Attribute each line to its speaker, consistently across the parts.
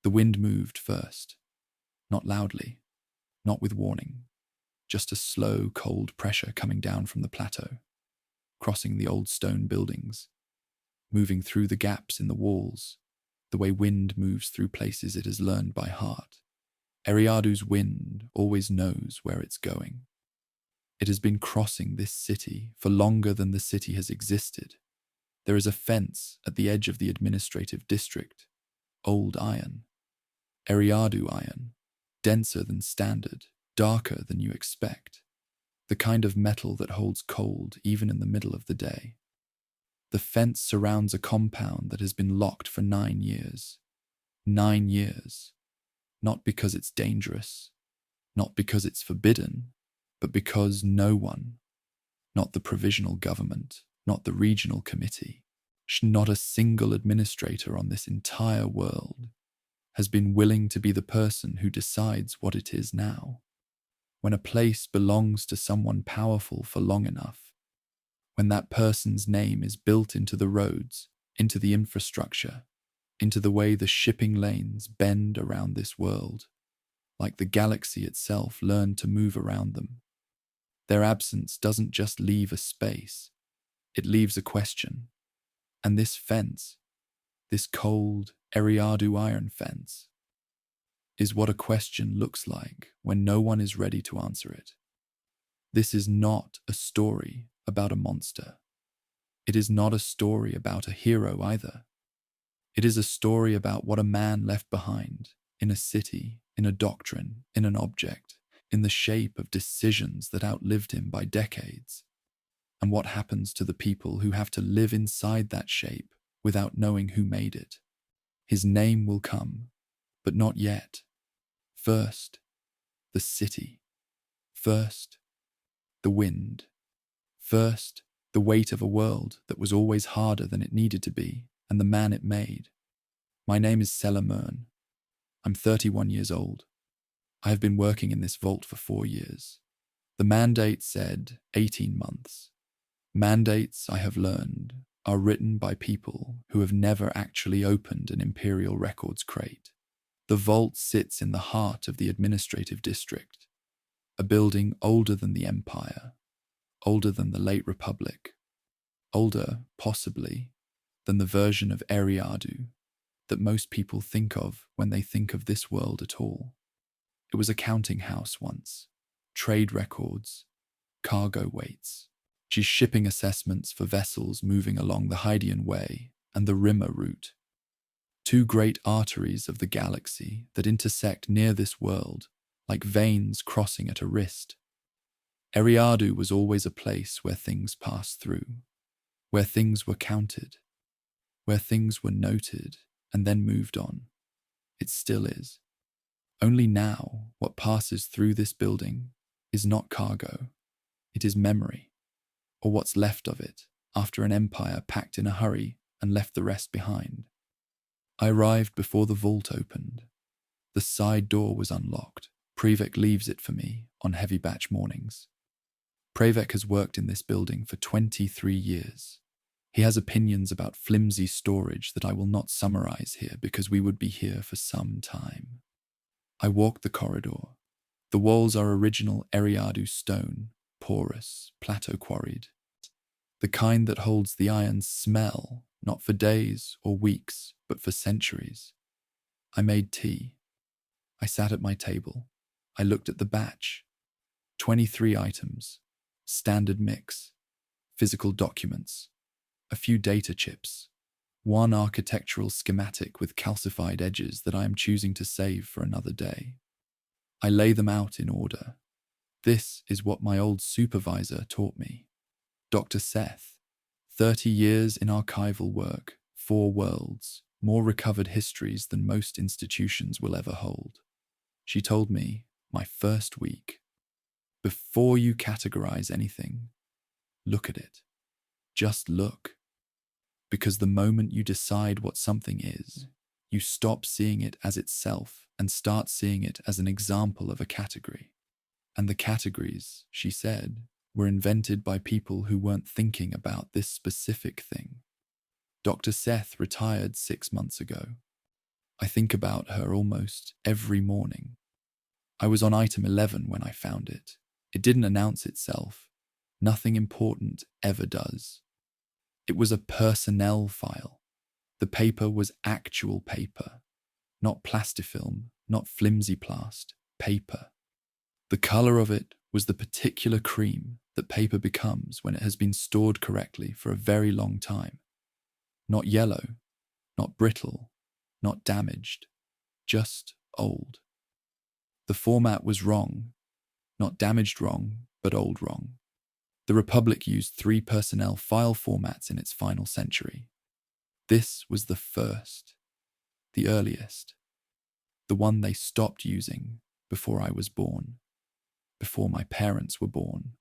Speaker 1: The wind moved first, not loudly, not with warning, just a slow, cold pressure coming down from the plateau, crossing the old stone buildings, moving through the gaps in the walls, the way wind moves through places it has learned by heart. Eriadu's wind always knows where it's going. It has been crossing this city for longer than the city has existed. There is a fence at the edge of the administrative district, old iron. Eriadu iron, denser than standard, darker than you expect. The kind of metal that holds cold even in the middle of the day. The fence surrounds a compound that has been locked for 9 years. 9 years. Not because it's dangerous, not because it's forbidden, but because no one, not the provisional government, not the regional committee, not a single administrator on this entire world, has been willing to be the person who decides what it is now. When a place belongs to someone powerful for long enough, when that person's name is built into the roads, into the infrastructure, into the way the shipping lanes bend around this world, like the galaxy itself learned to move around them. Their absence doesn't just leave a space, it leaves a question. And this fence, this cold Eriadu iron fence, is what a question looks like when no one is ready to answer it. This is not a story about a monster. It is not a story about a hero either. It is a story about what a man left behind in a city, in a doctrine, in an object, in the shape of decisions that outlived him by decades. And what happens to the people who have to live inside that shape without knowing who made it. His name will come, but not yet. First, the city. First, the wind. First, the weight of a world that was always harder than it needed to be, and the man it made. My name is Qymaen. I'm 31 years old. I have been working in this vault for 4 years. The mandate said 18 months. Mandates, I have learned, are written by people who have never actually opened an Imperial records crate. The vault sits in the heart of the administrative district, a building older than the Empire, older than the late Republic, older, possibly, than the version of Eriadu that most people think of when they think of this world at all. It was a counting house once, trade records, cargo weights, shipping assessments for vessels moving along the Hydian Way and the Rimmer route. 2 great arteries of the galaxy that intersect near this world like veins crossing at a wrist. Eriadu was always a place where things passed through, where things were counted, where things were noted and then moved on. It still is. Only now, what passes through this building is not cargo, it is memory, or what's left of it after an empire packed in a hurry and left the rest behind. I arrived before the vault opened. The side door was unlocked. Prevek leaves it for me on heavy batch mornings. Prevek has worked in this building for 23 years. He has opinions about flimsy storage that I will not summarize here because we would be here for some time. I walk the corridor. The walls are original Eriadu stone, porous, plateau quarried. The kind that holds the iron's smell, not for days or weeks, but for centuries. I made tea. I sat at my table. I looked at the batch. 23 items, standard mix, physical documents, a few data chips, 1 architectural schematic with calcified edges that I am choosing to save for another day. I lay them out in order. This is what my old supervisor taught me. Dr. Seth, 30 years in archival work, 4 worlds, more recovered histories than most institutions will ever hold. She told me, my first week, before you categorize anything, look at it. Just look. Because the moment you decide what something is, you stop seeing it as itself and start seeing it as an example of a category. And the categories, she said, were invented by people who weren't thinking about this specific thing. Dr. Seth retired 6 months ago. I think about her almost every morning. I was on item 11 when I found it. It didn't announce itself. Nothing important ever does. It was a personnel file. The paper was actual paper, not plastifilm, not flimsy plast, paper. The color of it was the particular cream that paper becomes when it has been stored correctly for a very long time. Not yellow, not brittle, not damaged, just old. The format was wrong, not damaged wrong, but old wrong. The Republic used 3 personnel file formats in its final century. This was the first, the earliest, the one they stopped using before I was born, before my parents were born,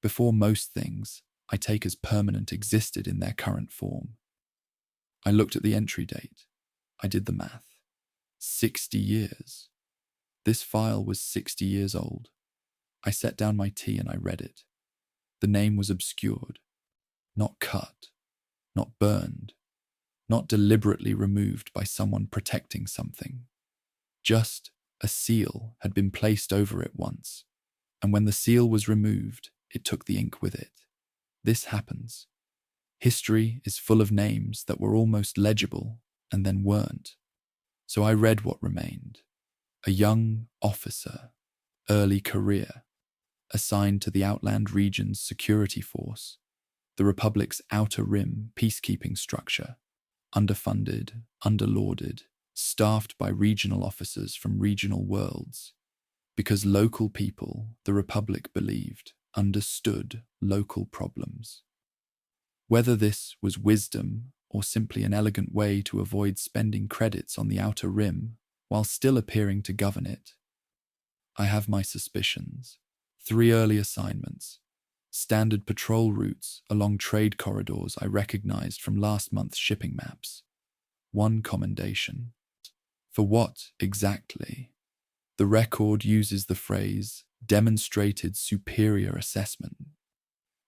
Speaker 1: before most things I take as permanent existed in their current form. I looked at the entry date. I did the math. 60 years. This file was 60 years old. I set down my tea and I read it. The name was obscured, not cut, not burned, not deliberately removed by someone protecting something. Just a seal had been placed over it once, and when the seal was removed, it took the ink with it. This happens. History is full of names that were almost legible and then weren't. So I read what remained. A young officer, early career, assigned to the Outland Region's security force, the Republic's Outer Rim peacekeeping structure, underfunded, underlorded, staffed by regional officers from regional worlds, because local people, the Republic believed, understood local problems. Whether this was wisdom or simply an elegant way to avoid spending credits on the Outer Rim while still appearing to govern it, I have my suspicions. 3 early assignments, standard patrol routes along trade corridors I recognized from last month's shipping maps. 1 commendation. For what, exactly? The record uses the phrase, demonstrated superior assessment,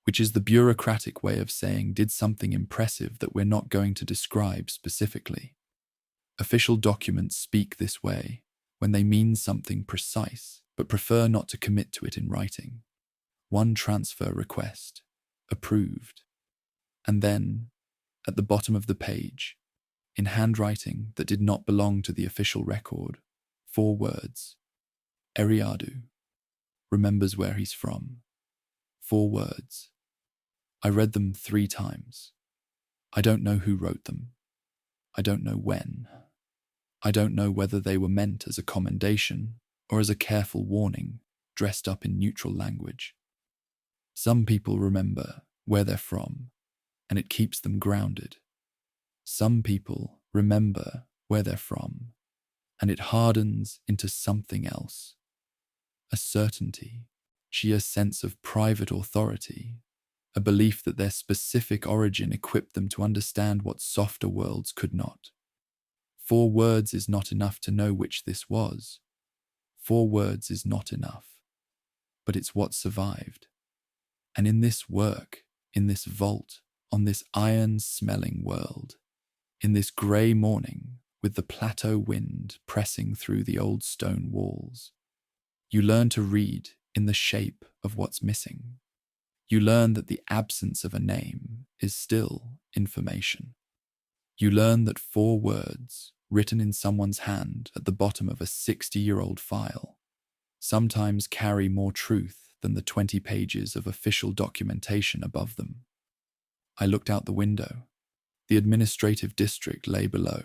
Speaker 1: which is the bureaucratic way of saying did something impressive that we're not going to describe specifically. Official documents speak this way when they mean something precise, but prefer not to commit to it in writing. 1 transfer request, approved. And then, at the bottom of the page, in handwriting that did not belong to the official record, 4 words. Eriadu. Remembers where he's from. 4 words. I read them 3 times. I don't know who wrote them. I don't know when. I don't know whether they were meant as a commendation or as a careful warning, dressed up in neutral language. Some people remember where they're from, and it keeps them grounded. Some people remember where they're from, and it hardens into something else. A certainty, sheer sense of private authority, a belief that their specific origin equipped them to understand what softer worlds could not. 4 words is not enough to know which this was. 4 words is not enough, but it's what survived. And in this work, in this vault, on this iron-smelling world, in this grey morning with the plateau wind pressing through the old stone walls, you learn to read in the shape of what's missing. You learn that the absence of a name is still information. You learn that 4 words written in someone's hand at the bottom of a 60-year-old file sometimes carry more truth than the 20 pages of official documentation above them. I looked out the window. The administrative district lay below.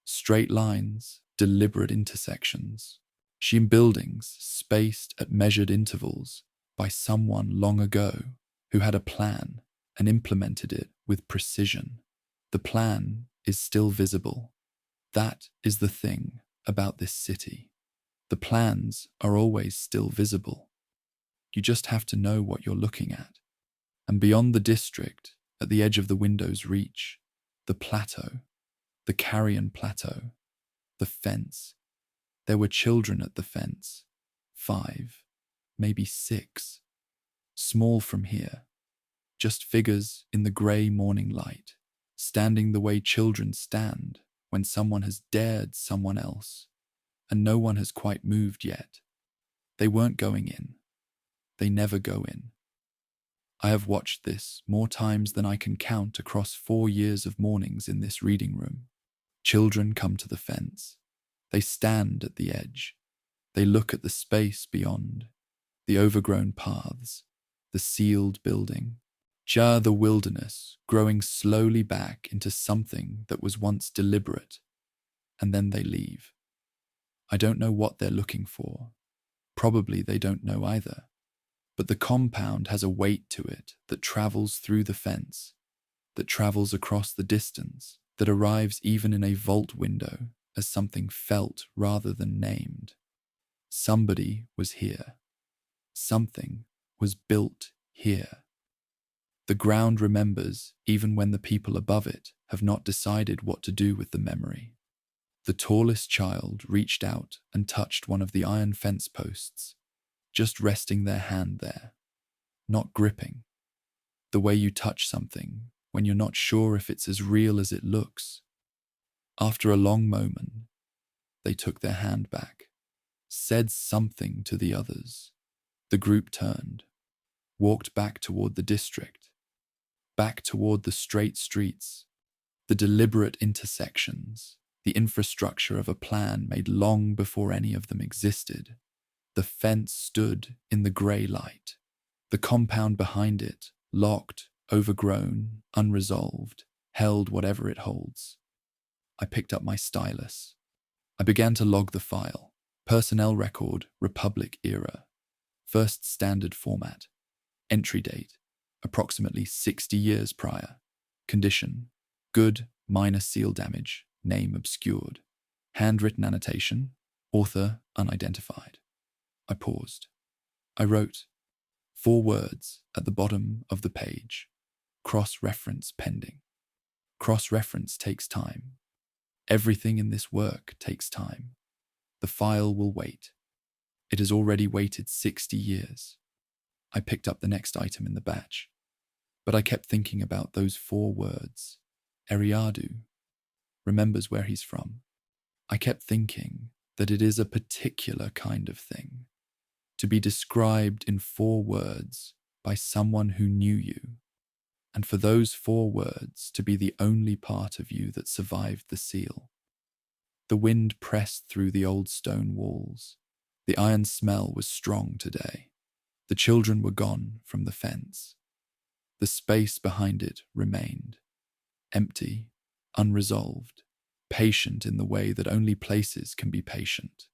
Speaker 1: Straight lines, deliberate intersections. Sheer buildings spaced at measured intervals by someone long ago who had a plan and implemented it with precision. The plan is still visible. That is the thing about this city. The plans are always still visible. You just have to know what you're looking at. And beyond the district, at the edge of the window's reach, the plateau, the Carrion Plateau, the fence. There were children at the fence, 5, maybe 6, small from here, just figures in the grey morning light, standing the way children stand when someone has dared someone else, and no one has quite moved yet. They weren't going in. They never go in. I have watched this more times than I can count across 4 years of mornings in this reading room. Children come to the fence. They stand at the edge. They look at the space beyond, the overgrown paths, the sealed building, the wilderness growing slowly back into something that was once deliberate, and then they leave. I don't know what they're looking for. Probably they don't know either. But the compound has a weight to it that travels through the fence, that travels across the distance, that arrives even in a vault window as something felt rather than named. Somebody was here. Something was built here. The ground remembers even when the people above it have not decided what to do with the memory. The tallest child reached out and touched one of the iron fence posts, just resting their hand there, not gripping. The way you touch something when you're not sure if it's as real as it looks. After a long moment, they took their hand back, said something to the others. The group turned, walked back toward the district, back toward the straight streets, the deliberate intersections, the infrastructure of a plan made long before any of them existed. The fence stood in the grey light. The compound behind it, locked, overgrown, unresolved, held whatever it holds. I picked up my stylus. I began to log the file. Personnel record, Republic era. First standard format. Entry date, approximately 60 years prior. Condition, good, minor seal damage, name obscured. Handwritten annotation, author unidentified. I paused. I wrote 4 words at the bottom of the page. Cross-reference pending. Cross-reference takes time. Everything in this work takes time. The file will wait. It has already waited 60 years. I picked up the next item in the batch, but I kept thinking about those 4 words. Eriadu remembers where he's from. I kept thinking that it is a particular kind of thing, to be described in 4 words by someone who knew you, and for those 4 words to be the only part of you that survived the seal. The wind pressed through the old stone walls. The iron smell was strong today. The children were gone from the fence. The space behind it remained, empty, unresolved, patient in the way that only places can be patient,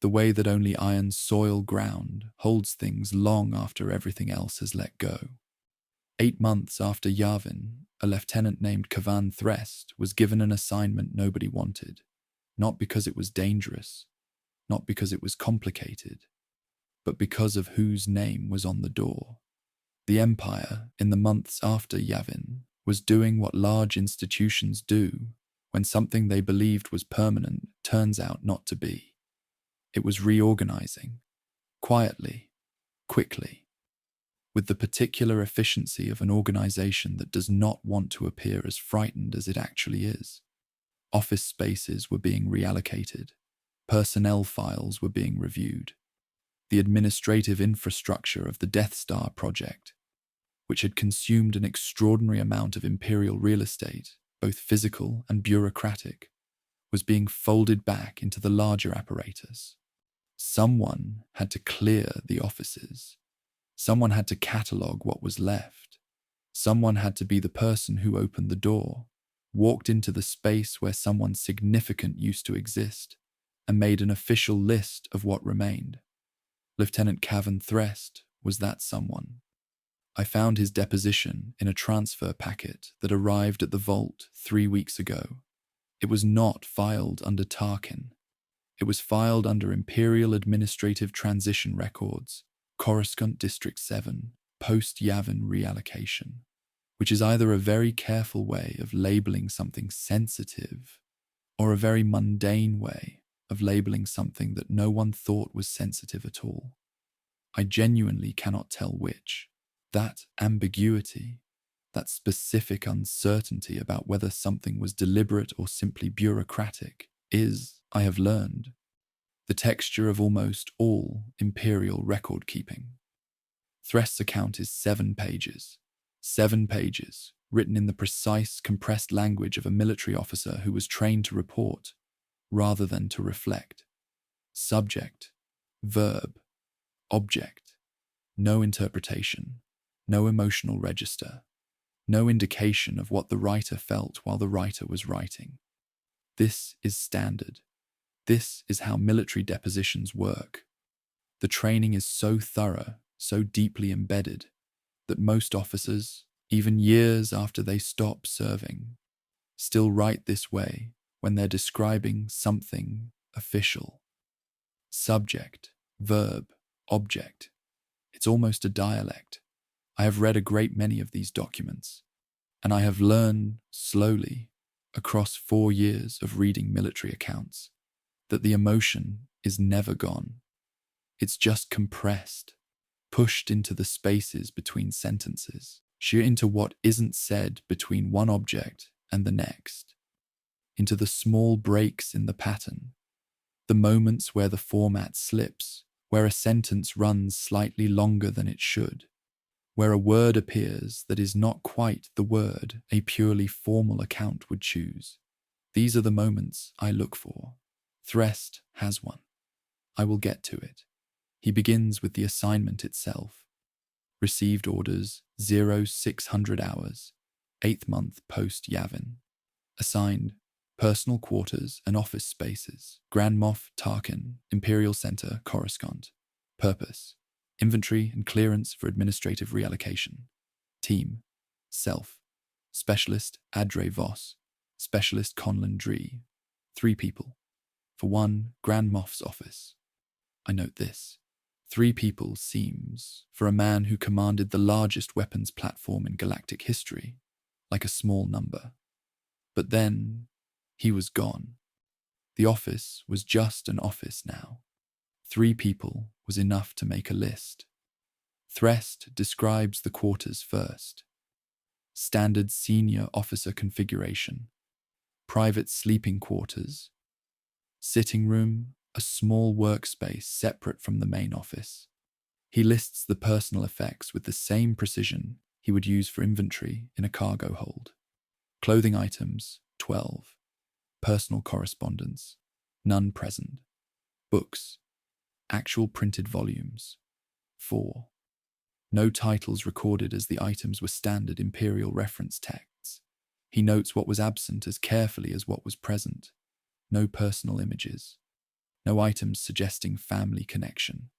Speaker 1: the way that only iron soil ground holds things long after everything else has let go. 8 months after Yavin, a lieutenant named Qymaen Threst was given an assignment nobody wanted, not because it was dangerous, not because it was complicated, but because of whose name was on the door. The Empire, in the months after Yavin, was doing what large institutions do when something they believed was permanent turns out not to be. It was reorganizing, quietly, quickly, with the particular efficiency of an organization that does not want to appear as frightened as it actually is. Office spaces were being reallocated. Personnel files were being reviewed. The administrative infrastructure of the Death Star project, which had consumed an extraordinary amount of Imperial real estate, both physical and bureaucratic, was being folded back into the larger apparatus. Someone had to clear the offices. Someone had to catalogue what was left. Someone had to be the person who opened the door, walked into the space where someone significant used to exist, and made an official list of what remained. Lieutenant Qymaen Threst was that someone. I found his deposition in a transfer packet that arrived at the vault 3 weeks ago. It was not filed under Tarkin. It was filed under Imperial Administrative Transition Records, Coruscant District 7, post-Yavin reallocation, which is either a very careful way of labeling something sensitive or a very mundane way of labeling something that no one thought was sensitive at all. I genuinely cannot tell which. That ambiguity, that specific uncertainty about whether something was deliberate or simply bureaucratic, is, I have learned, the texture of almost all imperial record-keeping. Threst's account is 7 pages. 7 pages, written in the precise, compressed language of a military officer who was trained to report, rather than to reflect. Subject, verb, object. No interpretation, no emotional register, no indication of what the writer felt while the writer was writing. This is standard. This is how military depositions work. The training is so thorough, so deeply embedded, that most officers, even years after they stop serving, still write this way when they're describing something official. Subject, verb, object. It's almost a dialect. I have read a great many of these documents, and I have learned slowly, across 4 years of reading military accounts, that the emotion is never gone. It's just compressed, pushed into the spaces between sentences, sheer into what isn't said between one object and the next, into the small breaks in the pattern, the moments where the format slips, where a sentence runs slightly longer than it should, where a word appears that is not quite the word a purely formal account would choose. These are the moments I look for. Threst has one. I will get to it. He begins with the assignment itself. Received orders 0600 hours, 8th month post Yavin. Assigned personal quarters and office spaces. Grand Moff, Tarkin, Imperial Center, Coruscant. Purpose: inventory and clearance for administrative reallocation. Team: Self, Specialist Adre Voss, Specialist Conlon Dree. 3 people. For 1, Grand Moff's office. I note this. 3 people seems, for a man who commanded the largest weapons platform in galactic history, like a small number. But then, he was gone. The office was just an office now. 3 people was enough to make a list. Threst describes the quarters first. Standard senior officer configuration. Private sleeping quarters. Sitting room, a small workspace separate from the main office. He lists the personal effects with the same precision he would use for inventory in a cargo hold. Clothing items, 12. Personal correspondence, none present. Books, actual printed volumes, 4. No titles recorded as the items were standard Imperial reference texts. He notes what was absent as carefully as what was present. No personal images. No items suggesting family connection.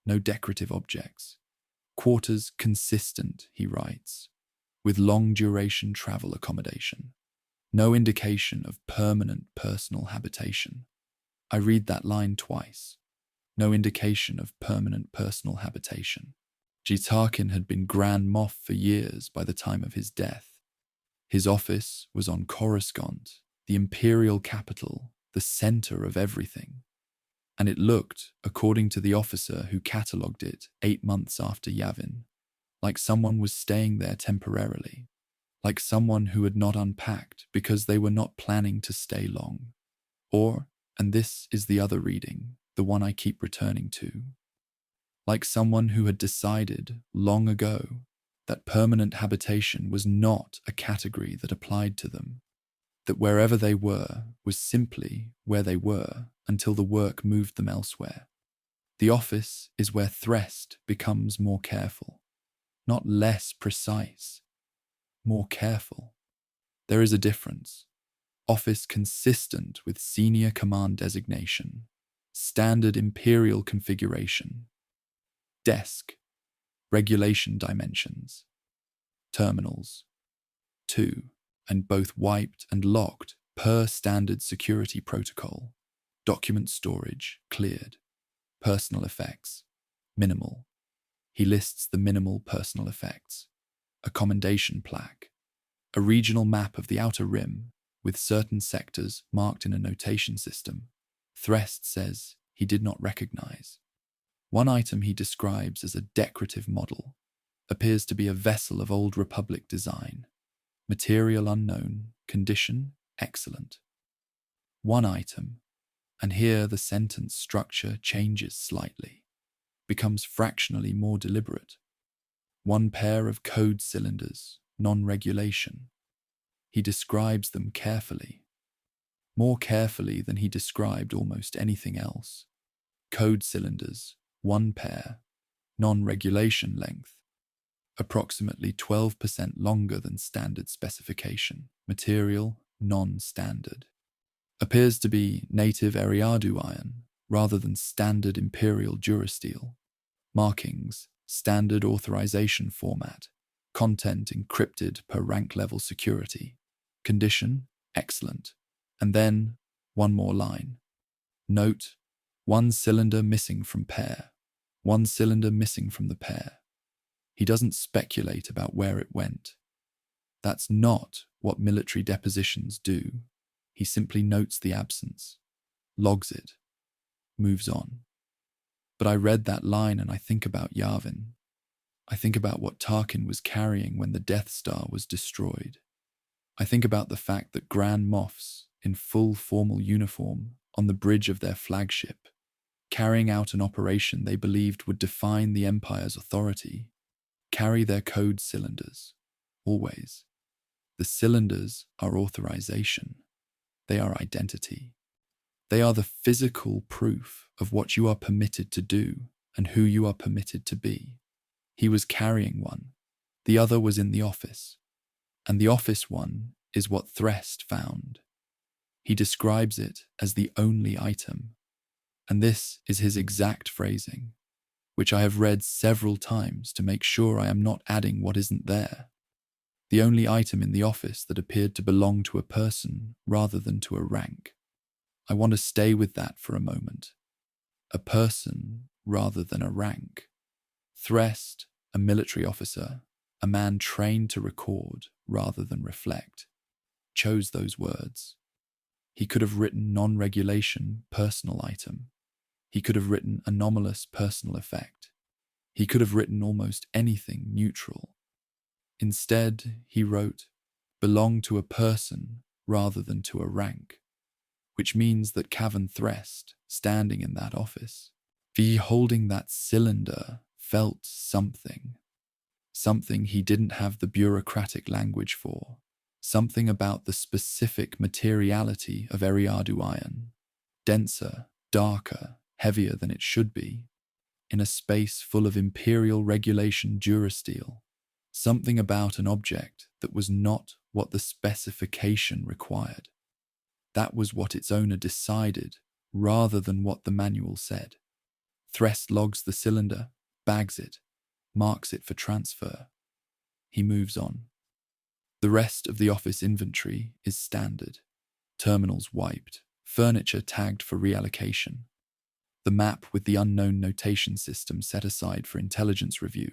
Speaker 1: No decorative objects. Quarters consistent, he writes, with long-duration travel accommodation. No indication of permanent personal habitation. I read that line twice. No indication of permanent personal habitation. Tarkin had been Grand Moff for years by the time of his death. His office was on Coruscant, the imperial capital, the center of everything. And it looked, according to the officer who catalogued it 8 months after Yavin, like someone was staying there temporarily, like someone who had not unpacked because they were not planning to stay long. Or, and this is the other reading, the one I keep returning to, like someone who had decided long ago that permanent habitation was not a category that applied to them, that wherever they were was simply where they were until the work moved them elsewhere. The office is where Threst becomes more careful, not less precise, more careful. There is a difference. Office consistent with senior command designation, standard Imperial configuration, desk, regulation dimensions, terminals, 2, and both wiped and locked per standard security protocol, document storage cleared, personal effects, minimal. He lists the minimal personal effects, a commendation plaque, a regional map of the outer rim with certain sectors marked in a notation system Threst says he did not recognize. One item he describes as a decorative model, appears to be a vessel of Old Republic design. Material unknown, condition excellent. One item, and here the sentence structure changes slightly, becomes fractionally more deliberate. One pair of code cylinders, non-regulation. He describes them carefully, more carefully than he described almost anything else. Code cylinders, one pair, non-regulation length, approximately 12% longer than standard specification. Material, non-standard. Appears to be native Eriadu iron rather than standard Imperial Durasteel. Markings, standard authorization format. Content encrypted per rank level security. Condition, excellent. And then, one more line. Note, one cylinder missing from pair. One cylinder missing from the pair. He doesn't speculate about where it went. That's not what military depositions do. He simply notes the absence, logs it, moves on. But I read that line and I think about Yavin. I think about what Tarkin was carrying when the Death Star was destroyed. I think about the fact that Grand Moffs, in full formal uniform, on the bridge of their flagship, carrying out an operation they believed would define the Empire's authority, carry their code cylinders, always. The cylinders are authorization. They are identity. They are the physical proof of what you are permitted to do and who you are permitted to be. He was carrying one. The other was in the office. And the office one is what Threst found. He describes it as the only item. And this is his exact phrasing, which I have read several times to make sure I am not adding what isn't there. The only item in the office that appeared to belong to a person rather than to a rank. I want to stay with that for a moment. A person rather than a rank. Threst, a military officer, a man trained to record rather than reflect, chose those words. He could have written non-regulation personal item. He could have written anomalous personal effect. He could have written almost anything neutral. Instead, he wrote, belong to a person rather than to a rank, which means that Cavan Threst, standing in that office, holding that cylinder, felt something. Something he didn't have the bureaucratic language for. Something about the specific materiality of Eriadu iron. Denser, darker, heavier than it should be. In a space full of Imperial regulation Durasteel. Something about an object that was not what the specification required. That was what its owner decided, rather than what the manual said. Threst logs the cylinder, bags it, marks it for transfer. He moves on. The rest of the office inventory is standard. Terminals wiped, furniture tagged for reallocation. The map with the unknown notation system set aside for intelligence review.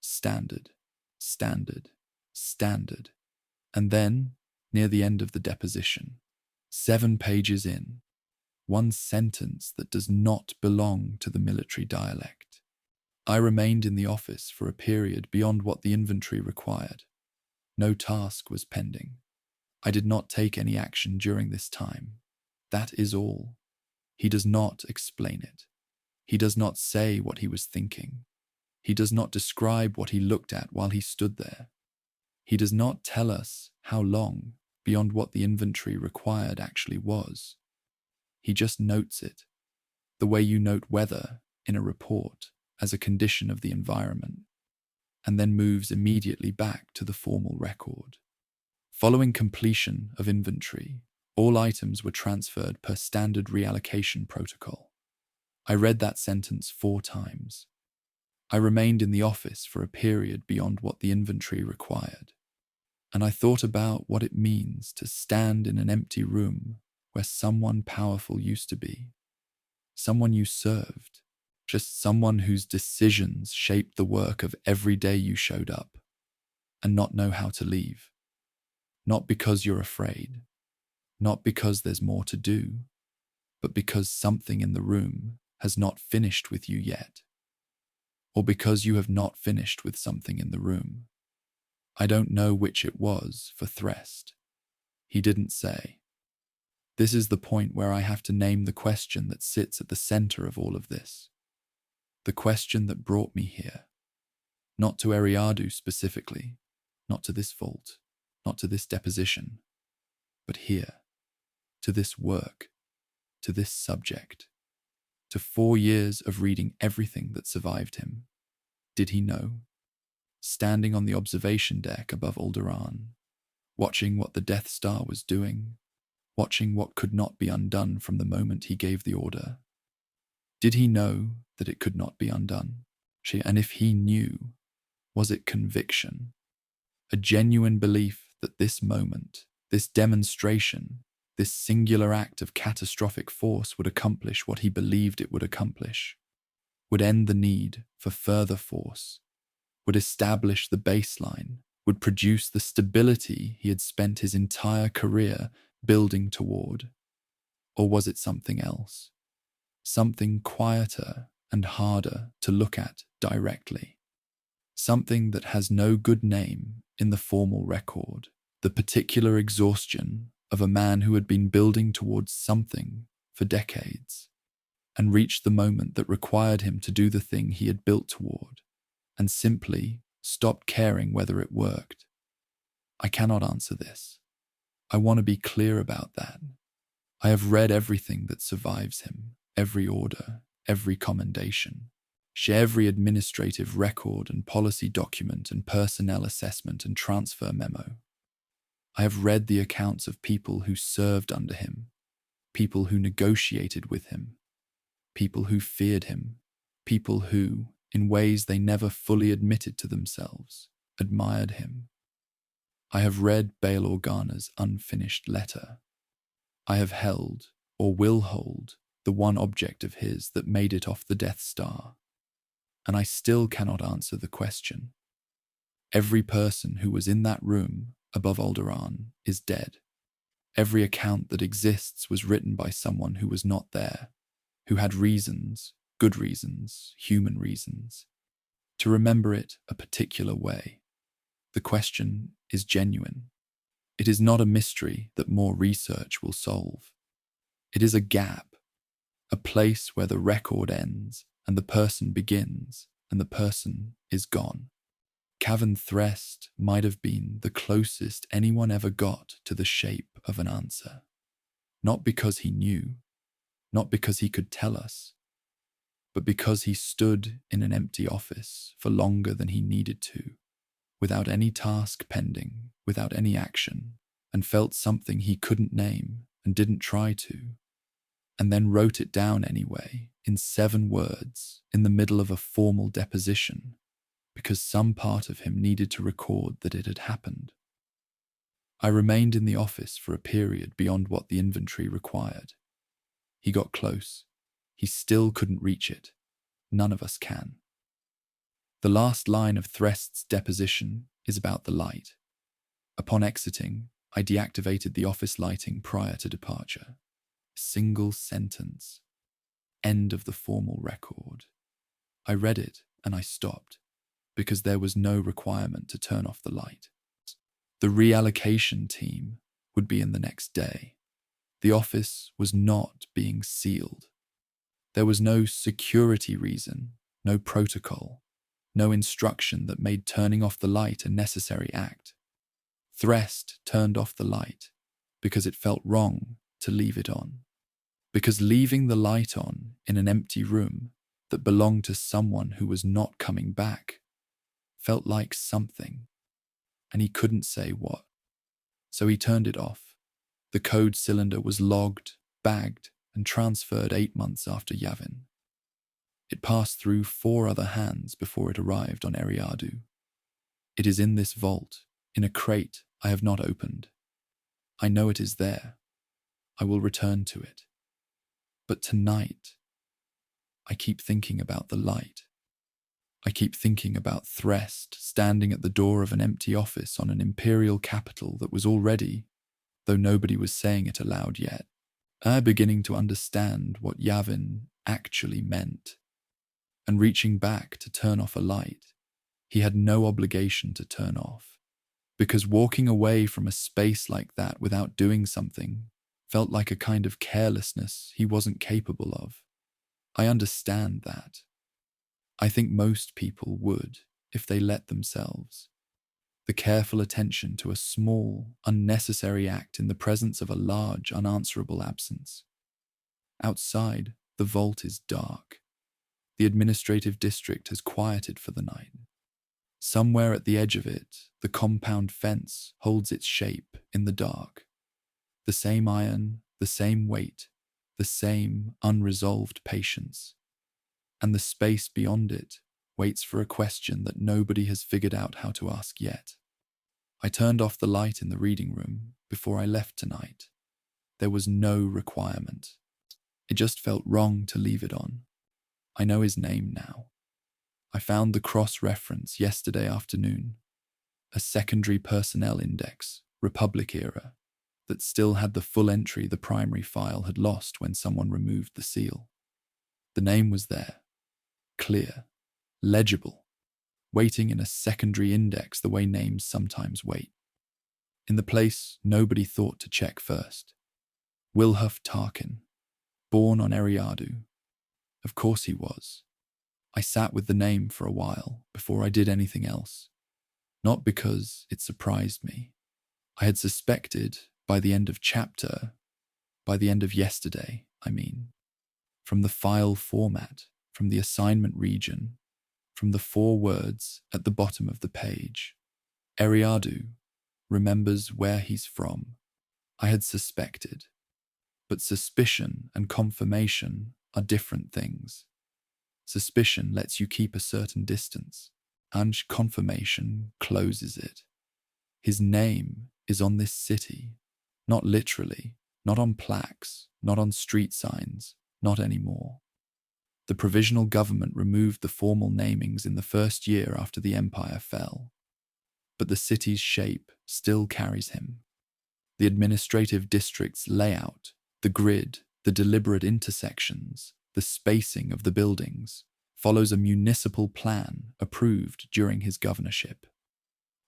Speaker 1: Standard. Standard, standard. And then, near the end of the deposition, 7 pages in, one sentence that does not belong to the military dialect. I remained in the office for a period beyond what the inventory required. No task was pending. I did not take any action during this time. That is all. He does not explain it. He does not say what he was thinking. He does not describe what he looked at while he stood there. He does not tell us how long beyond what the inventory required actually was. He just notes it, the way you note weather in a report as a condition of the environment, and then moves immediately back to the formal record. Following completion of inventory, all items were transferred per standard reallocation protocol. I read that sentence 4 times. I remained in the office for a period beyond what the inventory required, and I thought about what it means to stand in an empty room where someone powerful used to be, someone you served, just someone whose decisions shaped the work of every day you showed up, and not know how to leave. Not because you're afraid, not because there's more to do, but because something in the room has not finished with you yet. or because you have not finished with something in the room. I don't know which it was for Threst. He didn't say. This is the point where I have to name the question that sits at the center of all of this. The question that brought me here. Not to Eriadu specifically, not to this vault, not to this deposition, but here, to this work, to this subject, to 4 years of reading everything that survived him. Did he know? Standing on the observation deck above Alderaan, watching what the Death Star was doing, watching what could not be undone from the moment he gave the order. Did he know that it could not be undone? And if he knew, was it conviction? A genuine belief that this moment, this demonstration, this singular act of catastrophic force would accomplish what he believed it would accomplish, would end the need for further force, would establish the baseline, would produce the stability he had spent his entire career building toward? Or was it something else? Something quieter and harder to look at directly. Something that has no good name in the formal record. The particular exhaustion of a man who had been building towards something for decades and reached the moment that required him to do the thing he had built toward and simply stopped caring whether it worked. I cannot answer this. I want to be clear about that. I have read everything that survives him, every order, every commendation, every administrative record and policy document and personnel assessment and transfer memo. I have read the accounts of people who served under him, people who negotiated with him, people who feared him, people who, in ways they never fully admitted to themselves, admired him. I have read Bail Organa's unfinished letter. I have held, or will hold, the one object of his that made it off the Death Star. And I still cannot answer the question. Every person who was in that room above Alderaan is dead. Every account that exists was written by someone who was not there, who had reasons, good reasons, human reasons, to remember it a particular way. The question is genuine. It is not a mystery that more research will solve. It is a gap, a place where the record ends and the person begins and the person is gone. Cavan Threst might have been the closest anyone ever got to the shape of an answer. Not because he knew, not because he could tell us, but because he stood in an empty office for longer than he needed to, without any task pending, without any action, and felt something he couldn't name and didn't try to, and then wrote it down anyway, in 7 words, in the middle of a formal deposition, because some part of him needed to record that it had happened. I remained in the office for a period beyond what the inventory required. He got close. He still couldn't reach it. None of us can. The last line of Threst's deposition is about the light. Upon exiting, I deactivated the office lighting prior to departure. Single sentence. End of the formal record. I read it and I stopped, because there was no requirement to turn off the light. The reallocation team would be in the next day. The office was not being sealed. There was no security reason, no protocol, no instruction that made turning off the light a necessary act. Threst turned off the light because it felt wrong to leave it on. Because leaving the light on in an empty room that belonged to someone who was not coming back felt like something, and he couldn't say what. So he turned it off. The code cylinder was logged, bagged, and transferred 8 months after Yavin. It passed through 4 other hands before it arrived on Eriadu. It is in this vault, in a crate I have not opened. I know it is there. I will return to it. But tonight, I keep thinking about the light. I keep thinking about Threst standing at the door of an empty office on an imperial capital that was already, though nobody was saying it aloud yet, beginning to understand what Yavin actually meant. and reaching back to turn off a light he had no obligation to turn off, because walking away from a space like that without doing something felt like a kind of carelessness he wasn't capable of. I understand that. I think most people would if they let themselves. The careful attention to a small, unnecessary act in the presence of a large, unanswerable absence. Outside, the vault is dark. The administrative district has quieted for the night. Somewhere at the edge of it, the compound fence holds its shape in the dark. The same iron, the same weight, the same unresolved patience. And the space beyond it waits for a question that nobody has figured out how to ask yet. I turned off the light in the reading room before I left tonight. There was no requirement. It just felt wrong to leave it on. I know his name now. I found the cross-reference yesterday afternoon, a secondary personnel index, Republic era, that still had the full entry the primary file had lost when someone removed the seal. The name was there, clear, legible, waiting in a secondary index the way names sometimes wait. In the place nobody thought to check first. Wilhuff Tarkin, born on Eriadu. Of course he was. I sat with the name for a while before I did anything else. Not because it surprised me. I had suspected by the end of yesterday, I mean. From the file format, from the assignment region, from the 4 words at the bottom of the page. Eriadu remembers where he's from. I had suspected. But suspicion and confirmation are different things. Suspicion lets you keep a certain distance, and confirmation closes it. His name is on this city, not literally, not on plaques, not on street signs, not anymore. The provisional government removed the formal namings in the first year after the empire fell, but the city's shape still carries him. The administrative district's layout, the grid, the deliberate intersections, the spacing of the buildings, follows a municipal plan approved during his governorship.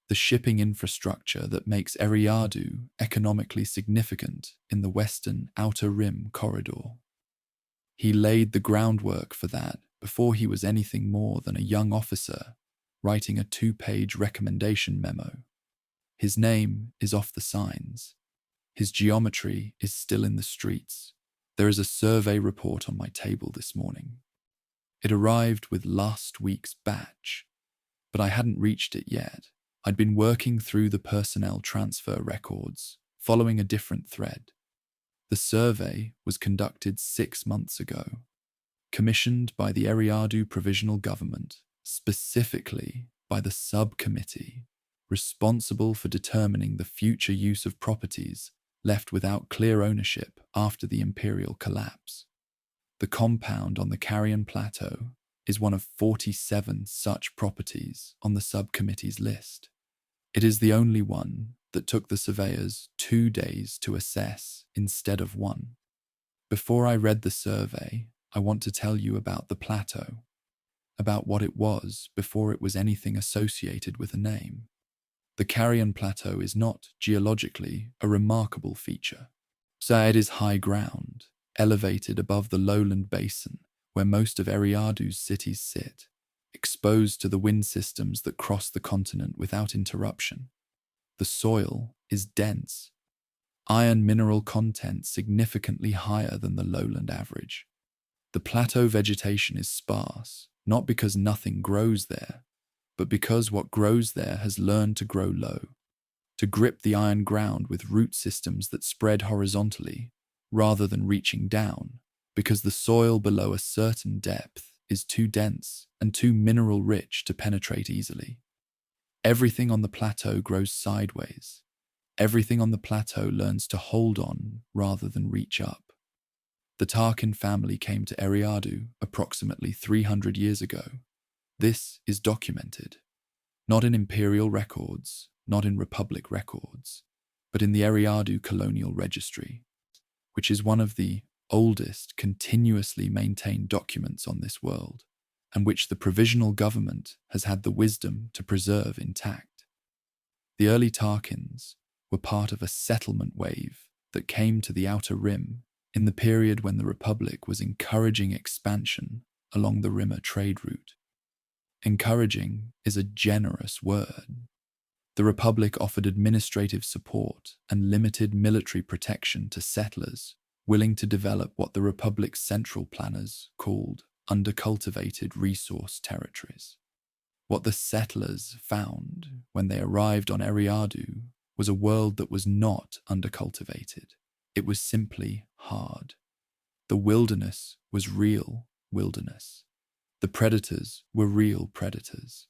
Speaker 1: The shipping infrastructure that makes Eriadu economically significant in the western Outer Rim corridor. He laid the groundwork for that before he was anything more than a young officer writing a 2-page recommendation memo. His name is off the signs. His geometry is still in the streets. There is a survey report on my table this morning. It arrived with last week's batch, but I hadn't reached it yet. I'd been working through the personnel transfer records, following a different thread. The survey was conducted 6 months ago, commissioned by the Eriadu Provisional Government, specifically by the subcommittee responsible for determining the future use of properties left without clear ownership after the Imperial collapse. The compound on the Qymaen plateau is one of 47 such properties on the subcommittee's list. It is the only one that took the surveyors 2 days to assess instead of 1. Before I read the survey, I want to tell you about the plateau, about what it was before it was anything associated with a name. The Qymaen plateau is not, geologically, a remarkable feature. So it is high ground, elevated above the lowland basin where most of Eriadu's cities sit, exposed to the wind systems that cross the continent without interruption. The soil is dense. Iron mineral content significantly higher than the lowland average. The plateau vegetation is sparse, not because nothing grows there, but because what grows there has learned to grow low, to grip the iron ground with root systems that spread horizontally rather than reaching down, because the soil below a certain depth is too dense and too mineral-rich to penetrate easily. Everything on the plateau grows sideways. Everything on the plateau learns to hold on rather than reach up. The Tarkin family came to Eriadu approximately 300 years ago. This is documented, not in imperial records, not in republic records, but in the Eriadu Colonial Registry, which is one of the oldest continuously maintained documents on this world, and which the provisional government has had the wisdom to preserve intact. The early Tarkins were part of a settlement wave that came to the Outer Rim in the period when the Republic was encouraging expansion along the Rimmer trade route. Encouraging is a generous word. The Republic offered administrative support and limited military protection to settlers willing to develop what the Republic's central planners called undercultivated resource territories. What the settlers found when they arrived on Eriadu was a world that was not undercultivated. It was simply hard. The wilderness was real wilderness. The predators were real predators.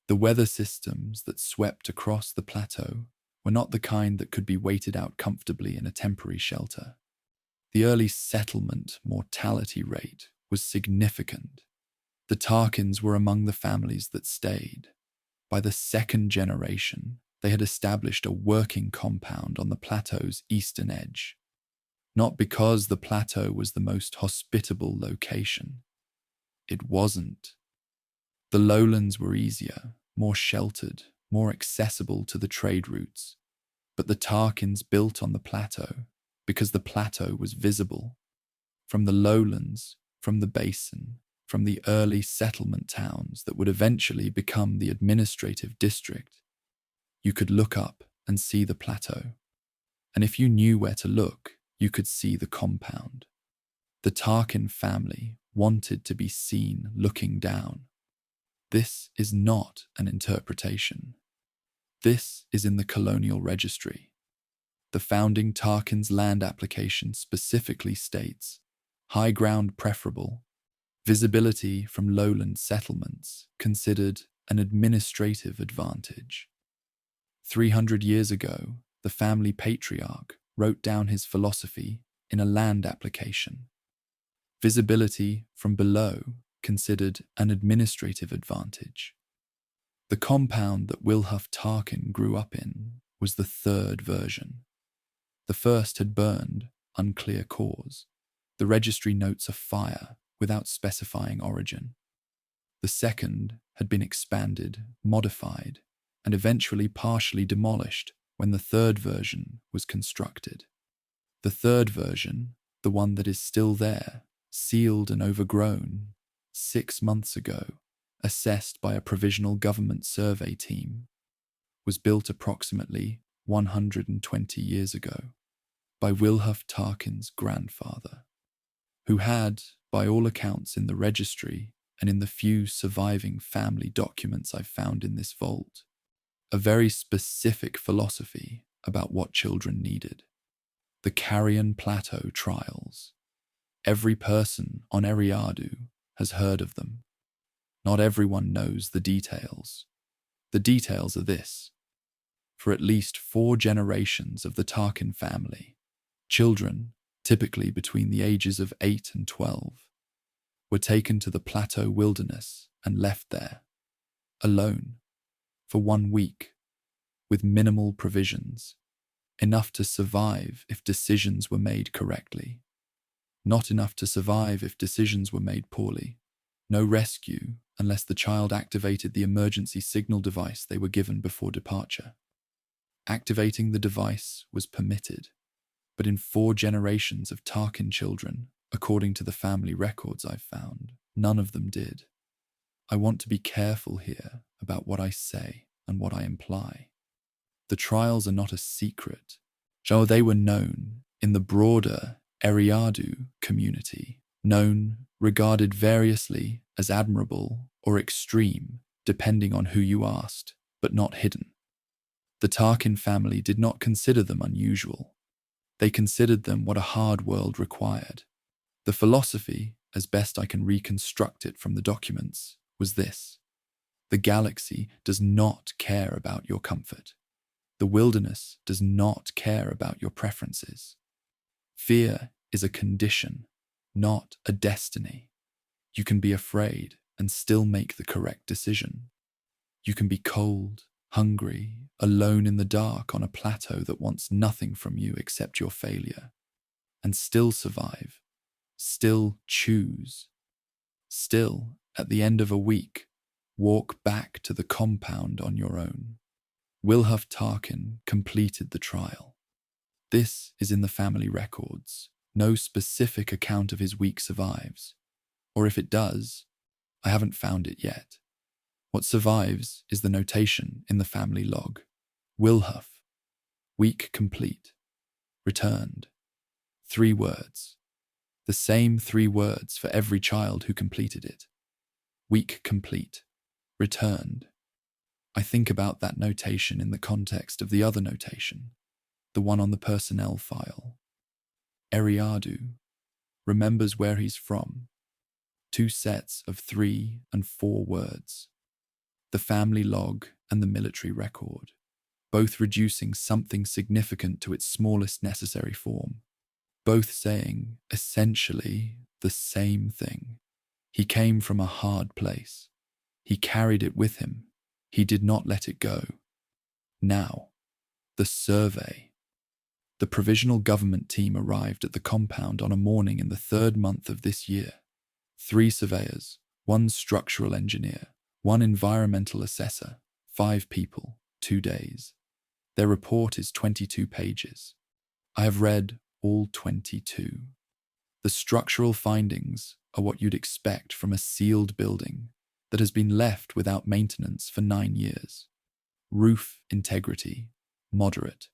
Speaker 1: The weather systems that swept across the plateau were not the kind that could be waited out comfortably in a temporary shelter. The early settlement mortality rate was significant. The Tarkins were among the families that stayed. By the second generation, they had established a working compound on the plateau's eastern edge. Not because the plateau was the most hospitable location. It wasn't. The lowlands were easier, more sheltered, more accessible to the trade routes, but the Tarkins built on the plateau because the plateau was visible. From the lowlands, from the basin, from the early settlement towns that would eventually become the administrative district, you could look up and see the plateau. And if you knew where to look, you could see the compound. The Tarkin family wanted to be seen looking down. This is not an interpretation. This is in the colonial registry. The founding Tarkin's land application specifically states, high ground preferable, visibility from lowland settlements considered an administrative advantage. 300 years ago, the family patriarch wrote down his philosophy in a land application. Visibility from below considered an administrative advantage. The compound that Wilhuff Tarkin grew up in was the third version. The first had burned, unclear cause. The registry notes a fire without specifying origin. The second had been expanded, modified, and eventually partially demolished when the third version was constructed. The third version, the one that is still there, sealed and overgrown, 6 months ago, assessed by a provisional government survey team, was built approximately 120 years ago by Wilhuff Tarkin's grandfather, who had, by all accounts in the registry and in the few surviving family documents I've found in this vault, a very specific philosophy about what children needed. The Carrion Plateau trials. Every person on Eriadu has heard of them. Not everyone knows the details. The details are this. For at least 4 generations of the Tarkin family, children, typically between the ages of 8 and 12, were taken to the plateau wilderness and left there, alone, for 1 week, with minimal provisions, enough to survive if decisions were made correctly, not enough to survive if decisions were made poorly. No rescue unless the child activated the emergency signal device they were given before departure. Activating the device was permitted, but in 4 generations of Tarkin children, according to the family records I've found, none of them did. I want to be careful here about what I say and what I imply. The trials are not a secret, though they were known in the broader Eriadu community, known, regarded variously as admirable or extreme, depending on who you asked, but not hidden. The Tarkin family did not consider them unusual. They considered them what a hard world required. The philosophy, as best I can reconstruct it from the documents, was this. The galaxy does not care about your comfort. The wilderness does not care about your preferences. Fear is a condition, not a destiny. You can be afraid and still make the correct decision. You can be cold, hungry, alone in the dark on a plateau that wants nothing from you except your failure, and still survive, still choose, still At the end of a week, walk back to the compound on your own. Wilhuff Tarkin completed the trial. This is in the family records. No specific account of his week survives. Or if it does, I haven't found it yet. What survives is the notation in the family log. Wilhuff, week complete, returned. 3 words. The same 3 words for every child who completed it. Week complete, returned. I think about that notation in the context of the other notation, the one on the personnel file. Eriadu remembers where he's from. 2 sets of 3 and 4 words. The family log and the military record, both reducing something significant to its smallest necessary form, both saying essentially the same thing. He came from a hard place. He carried it with him. He did not let it go. Now, the survey. The provisional government team arrived at the compound on a morning in the 3rd month of this year. 3 surveyors, 1 structural engineer, 1 environmental assessor, 5 people, 2 days. Their report is 22 pages. I have read all 22. The structural findings are what you'd expect from a sealed building that has been left without maintenance for 9 years. Roof integrity, moderate,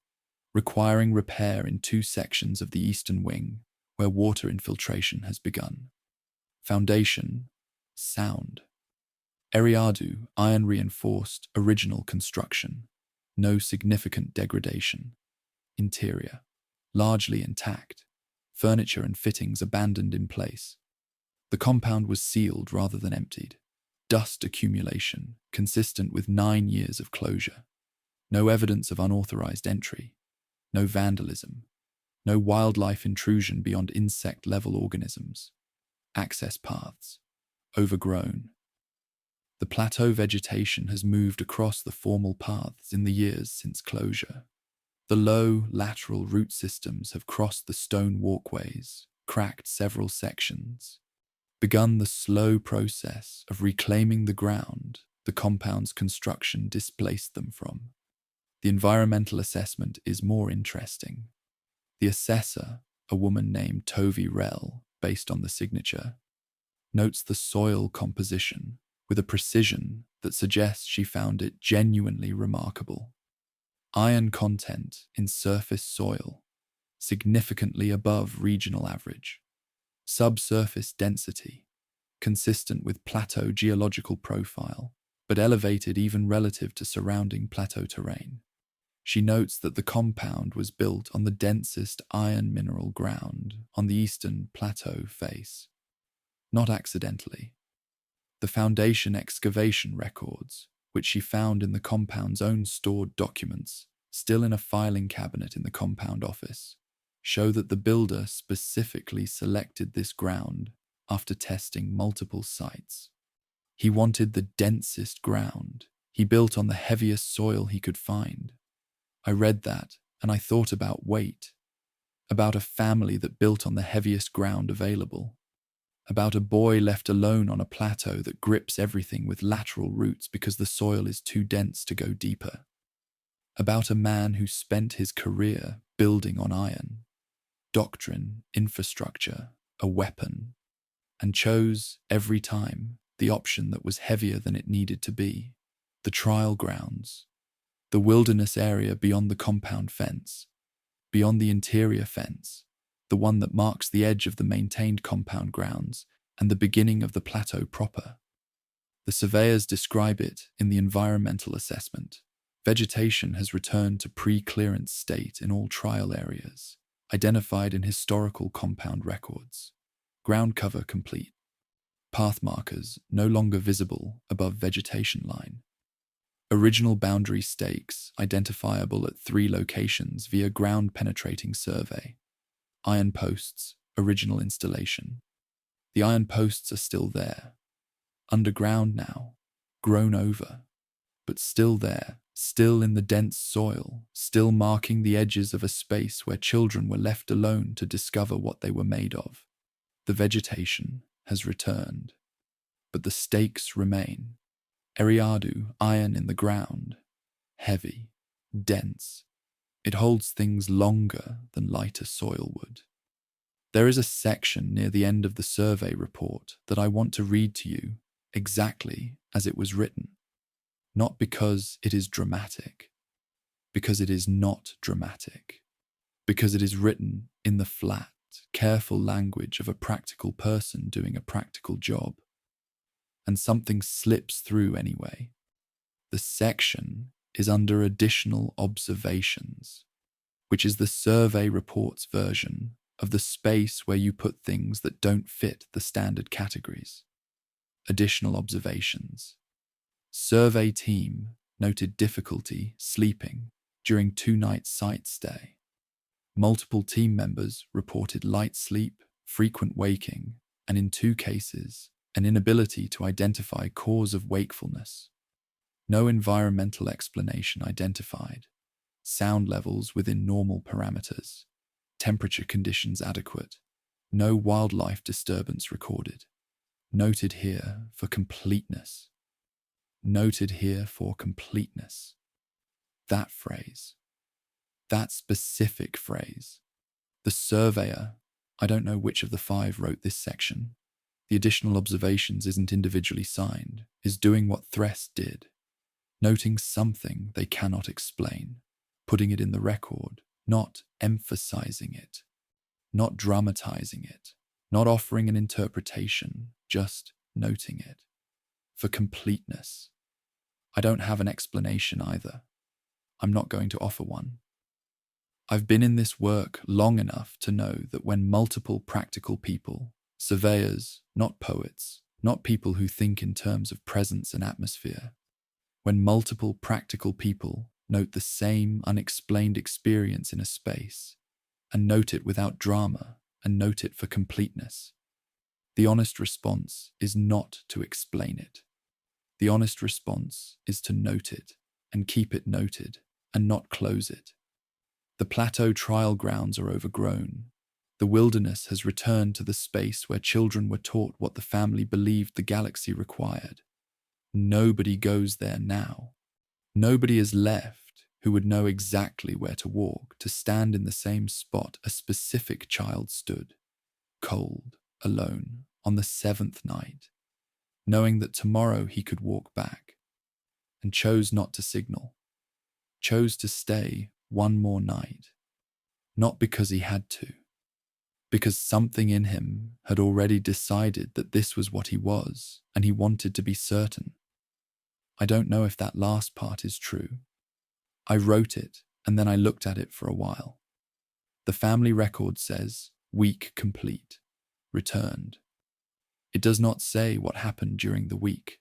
Speaker 1: requiring repair in 2 sections of the eastern wing where water infiltration has begun. Foundation, sound. Eriadu, iron-reinforced, original construction. No significant degradation. Interior, largely intact. Furniture and fittings abandoned in place. The compound was sealed rather than emptied. Dust accumulation, consistent with 9 years of closure. No evidence of unauthorized entry. No vandalism. No wildlife intrusion beyond insect-level organisms. Access paths, overgrown. The plateau vegetation has moved across the formal paths in the years since closure. The low, lateral root systems have crossed the stone walkways, cracked several sections, begun the slow process of reclaiming the ground the compound's construction displaced them from. The environmental assessment is more interesting. The assessor, a woman named Tovi Rel, based on the signature, notes the soil composition with a precision that suggests she found it genuinely remarkable. Iron content in surface soil, significantly above regional average. Subsurface density, consistent with plateau geological profile, but elevated even relative to surrounding plateau terrain. She notes that the compound was built on the densest iron mineral ground on the eastern plateau face. Not accidentally. The Foundation excavation records, which she found in the compound's own stored documents, still in a filing cabinet in the compound office, show that the builder specifically selected this ground after testing multiple sites. He wanted the densest ground. He built on the heaviest soil he could find. I read that, and I thought about weight, about a family that built on the heaviest ground available, about a boy left alone on a plateau that grips everything with lateral roots because the soil is too dense to go deeper, about a man who spent his career building on iron, doctrine, infrastructure, a weapon, and chose, every time, the option that was heavier than it needed to be, the trial grounds. The wilderness area beyond the compound fence, beyond the interior fence, the one that marks the edge of the maintained compound grounds and the beginning of the plateau proper. The surveyors describe it in the environmental assessment. Vegetation has returned to pre-clearance state in all trial areas, identified in historical compound records. Ground cover complete. Path markers no longer visible above vegetation line. Original boundary stakes identifiable at 3 locations via ground-penetrating survey. Iron posts, original installation. The iron posts are still there. Underground now, grown over, but still there, still in the dense soil, still marking the edges of a space where children were left alone to discover what they were made of. The vegetation has returned. But the stakes remain. Eriadu, iron in the ground. Heavy, dense. It holds things longer than lighter soil would. There is a section near the end of the survey report that I want to read to you exactly as it was written. Not because it is dramatic, because it is not dramatic, because it is written in the flat, careful language of a practical person doing a practical job. And something slips through anyway. The section is under additional observations, which is the survey report's version of the space where you put things that don't fit the standard categories. Additional observations. Survey team noted difficulty sleeping during 2-night site stay. Multiple team members reported light sleep, frequent waking, and in 2 cases, an inability to identify cause of wakefulness. No environmental explanation identified. Sound levels within normal parameters. Temperature conditions adequate. No wildlife disturbance recorded. Noted here for completeness. Noted here for completeness. That phrase. That specific phrase. The surveyor, I don't know which of the 5 wrote this section. The additional observations isn't individually signed, is doing what Threst did. Noting something they cannot explain, putting it in the record, not emphasizing it, not dramatizing it, not offering an interpretation, just noting it. For completeness. I don't have an explanation either. I'm not going to offer one. I've been in this work long enough to know that when multiple practical people, surveyors, not poets, not people who think in terms of presence and atmosphere, when multiple practical people note the same unexplained experience in a space, and note it without drama, and note it for completeness, the honest response is not to explain it. The honest response is to note it, and keep it noted, and not close it. The plateau trial grounds are overgrown. The wilderness has returned to the space where children were taught what the family believed the galaxy required. Nobody goes there now. Nobody is left who would know exactly where to walk, to stand in the same spot a specific child stood, cold, alone, on the 7th night, knowing that tomorrow he could walk back, and chose not to signal, chose to stay one more night, not because he had to, because something in him had already decided that this was what he was, and he wanted to be certain. I don't know if that last part is true. I wrote it, and then I looked at it for a while. The family record says, week complete, returned. It does not say what happened during the week.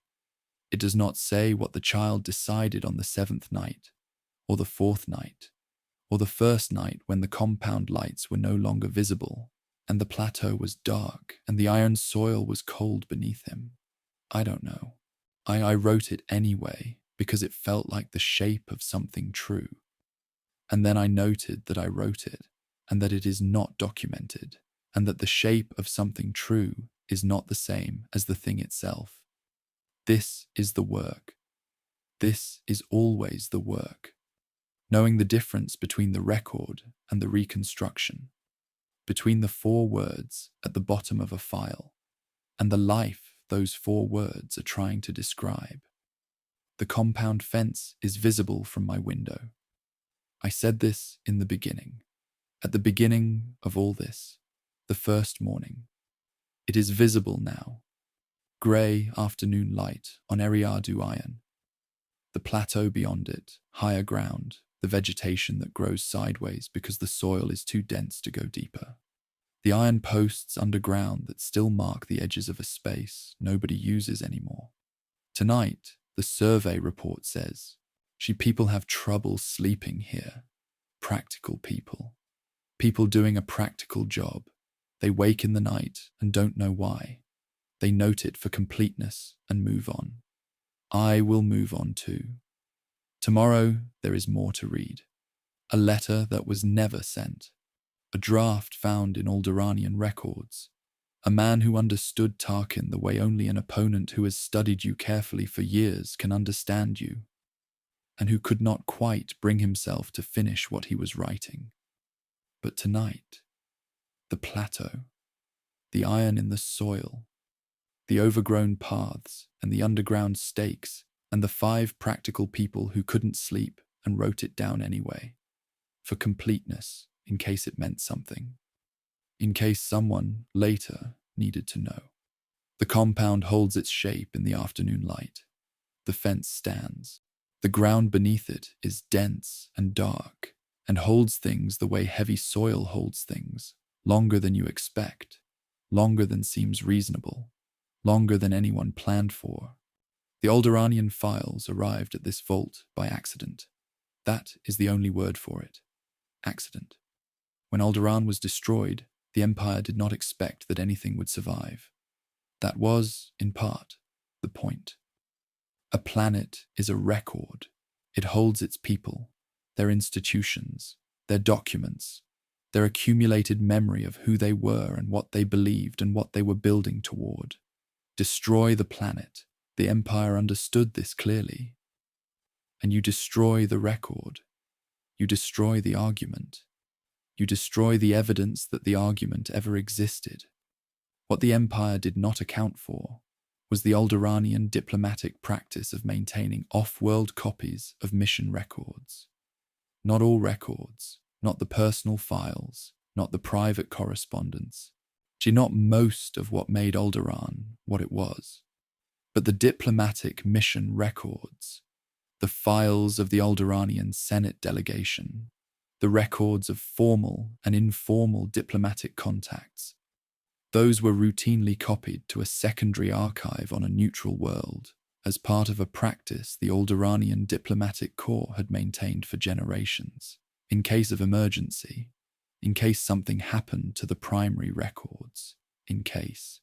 Speaker 1: It does not say what the child decided on the 7th night, or the 4th night, or the 1st night when the compound lights were no longer visible, and the plateau was dark, and the iron soil was cold beneath him. I don't know. I wrote it anyway, because it felt like the shape of something true. And then I noted that I wrote it, and that it is not documented, and that the shape of something true is not the same as the thing itself. This is the work. This is always the work. Knowing the difference between the record and the reconstruction, between the 4 words at the bottom of a file, and the life those 4 words are trying to describe. The compound fence is visible from my window. I said this in the beginning. At the beginning of all this, the first morning. It is visible now. Grey afternoon light on Eriadu iron. The plateau beyond it, higher ground, the vegetation that grows sideways because the soil is too dense to go deeper. The iron posts underground that still mark the edges of a space nobody uses anymore. Tonight, the survey report says, people have trouble sleeping here. Practical people. People doing a practical job. They wake in the night and don't know why. They note it for completeness and move on. I will move on too. Tomorrow there is more to read. A letter that was never sent. A draft found in Alderaanian records. A man who understood Tarkin the way only an opponent who has studied you carefully for years can understand you, and who could not quite bring himself to finish what he was writing. But tonight, the plateau, the iron in the soil, the overgrown paths and the underground stakes, and the 5 practical people who couldn't sleep and wrote it down anyway, for completeness, in case it meant something, in case someone later needed to know. The compound holds its shape in the afternoon light. The fence stands. The ground beneath it is dense and dark, and holds things the way heavy soil holds things, longer than you expect, longer than seems reasonable, longer than anyone planned for. The Alderaanian files arrived at this vault by accident. That is the only word for it. Accident. When Alderaan was destroyed, the Empire did not expect that anything would survive. That was, in part, the point. A planet is a record. It holds its people, their institutions, their documents, their accumulated memory of who they were and what they believed and what they were building toward. Destroy the planet. The Empire understood this clearly. And you destroy the record. You destroy the argument. You destroy the evidence that the argument ever existed. What the Empire did not account for was the Alderaanian diplomatic practice of maintaining off-world copies of mission records. Not all records, not the personal files, not the private correspondence, not most of what made Alderaan what it was, but the diplomatic mission records, the files of the Alderaanian Senate delegation, the records of formal and informal diplomatic contacts. Those were routinely copied to a secondary archive on a neutral world as part of a practice the Alderaanian diplomatic corps had maintained for generations, in case of emergency, in case something happened to the primary records, in case.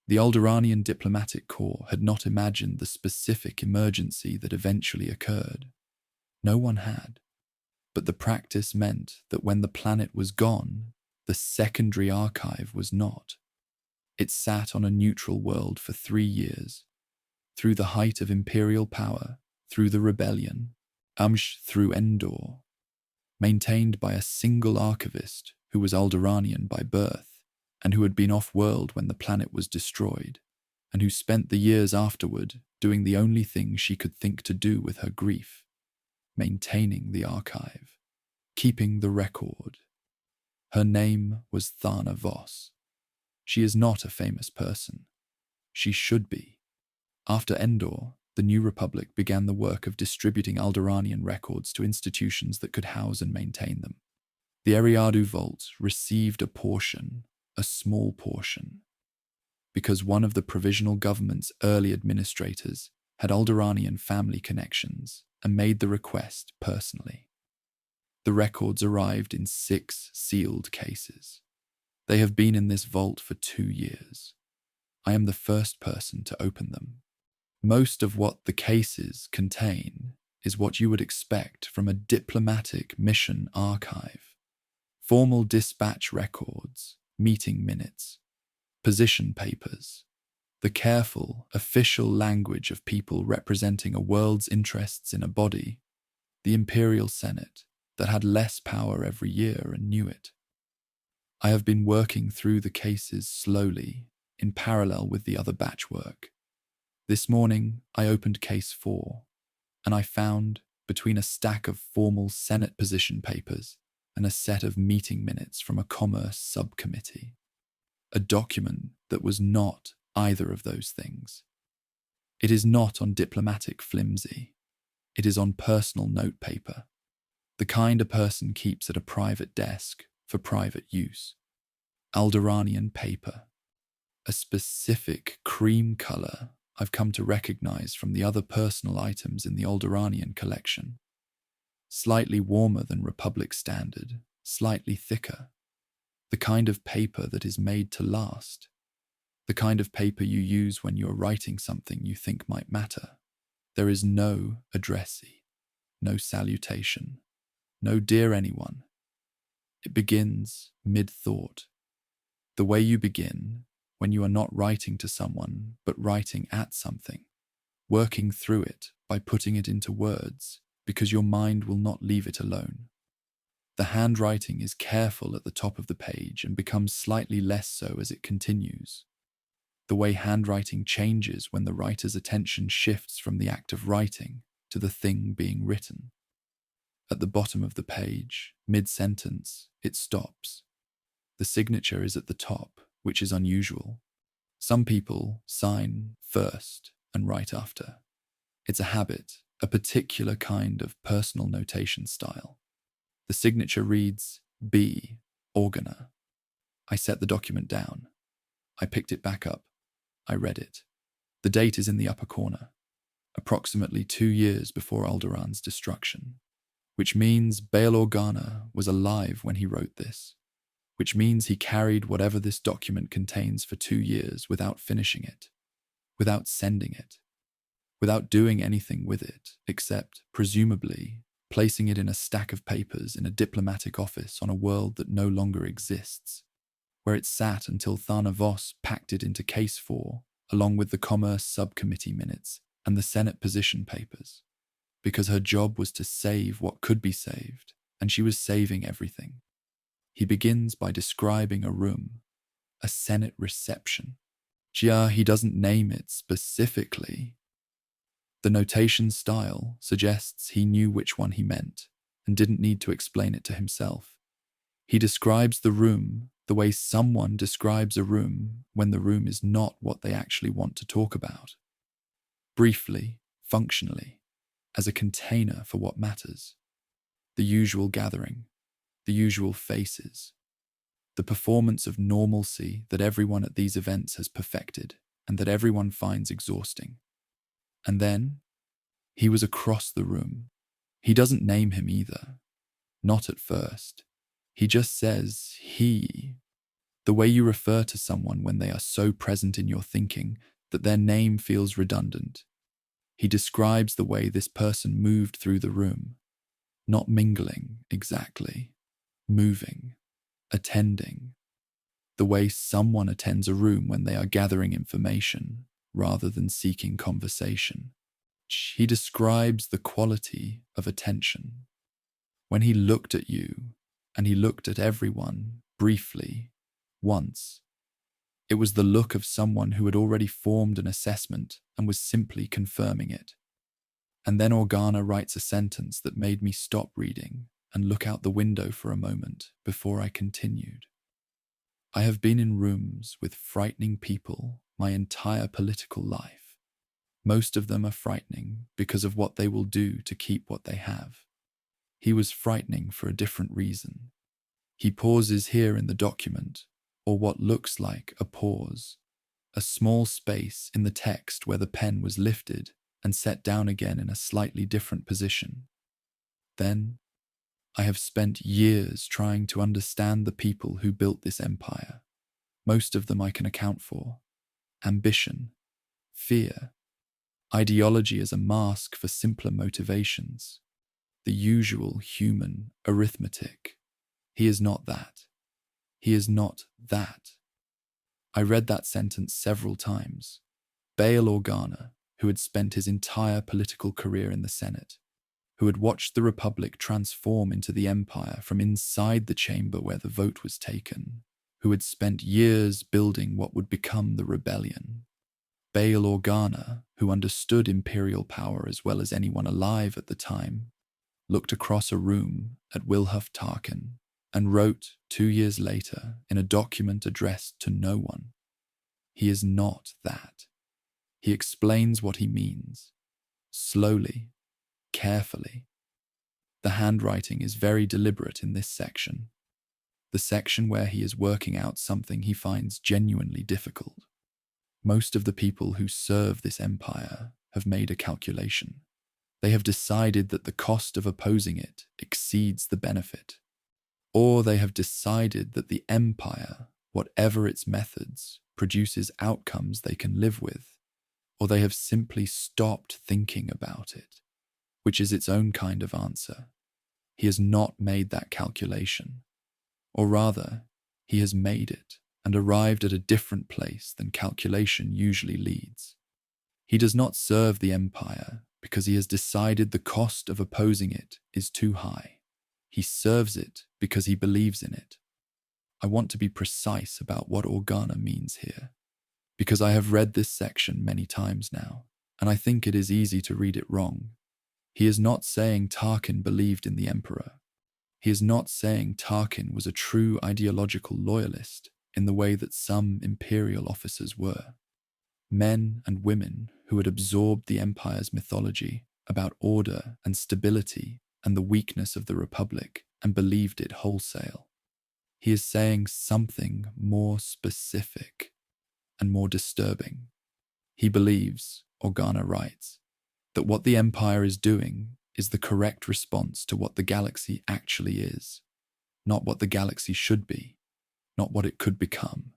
Speaker 1: The Alderaanian diplomatic corps had not imagined the specific emergency that eventually occurred. No one had. But the practice meant that when the planet was gone, the secondary archive was not. It sat on a neutral world for 3 years, through the height of imperial power, through the rebellion, through Endor, maintained by a single archivist who was Alderaanian by birth, and who had been off-world when the planet was destroyed, and who spent the years afterward doing the only thing she could think to do with her grief, maintaining the archive, keeping the record. Her name was Thana Voss. She is not a famous person. She should be. After Endor, the New Republic began the work of distributing Alderaanian records to institutions that could house and maintain them. The Eriadu Vault received a portion, a small portion, because one of the provisional government's early administrators had Alderaanian family connections and made the request personally. The records arrived in 6 sealed cases. They have been in this vault for 2 years. I am the first person to open them. Most of what the cases contain is what you would expect from a diplomatic mission archive. Formal dispatch records, meeting minutes, position papers, the careful, official language of people representing a world's interests in a body, the Imperial Senate, that had less power every year and knew it. I have been working through the cases slowly, in parallel with the other batch work. This morning, I opened case 4, and I found, between a stack of formal Senate position papers and a set of meeting minutes from a commerce subcommittee, a document that was not either of those things. It is not on diplomatic flimsy. It is on personal notepaper, the kind a person keeps at a private desk for private use. Alderaanian paper, a specific cream color I've come to recognize from the other personal items in the Alderaanian collection. Slightly warmer than Republic standard, slightly thicker. The kind of paper that is made to last. The kind of paper you use when you're writing something you think might matter. There is no addressee, no salutation, no dear anyone. It begins mid-thought. The way you begin, when you are not writing to someone, but writing at something, working through it by putting it into words, because your mind will not leave it alone. The handwriting is careful at the top of the page and becomes slightly less so as it continues. The way handwriting changes when the writer's attention shifts from the act of writing to the thing being written. At the bottom of the page, mid-sentence, it stops. The signature is at the top, which is unusual. Some people sign first and write after. It's a habit, a particular kind of personal notation style. The signature reads, B. Organer. I set the document down. I picked it back up. I read it. The date is in the upper corner, approximately 2 years before Alderaan's destruction, which means Bail Organa was alive when he wrote this, which means he carried whatever this document contains for 2 years without finishing it, without sending it, without doing anything with it, except, presumably, placing it in a stack of papers in a diplomatic office on a world that no longer exists, where it sat until Thana Voss packed it into Case 4, along with the Commerce Subcommittee minutes and the Senate position papers, because her job was to save what could be saved, and she was saving everything. He begins by describing a room, a Senate reception. He doesn't name it specifically. The notation style suggests he knew which one he meant and didn't need to explain it to himself. He describes the room the way someone describes a room when the room is not what they actually want to talk about. Briefly, functionally, as a container for what matters. The usual gathering, the usual faces, the performance of normalcy that everyone at these events has perfected and that everyone finds exhausting. And then, he was across the room. He doesn't name him either. Not at first. He just says, he. The way you refer to someone when they are so present in your thinking that their name feels redundant. He describes the way this person moved through the room. Not mingling, exactly. Moving. Attending. The way someone attends a room when they are gathering information rather than seeking conversation. He describes the quality of attention. When he looked at you, and he looked at everyone, briefly, once, it was the look of someone who had already formed an assessment and was simply confirming it. And then Organa writes a sentence that made me stop reading and look out the window for a moment before I continued. I have been in rooms with frightening people my entire political life. Most of them are frightening because of what they will do to keep what they have. He was frightening for a different reason. He pauses here in the document, or what looks like a pause, a small space in the text where the pen was lifted and set down again in a slightly different position. Then, I have spent years trying to understand the people who built this empire. Most of them I can account for. Ambition, fear, ideology as a mask for simpler motivations, the usual human arithmetic. He is not that. He is not that. I read that sentence several times. Bail Organa, who had spent his entire political career in the Senate, who had watched the Republic transform into the Empire from inside the chamber where the vote was taken, who had spent years building what would become the rebellion. Bail Organa, who understood imperial power as well as anyone alive at the time, looked across a room at Wilhuff Tarkin and wrote 2 years later in a document addressed to no one. He is not that. He explains what he means, slowly, carefully. The handwriting is very deliberate in this section, the section where he is working out something he finds genuinely difficult. Most of the people who serve this empire have made a calculation. They have decided that the cost of opposing it exceeds the benefit. Or they have decided that the empire, whatever its methods, produces outcomes they can live with. Or they have simply stopped thinking about it, which is its own kind of answer. He has not made that calculation. Or rather, he has made it and arrived at a different place than calculation usually leads. He does not serve the Empire because he has decided the cost of opposing it is too high. He serves it because he believes in it. I want to be precise about what Organa means here, because I have read this section many times now, and I think it is easy to read it wrong. He is not saying Tarkin believed in the Emperor. He is not saying Tarkin was a true ideological loyalist in the way that some Imperial officers were. Men and women who had absorbed the Empire's mythology about order and stability and the weakness of the Republic and believed it wholesale. He is saying something more specific and more disturbing. He believes, Organa writes, that what the Empire is doing is the correct response to what the galaxy actually is, not what the galaxy should be, not what it could become,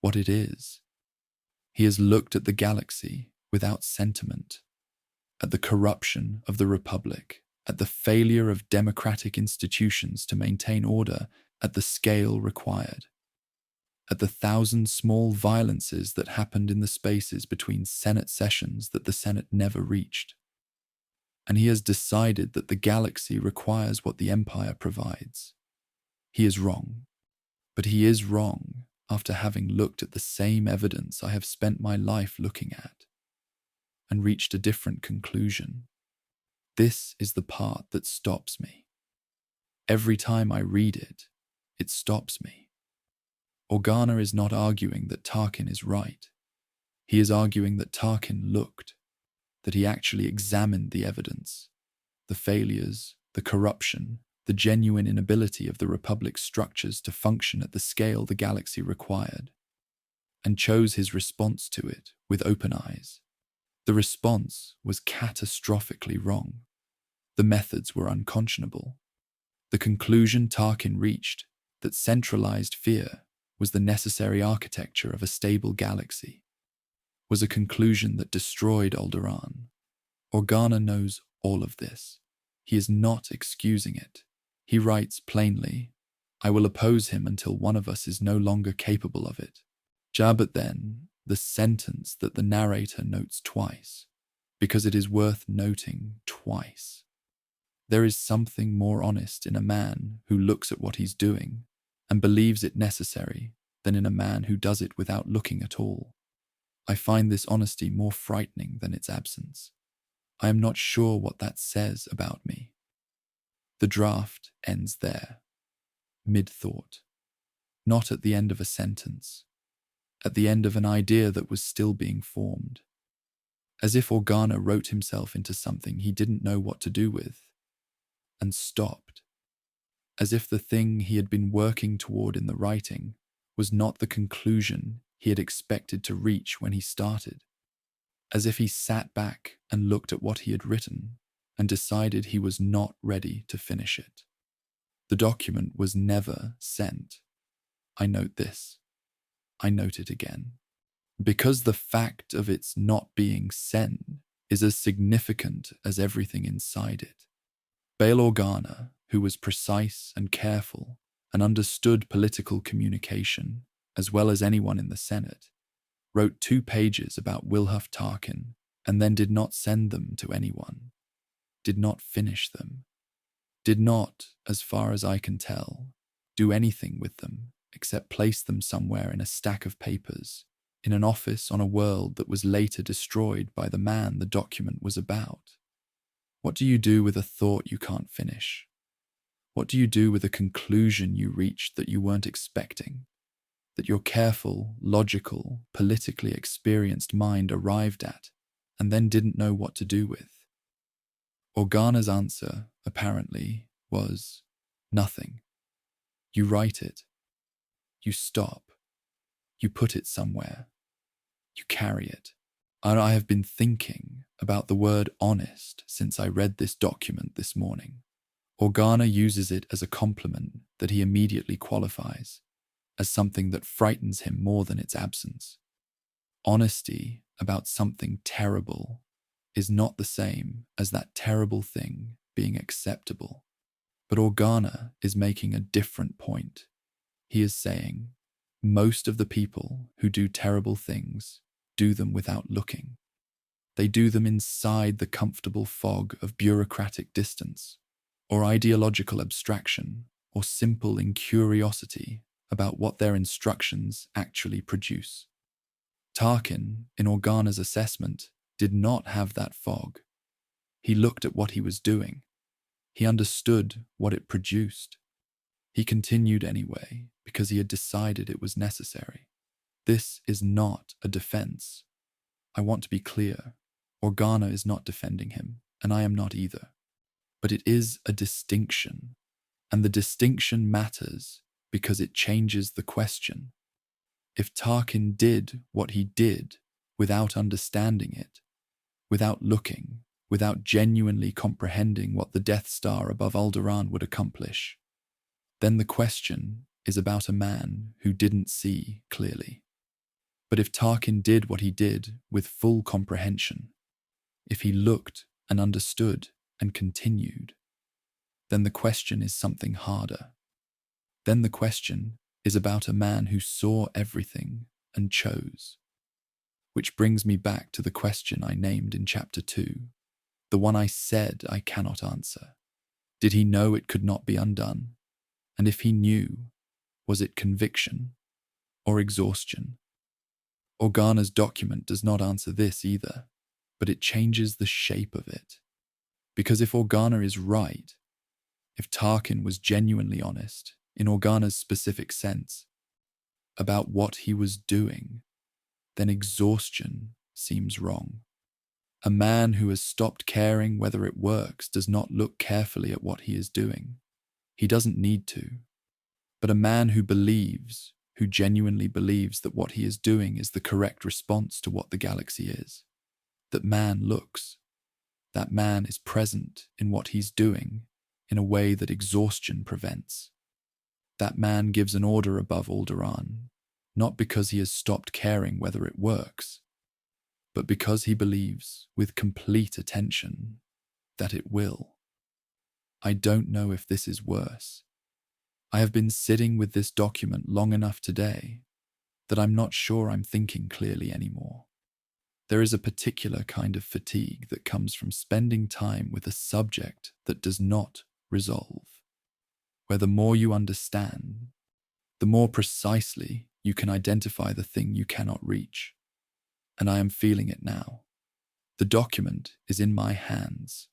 Speaker 1: what it is. He has looked at the galaxy without sentiment, at the corruption of the Republic, at the failure of democratic institutions to maintain order at the scale required, at the 1,000 small violences that happened in the spaces between Senate sessions that the Senate never reached. And he has decided that the galaxy requires what the Empire provides. He is wrong, but he is wrong after having looked at the same evidence I have spent my life looking at, and reached a different conclusion. This is the part that stops me. Every time I read it, it stops me. Organa is not arguing that Tarkin is right. He is arguing that Tarkin looked, that he actually examined the evidence, the failures, the corruption, the genuine inability of the Republic's structures to function at the scale the galaxy required, and chose his response to it with open eyes. The response was catastrophically wrong. The methods were unconscionable. The conclusion Tarkin reached, that centralized fear was the necessary architecture of a stable galaxy, was a conclusion that destroyed Alderaan. Organa knows all of this. He is not excusing it. He writes plainly, I will oppose him until one of us is no longer capable of it. But then, the sentence that the narrator notes twice, because it is worth noting twice. There is something more honest in a man who looks at what he's doing and believes it necessary than in a man who does it without looking at all. I find this honesty more frightening than its absence. I am not sure what that says about me. The draft ends there, mid-thought, not at the end of a sentence, at the end of an idea that was still being formed, as if Organa wrote himself into something he didn't know what to do with, and stopped, as if the thing he had been working toward in the writing was not the conclusion he had expected to reach when he started, as if he sat back and looked at what he had written and decided he was not ready to finish it. The document was never sent. I note this. I note it again. Because the fact of its not being sent is as significant as everything inside it. Bail Organa, who was precise and careful and understood political communication as well as anyone in the Senate, wrote 2 pages about Wilhuff Tarkin and then did not send them to anyone, did not finish them, did not, as far as I can tell, do anything with them except place them somewhere in a stack of papers, in an office on a world that was later destroyed by the man the document was about. What do you do with a thought you can't finish? What do you do with a conclusion you reached that you weren't expecting, that your careful, logical, politically experienced mind arrived at and then didn't know what to do with? Organa's answer, apparently, was nothing. You write it. You stop. You put it somewhere. You carry it. And I have been thinking about the word honest since I read this document this morning. Organa uses it as a compliment that he immediately qualifies, as something that frightens him more than its absence. Honesty about something terrible is not the same as that terrible thing being acceptable. But Organa is making a different point. He is saying, Most of the people who do terrible things do them without looking. They do them inside the comfortable fog of bureaucratic distance, or ideological abstraction, or simple incuriosity about what their instructions actually produce. Tarkin, in Organa's assessment, did not have that fog. He looked at what he was doing. He understood what it produced. He continued anyway because he had decided it was necessary. This is not a defense. I want to be clear. Organa is not defending him, and I am not either. But it is a distinction, and the distinction matters because it changes the question. If Tarkin did what he did without understanding it, without looking, without genuinely comprehending what the Death Star above Alderaan would accomplish, then the question is about a man who didn't see clearly. But if Tarkin did what he did with full comprehension, if he looked and understood and continued, then the question is something harder. Then the question is about a man who saw everything and chose. Which brings me back to the question I named in Chapter 2, the one I said I cannot answer. Did he know it could not be undone? And if he knew, was it conviction or exhaustion? Organa's document does not answer this either, but it changes the shape of it. Because if Organa is right, if Tarkin was genuinely honest, in Organa's specific sense, about what he was doing, then exhaustion seems wrong. A man who has stopped caring whether it works does not look carefully at what he is doing. He doesn't need to. But a man who believes, who genuinely believes that what he is doing is the correct response to what the galaxy is, that man looks, that man is present in what he's doing in a way that exhaustion prevents. That man gives an order above Alderaan, not because he has stopped caring whether it works, but because he believes, with complete attention, that it will. I don't know if this is worse. I have been sitting with this document long enough today that I'm not sure I'm thinking clearly anymore. There is a particular kind of fatigue that comes from spending time with a subject that does not resolve, where the more you understand, the more precisely you can identify the thing you cannot reach. And I am feeling it now. The document is in my hands.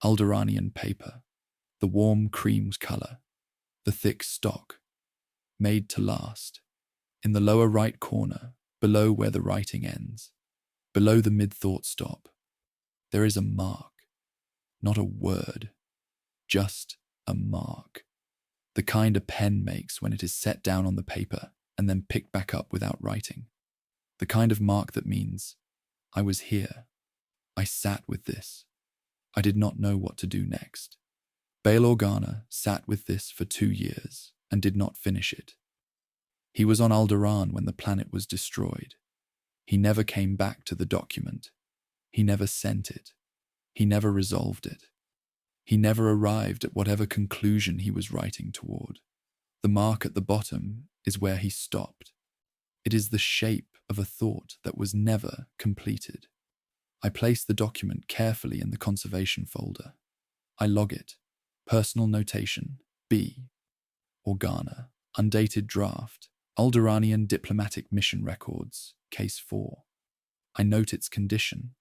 Speaker 1: Alderaanian paper, the warm cream colour, the thick stock, made to last. In the lower right corner, below where the writing ends, below the mid-thought stop, there is a mark, not a word, just a mark. The kind a pen makes when it is set down on the paper and then picked back up without writing. The kind of mark that means, I was here. I sat with this. I did not know what to do next. Bail Organa sat with this for 2 years and did not finish it. He was on Alderaan when the planet was destroyed. He never came back to the document. He never sent it. He never resolved it. He never arrived at whatever conclusion he was writing toward. The mark at the bottom is where he stopped. It is the shape of a thought that was never completed. I place the document carefully in the conservation folder. I log it. Personal notation, B. Organa, undated draft, Alderaanian diplomatic mission records, case 4. I note its condition.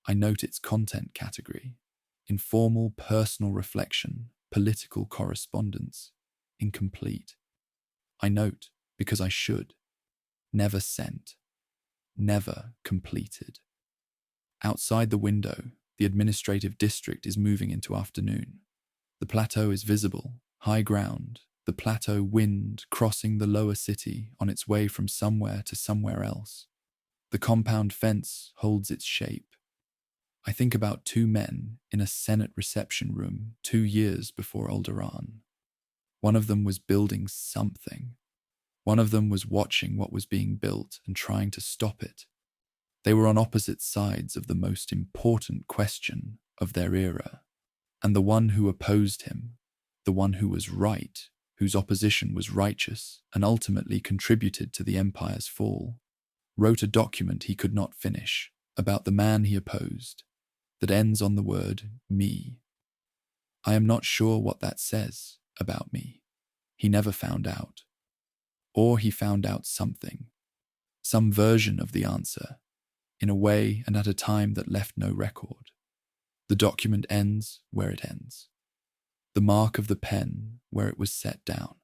Speaker 1: I note its content category. Informal personal reflection, political correspondence, incomplete. I note, because I should. Never sent. Never completed. Outside the window, the administrative district is moving into afternoon. The plateau is visible, high ground, the plateau wind crossing the lower city on its way from somewhere to somewhere else. The compound fence holds its shape. I think about 2 men in a Senate reception room 2 years before Alderaan. One of them was building something. One of them was watching what was being built and trying to stop it. They were on opposite sides of the most important question of their era. And the one who opposed him, the one who was right, whose opposition was righteous and ultimately contributed to the Empire's fall, wrote a document he could not finish about the man he opposed that ends on the word me. I am not sure what that says about me. He never found out. Or he found out something, some version of the answer, in a way and at a time that left no record. The document ends where it ends. The mark of the pen where it was set down.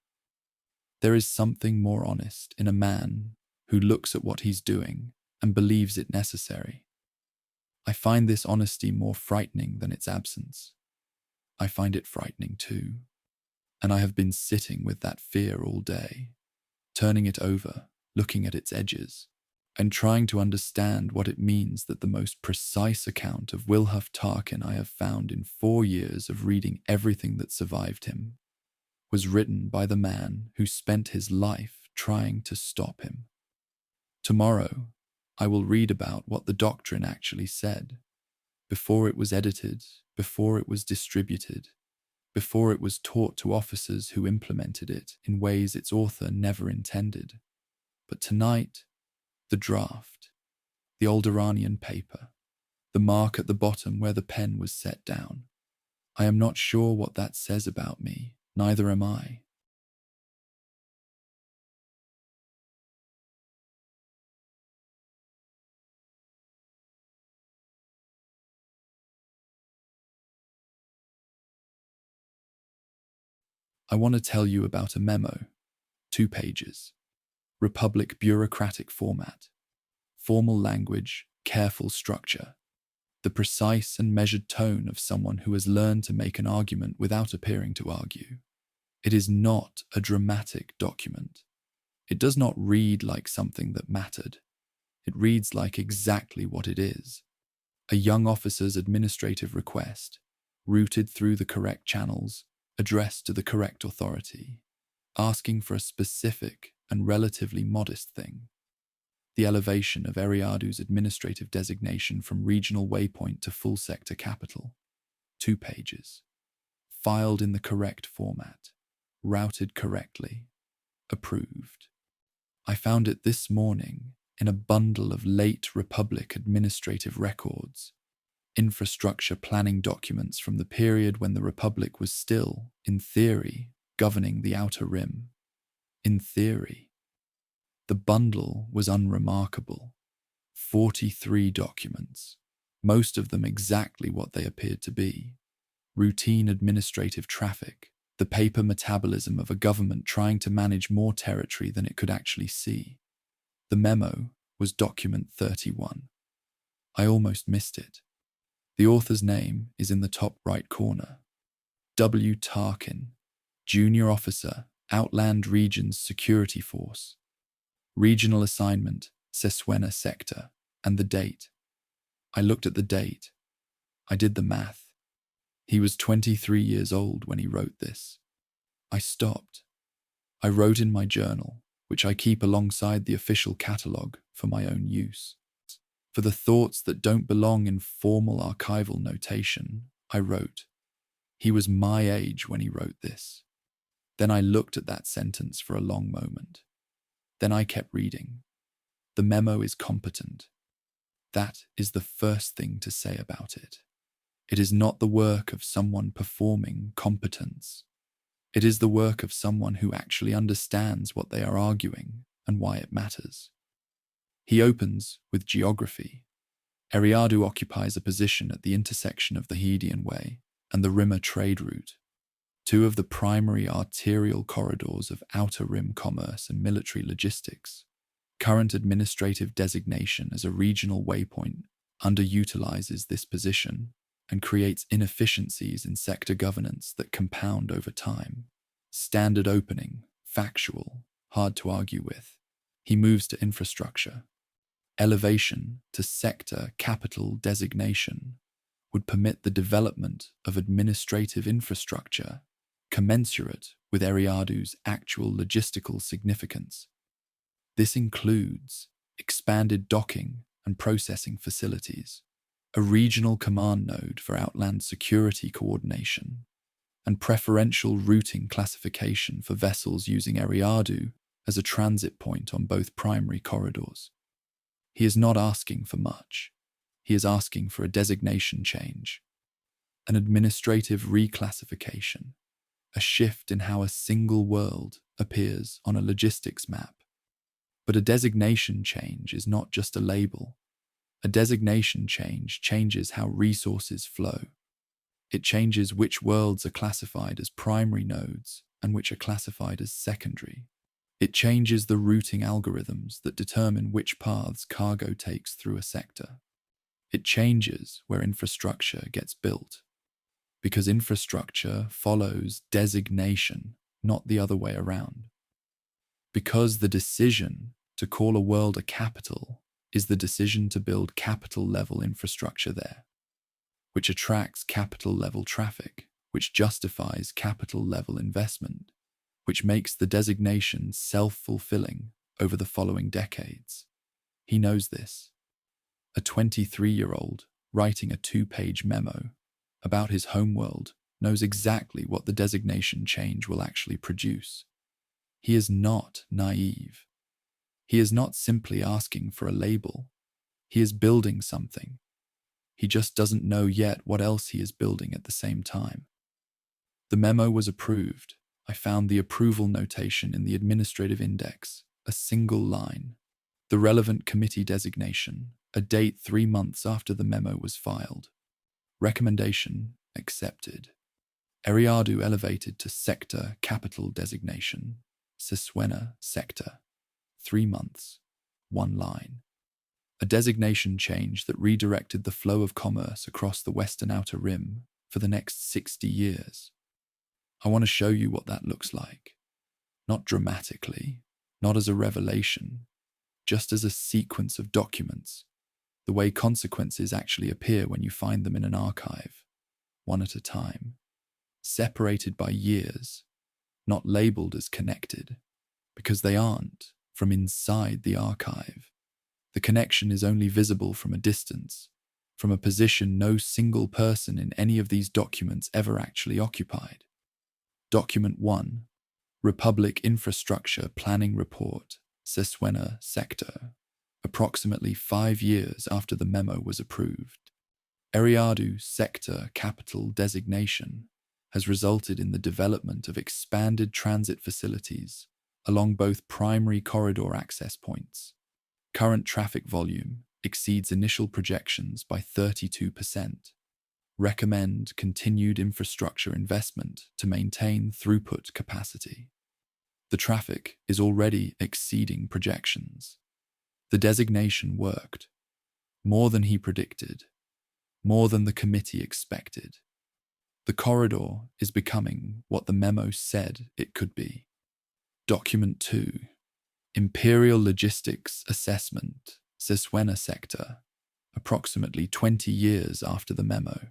Speaker 1: There is something more honest in a man who looks at what he's doing and believes it necessary. I find this honesty more frightening than its absence. I find it frightening too, and I have been sitting with that fear all day, turning it over, looking at its edges, and trying to understand what it means that the most precise account of Wilhuff Tarkin I have found in 4 years of reading everything that survived him was written by the man who spent his life trying to stop him. Tomorrow, I will read about what the doctrine actually said, before it was edited, before it was distributed, before it was taught to officers who implemented it in ways its author never intended. But tonight, the draft, the old Iranian paper, the mark at the bottom where the pen was set down. I am not sure what that says about me, neither am I. I want to tell you about a memo, 2 pages, Republic bureaucratic format, formal language, careful structure, the precise and measured tone of someone who has learned to make an argument without appearing to argue. It is not a dramatic document. It does not read like something that mattered. It reads like exactly what it is. A young officer's administrative request, routed through the correct channels, addressed to the correct authority, asking for a specific and relatively modest thing. The elevation of Eriadu's administrative designation from regional waypoint to full sector capital. 2 pages. Filed in the correct format. Routed correctly. Approved. I found it this morning in a bundle of late Republic administrative records, infrastructure planning documents from the period when the Republic was still, in theory, governing the Outer Rim. In theory. The bundle was unremarkable. 43 documents, most of them exactly what they appeared to be. Routine administrative traffic, the paper metabolism of a government trying to manage more territory than it could actually see. The memo was document 31. I almost missed it. The author's name is in the top right corner. W. Tarkin, Junior Officer, Outland Regions Security Force. Regional assignment, Seswena Sector, and the date. I looked at the date. I did the math. He was 23 years old when he wrote this. I stopped. I wrote in my journal, which I keep alongside the official catalogue for my own use. For the thoughts that don't belong in formal archival notation, I wrote, he was my age when he wrote this. Then I looked at that sentence for a long moment. Then I kept reading. The memo is competent. That is the first thing to say about it. It is not the work of someone performing competence. It is the work of someone who actually understands what they are arguing and why it matters. He opens with geography. Eriadu occupies a position at the intersection of the Hedian Way and the Rimmer trade route, 2 of the primary arterial corridors of Outer Rim commerce and military logistics. Current administrative designation as a regional waypoint underutilizes this position and creates inefficiencies in sector governance that compound over time. Standard opening, factual, hard to argue with. He moves to infrastructure. Elevation to sector capital designation would permit the development of administrative infrastructure commensurate with Eriadu's actual logistical significance. This includes expanded docking and processing facilities, a regional command node for outland security coordination, and preferential routing classification for vessels using Eriadu as a transit point on both primary corridors. He is not asking for much. He is asking for a designation change, an administrative reclassification, a shift in how a single world appears on a logistics map. But a designation change is not just a label. A designation change changes how resources flow. It changes which worlds are classified as primary nodes and which are classified as secondary. It changes the routing algorithms that determine which paths cargo takes through a sector. It changes where infrastructure gets built, because infrastructure follows designation, not the other way around. Because the decision to call a world a capital is the decision to build capital-level infrastructure there, which attracts capital-level traffic, which justifies capital-level investment, which makes the designation self-fulfilling over the following decades. He knows this. A 23-year-old writing a 2-page memo about his homeworld knows exactly what the designation change will actually produce. He is not naive. He is not simply asking for a label. He is building something. He just doesn't know yet what else he is building at the same time. The memo was approved. I found the approval notation in the administrative index, a single line. The relevant committee designation, a date 3 months after the memo was filed. Recommendation accepted. Eriadu elevated to sector capital designation. Siswena sector. 3 months. 1 line. A designation change that redirected the flow of commerce across the Western Outer Rim for the next 60 years. I want to show you what that looks like. Not dramatically, not as a revelation, just as a sequence of documents, the way consequences actually appear when you find them in an archive, one at a time, separated by years, not labeled as connected, because they aren't from inside the archive. The connection is only visible from a distance, from a position no single person in any of these documents ever actually occupied. Document 1, Republic Infrastructure Planning Report, Siswena Sector, approximately 5 years after the memo was approved. Eriadu Sector Capital Designation has resulted in the development of expanded transit facilities along both primary corridor access points. Current traffic volume exceeds initial projections by 32%. Recommend continued infrastructure investment to maintain throughput capacity. The traffic is already exceeding projections. The designation worked. More than he predicted. More than the committee expected. The corridor is becoming what the memo said it could be. Document 2. Imperial Logistics Assessment, Siswena Sector, approximately 20 years after the memo.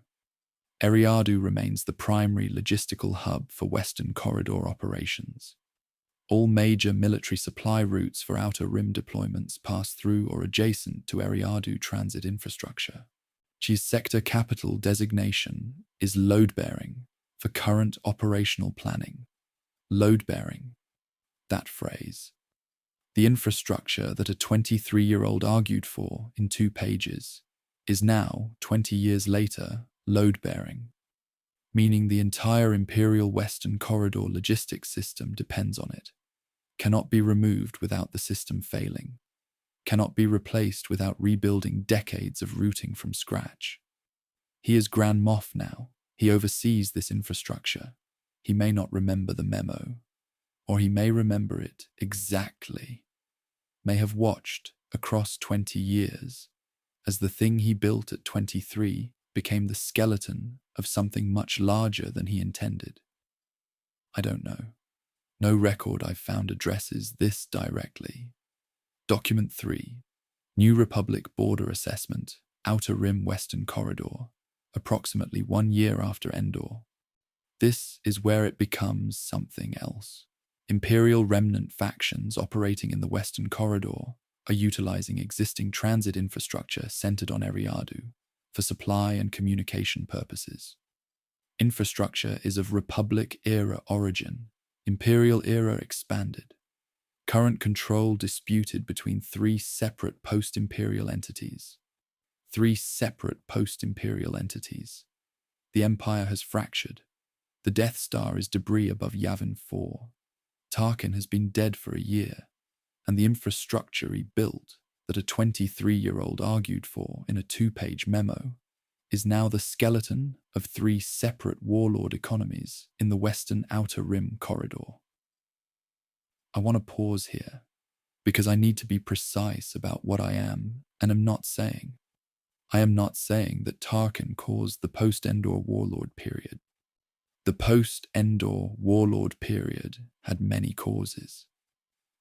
Speaker 1: Eriadu remains the primary logistical hub for Western Corridor operations. All major military supply routes for Outer Rim deployments pass through or adjacent to Eriadu transit infrastructure. Chi's sector capital designation is load-bearing for current operational planning. Load-bearing. That phrase. The infrastructure that a 23-year-old argued for in 2 pages is now, 20 years later, load-bearing, meaning the entire Imperial Western Corridor logistics system depends on it, cannot be removed without the system failing, cannot be replaced without rebuilding decades of routing from scratch. He is Grand Moff now. He oversees this infrastructure. He may not remember the memo, or he may remember it exactly, may have watched across 20 years as the thing he built at 23 became the skeleton of something much larger than he intended. I don't know. No record I've found addresses this directly. Document 3. New Republic Border Assessment, Outer Rim Western Corridor, approximately 1 year after Endor. This is where it becomes something else. Imperial remnant factions operating in the Western Corridor are utilizing existing transit infrastructure centered on Eriadu for supply and communication purposes. Infrastructure is of Republic-era origin, Imperial-era expanded. Current control disputed between three separate post-Imperial entities. The Empire has fractured. The Death Star is debris above Yavin 4. Tarkin has been dead for a year, and the infrastructure he built, that a 23-year-old argued for in a 2-page memo, is now the skeleton of 3 separate warlord economies in the Western Outer Rim corridor. I want to pause here, because I need to be precise about what I am and am not saying. I am not saying that Tarkin caused the post-Endor warlord period. The post-Endor warlord period had many causes.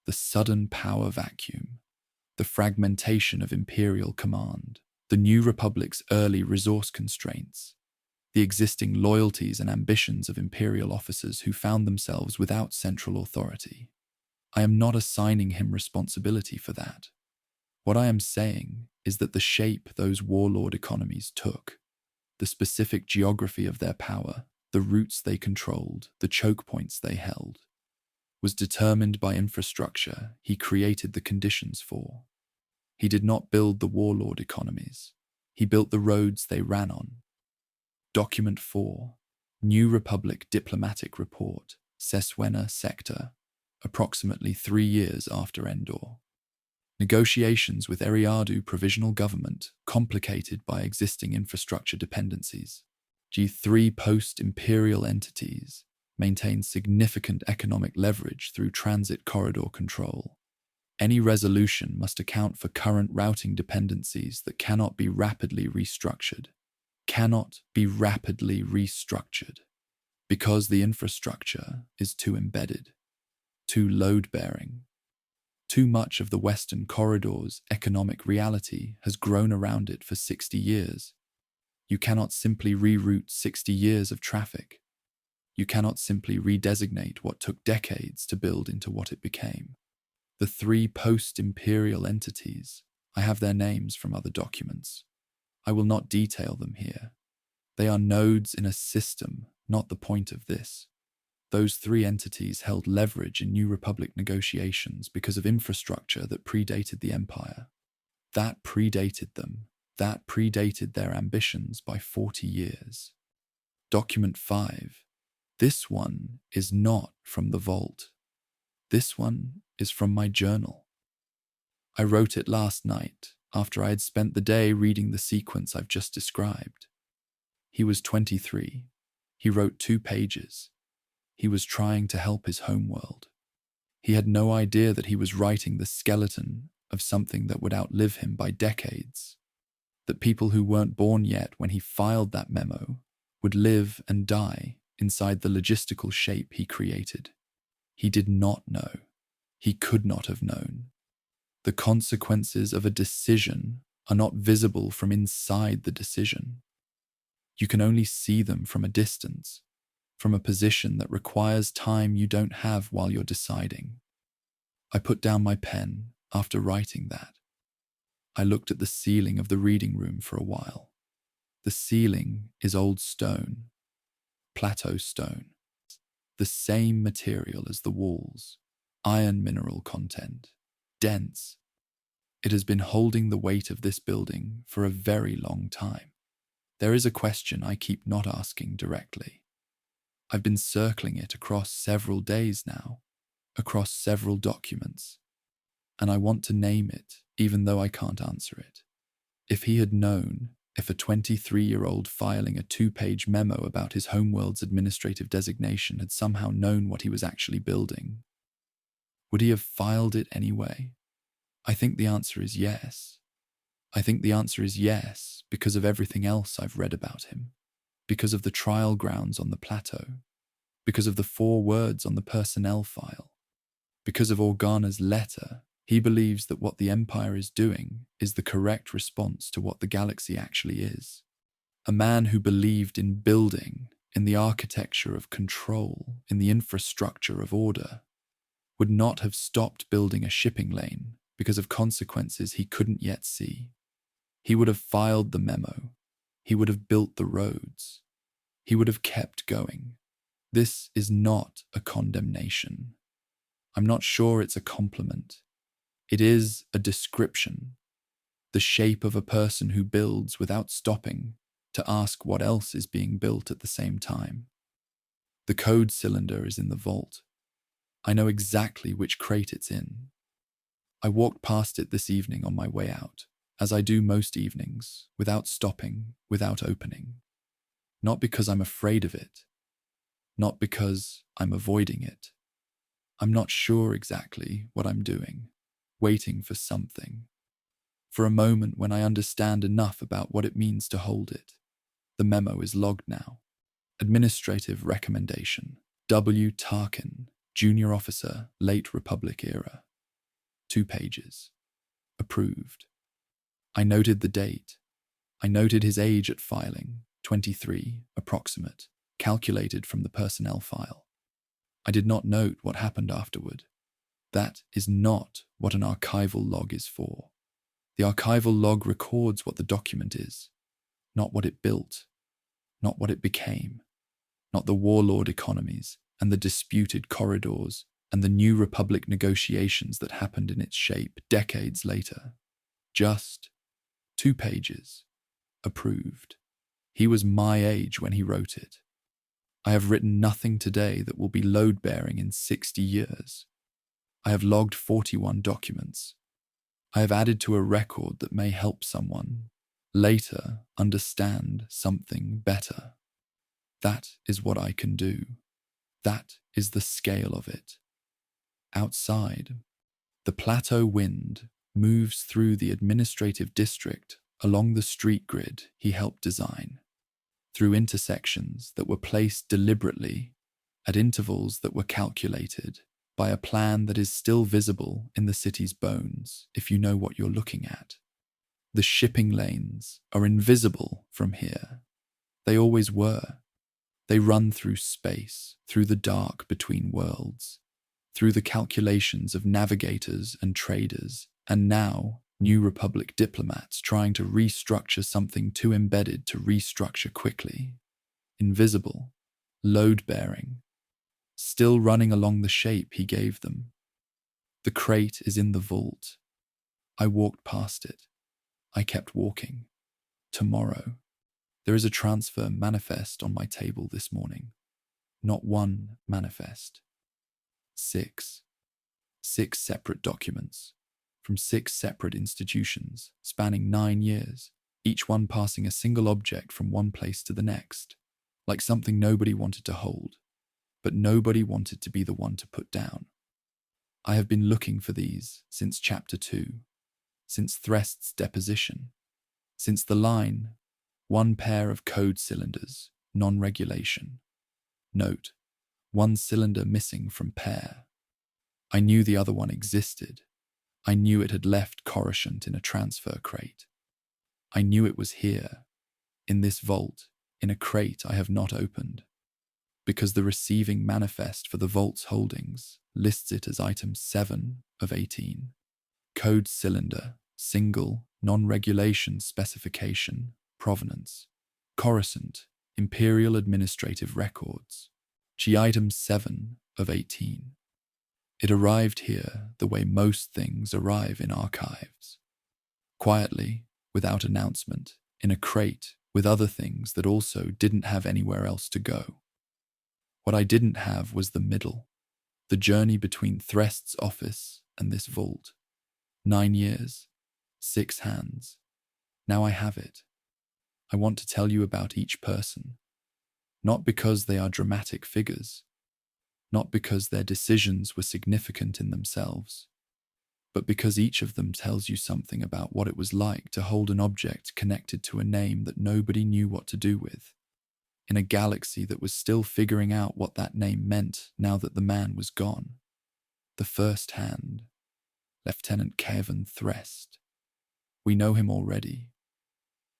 Speaker 1: The sudden power vacuum, the fragmentation of Imperial command, the New Republic's early resource constraints, the existing loyalties and ambitions of Imperial officers who found themselves without central authority. I am not assigning him responsibility for that. What I am saying is that the shape those warlord economies took, the specific geography of their power, the routes they controlled, the choke points they held, was determined by infrastructure he created the conditions for. He did not build the warlord economies. He built the roads they ran on. Document 4, New Republic Diplomatic Report, Seswena Sector, approximately 3 years after Endor. Negotiations with Eriadu Provisional Government complicated by existing infrastructure dependencies. G3 post-imperial entities maintain significant economic leverage through transit corridor control. Any resolution must account for current routing dependencies that cannot be rapidly restructured. Because the infrastructure is too embedded, too load-bearing. Too much of the Western corridor's economic reality has grown around it for 60 years. You cannot simply reroute 60 years of traffic. You cannot simply redesignate what took decades to build into what it became. The 3 post-imperial entities, I have their names from other documents. I will not detail them here. They are nodes in a system, not the point of this. Those 3 entities held leverage in New Republic negotiations because of infrastructure that predated the Empire. That predated them. That predated their ambitions by 40 years. Document 5. This one is not from the vault. This one is from my journal. I wrote it last night after I had spent the day reading the sequence I've just described. He was 23. He wrote 2 pages. He was trying to help his homeworld. He had no idea that he was writing the skeleton of something that would outlive him by decades. That people who weren't born yet when he filed that memo would live and die inside the logistical shape he created. He did not know. He could not have known. The consequences of a decision are not visible from inside the decision. You can only see them from a distance, from a position that requires time you don't have while you're deciding. I put down my pen after writing that. I looked at the ceiling of the reading room for a while. The ceiling is old stone, plateau stone, the same material as the walls, iron mineral content, dense. It has been holding the weight of this building for a very long time. There is a question I keep not asking directly. I've been circling it across several days now, across several documents, and I want to name it even though I can't answer it. If he had known, if a 23-year-old filing a 2-page memo about his homeworld's administrative designation had somehow known what he was actually building, would he have filed it anyway? I think the answer is yes. I think the answer is yes because of everything else I've read about him, because of the trial grounds on the plateau, because of the 4 words on the personnel file, because of Organa's letter. He believes that what the Empire is doing is the correct response to what the galaxy actually is. A man who believed in building, in the architecture of control, in the infrastructure of order, would not have stopped building a shipping lane because of consequences he couldn't yet see. He would have filed the memo. He would have built the roads. he would have kept going. This is not a condemnation. I'm not sure it's a compliment. It is a description. The shape of a person who builds without stopping to ask what else is being built at the same time. The code cylinder is in the vault. I know exactly which crate it's in. I walked past it this evening on my way out, as I do most evenings, without stopping, without opening. Not because I'm afraid of it. Not because I'm avoiding it. I'm not sure exactly what I'm doing, waiting for something. For a moment when I understand enough about what it means to hold it. The memo is logged now. Administrative recommendation. W. Tarkin, Junior Officer, Late Republic Era. 2 pages. Approved. I noted the date. I noted his age at filing, 23, approximate, calculated from the personnel file. I did not note what happened afterward. That is not what an archival log is for. The archival log records what the document is, not what it built, not what it became, not the warlord economies and the disputed corridors and the New Republic negotiations that happened in its shape decades later. Just 2 pages. Approved. He was my age when he wrote it. I have written nothing today that will be load-bearing in 60 years. I have logged 41 documents. I have added to a record that may help someone later understand something better. That is what I can do. That is the scale of it. Outside, the plateau wind moves through the administrative district along the street grid he helped design, through intersections that were placed deliberately at intervals that were calculated by a plan that is still visible in the city's bones if you know what you're looking at. The shipping lanes are invisible from here. They always were. They run through space, through the dark between worlds, through the calculations of navigators and traders, and now New Republic diplomats trying to restructure something too embedded to restructure quickly. Invisible, load-bearing, still running along the shape he gave them. The crate is in the vault. I walked past it. I kept walking. Tomorrow. There is a transfer manifest on my table this morning. Not one manifest. 6. 6 separate documents from 6 separate institutions spanning 9 years, each one passing a single object from one place to the next, like something nobody wanted to hold, but nobody wanted to be the one to put down. I have been looking for these since Chapter 2, since Threst's deposition, since the line, 1 pair of code cylinders, non-regulation. Note, 1 cylinder missing from pair. I knew the other one existed. I knew it had left Coruscant in a transfer crate. I knew it was here, in this vault, in a crate I have not opened, because the receiving manifest for the vault's holdings lists it as item 7 of 18. Code cylinder, single, non-regulation specification, provenance. Coruscant, Imperial Administrative Records. Item 7 of 18. It arrived here the way most things arrive in archives. Quietly, without announcement, in a crate with other things that also didn't have anywhere else to go. What I didn't have was the middle, the journey between Threst's office and this vault. 9 years, 6 hands. Now I have it. I want to tell you about each person, not because they are dramatic figures, not because their decisions were significant in themselves, but because each of them tells you something about what it was like to hold an object connected to a name that nobody knew what to do with, in a galaxy that was still figuring out what that name meant now that the man was gone. The first hand, Lieutenant Kevin Threst. We know him already.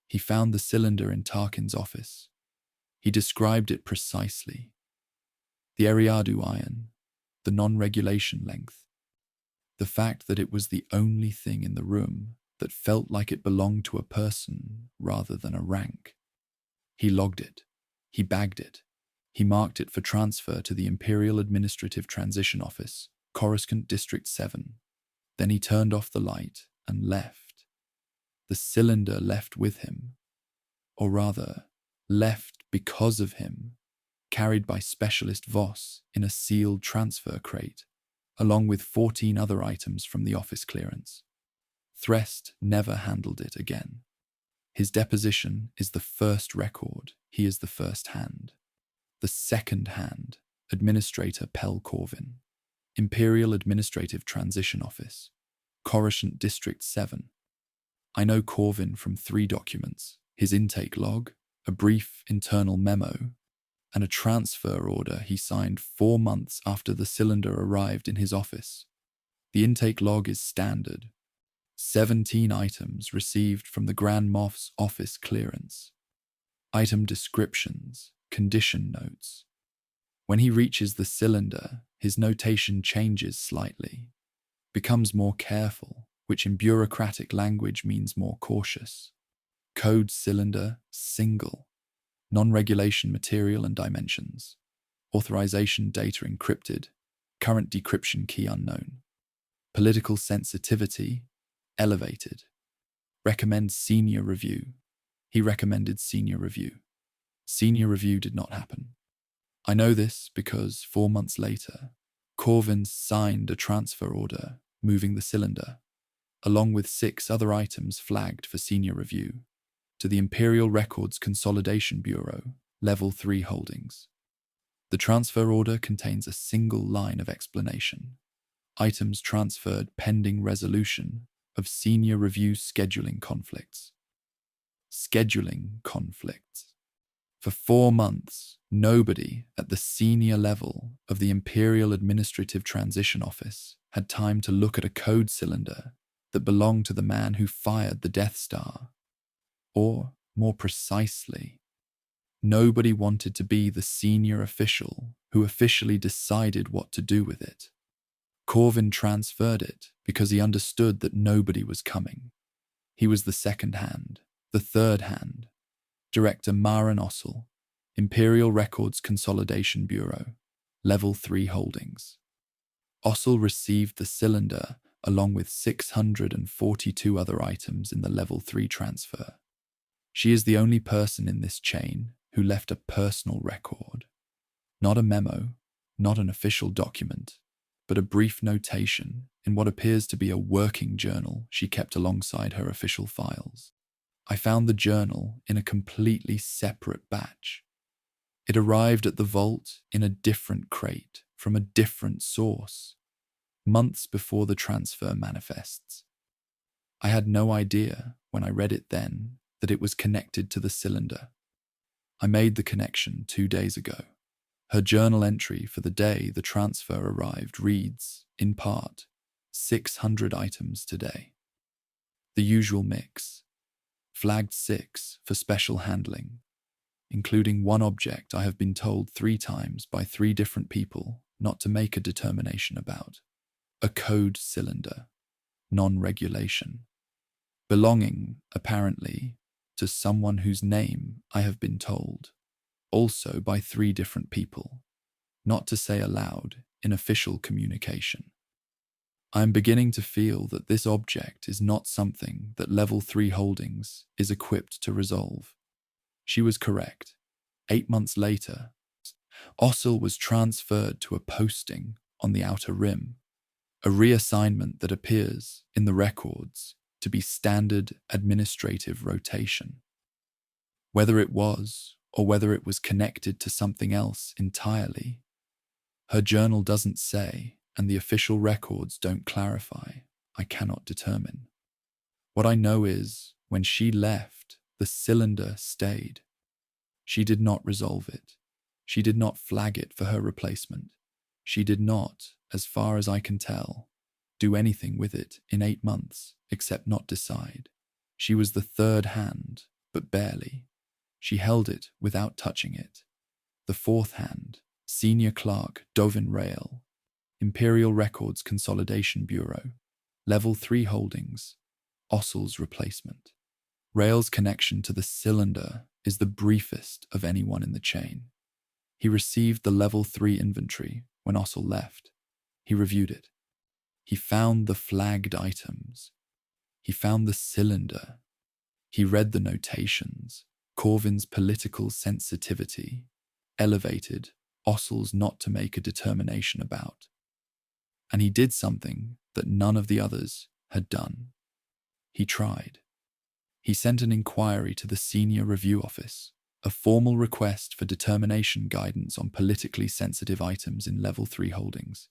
Speaker 1: He found the cylinder in Tarkin's office. He described it precisely. The Eriadu iron, the non-regulation length, the fact that it was the only thing in the room that felt like it belonged to a person rather than a rank. He logged it. He bagged it. He marked it for transfer to the Imperial Administrative Transition Office, Coruscant District 7. Then he turned off the light and left. The cylinder left with him, or rather, left because of him, carried by Specialist Voss in a sealed transfer crate, along with 14 other items from the office clearance. Threst never handled it again. His deposition is the first record, he is the first hand. The second hand, Administrator Pel Corvin, Imperial Administrative Transition Office, Coruscant District 7. I know Corvin from 3 documents, his intake log, a brief internal memo, and a transfer order he signed 4 months after the cylinder arrived in his office. The intake log is standard. 17 items received from the Grand Moff's office clearance. Item descriptions, condition notes. When he reaches the cylinder, his notation changes slightly, becomes more careful, which in bureaucratic language means more cautious. Code cylinder, single. Non-regulation material and dimensions. Authorization data encrypted. Current decryption key unknown. Political sensitivity, elevated. Recommend senior review. He recommended senior review. Senior review did not happen. I know this because 4 months later, Corvin signed a transfer order moving the cylinder, along with 6 other items flagged for senior review, to the Imperial Records Consolidation Bureau, Level 3 Holdings. The transfer order contains a single line of explanation. Items transferred pending resolution of senior review scheduling conflicts. Scheduling conflicts. For 4 months, nobody at the senior level of the Imperial Administrative Transition Office had time to look at a code cylinder that belonged to the man who fired the Death Star. Or, more precisely, nobody wanted to be the senior official who officially decided what to do with it. Corvin transferred it because he understood that nobody was coming. He was the second hand, the third hand. Director Maren Ossel, Imperial Records Consolidation Bureau, Level 3 Holdings. Ossel received the cylinder along with 642 other items in the Level 3 transfer. She is the only person in this chain who left a personal record. Not a memo, not an official document, but a brief notation in what appears to be a working journal she kept alongside her official files. I found the journal in a completely separate batch. It arrived at the vault in a different crate from a different source, months before the transfer manifests. I had no idea when I read it then that it was connected to the cylinder. I made the connection 2 days ago. Her journal entry for the day the transfer arrived reads, in part, 600 items today. The usual mix. Flagged 6 for special handling, including 1 object I have been told 3 times by 3 different people not to make a determination about. A code cylinder. Non-regulation. Belonging, apparently, to someone whose name I have been told, also by 3 different people, not to say aloud in official communication. I am beginning to feel that this object is not something that Level 3 Holdings is equipped to resolve. She was correct. 8 months later, Ossel was transferred to a posting on the Outer Rim, a reassignment that appears in the records to be standard administrative rotation. Whether it was, or whether it was connected to something else entirely, her journal doesn't say, and the official records don't clarify. I cannot determine. What I know is, when she left, the cylinder stayed. She did not resolve it. She did not flag it for her replacement. She did not, as far as I can tell, do anything with it in 8 months, except not decide. She was the third hand, but barely. She held it without touching it. The fourth hand, Senior Clerk Dovin Rail, Imperial Records Consolidation Bureau, Level 3 Holdings, Ossel's replacement. Rail's connection to the cylinder is the briefest of anyone in the chain. He received the level 3 inventory when Ossel left. He reviewed it. He found the flagged items. He found the cylinder. He read the notations. Corvin's political sensitivity elevated Ossel's not to make a determination about. And he did something that none of the others had done. He tried. He sent an inquiry to the Senior Review Office, a formal request for determination guidance on politically sensitive items in Level 3 holdings.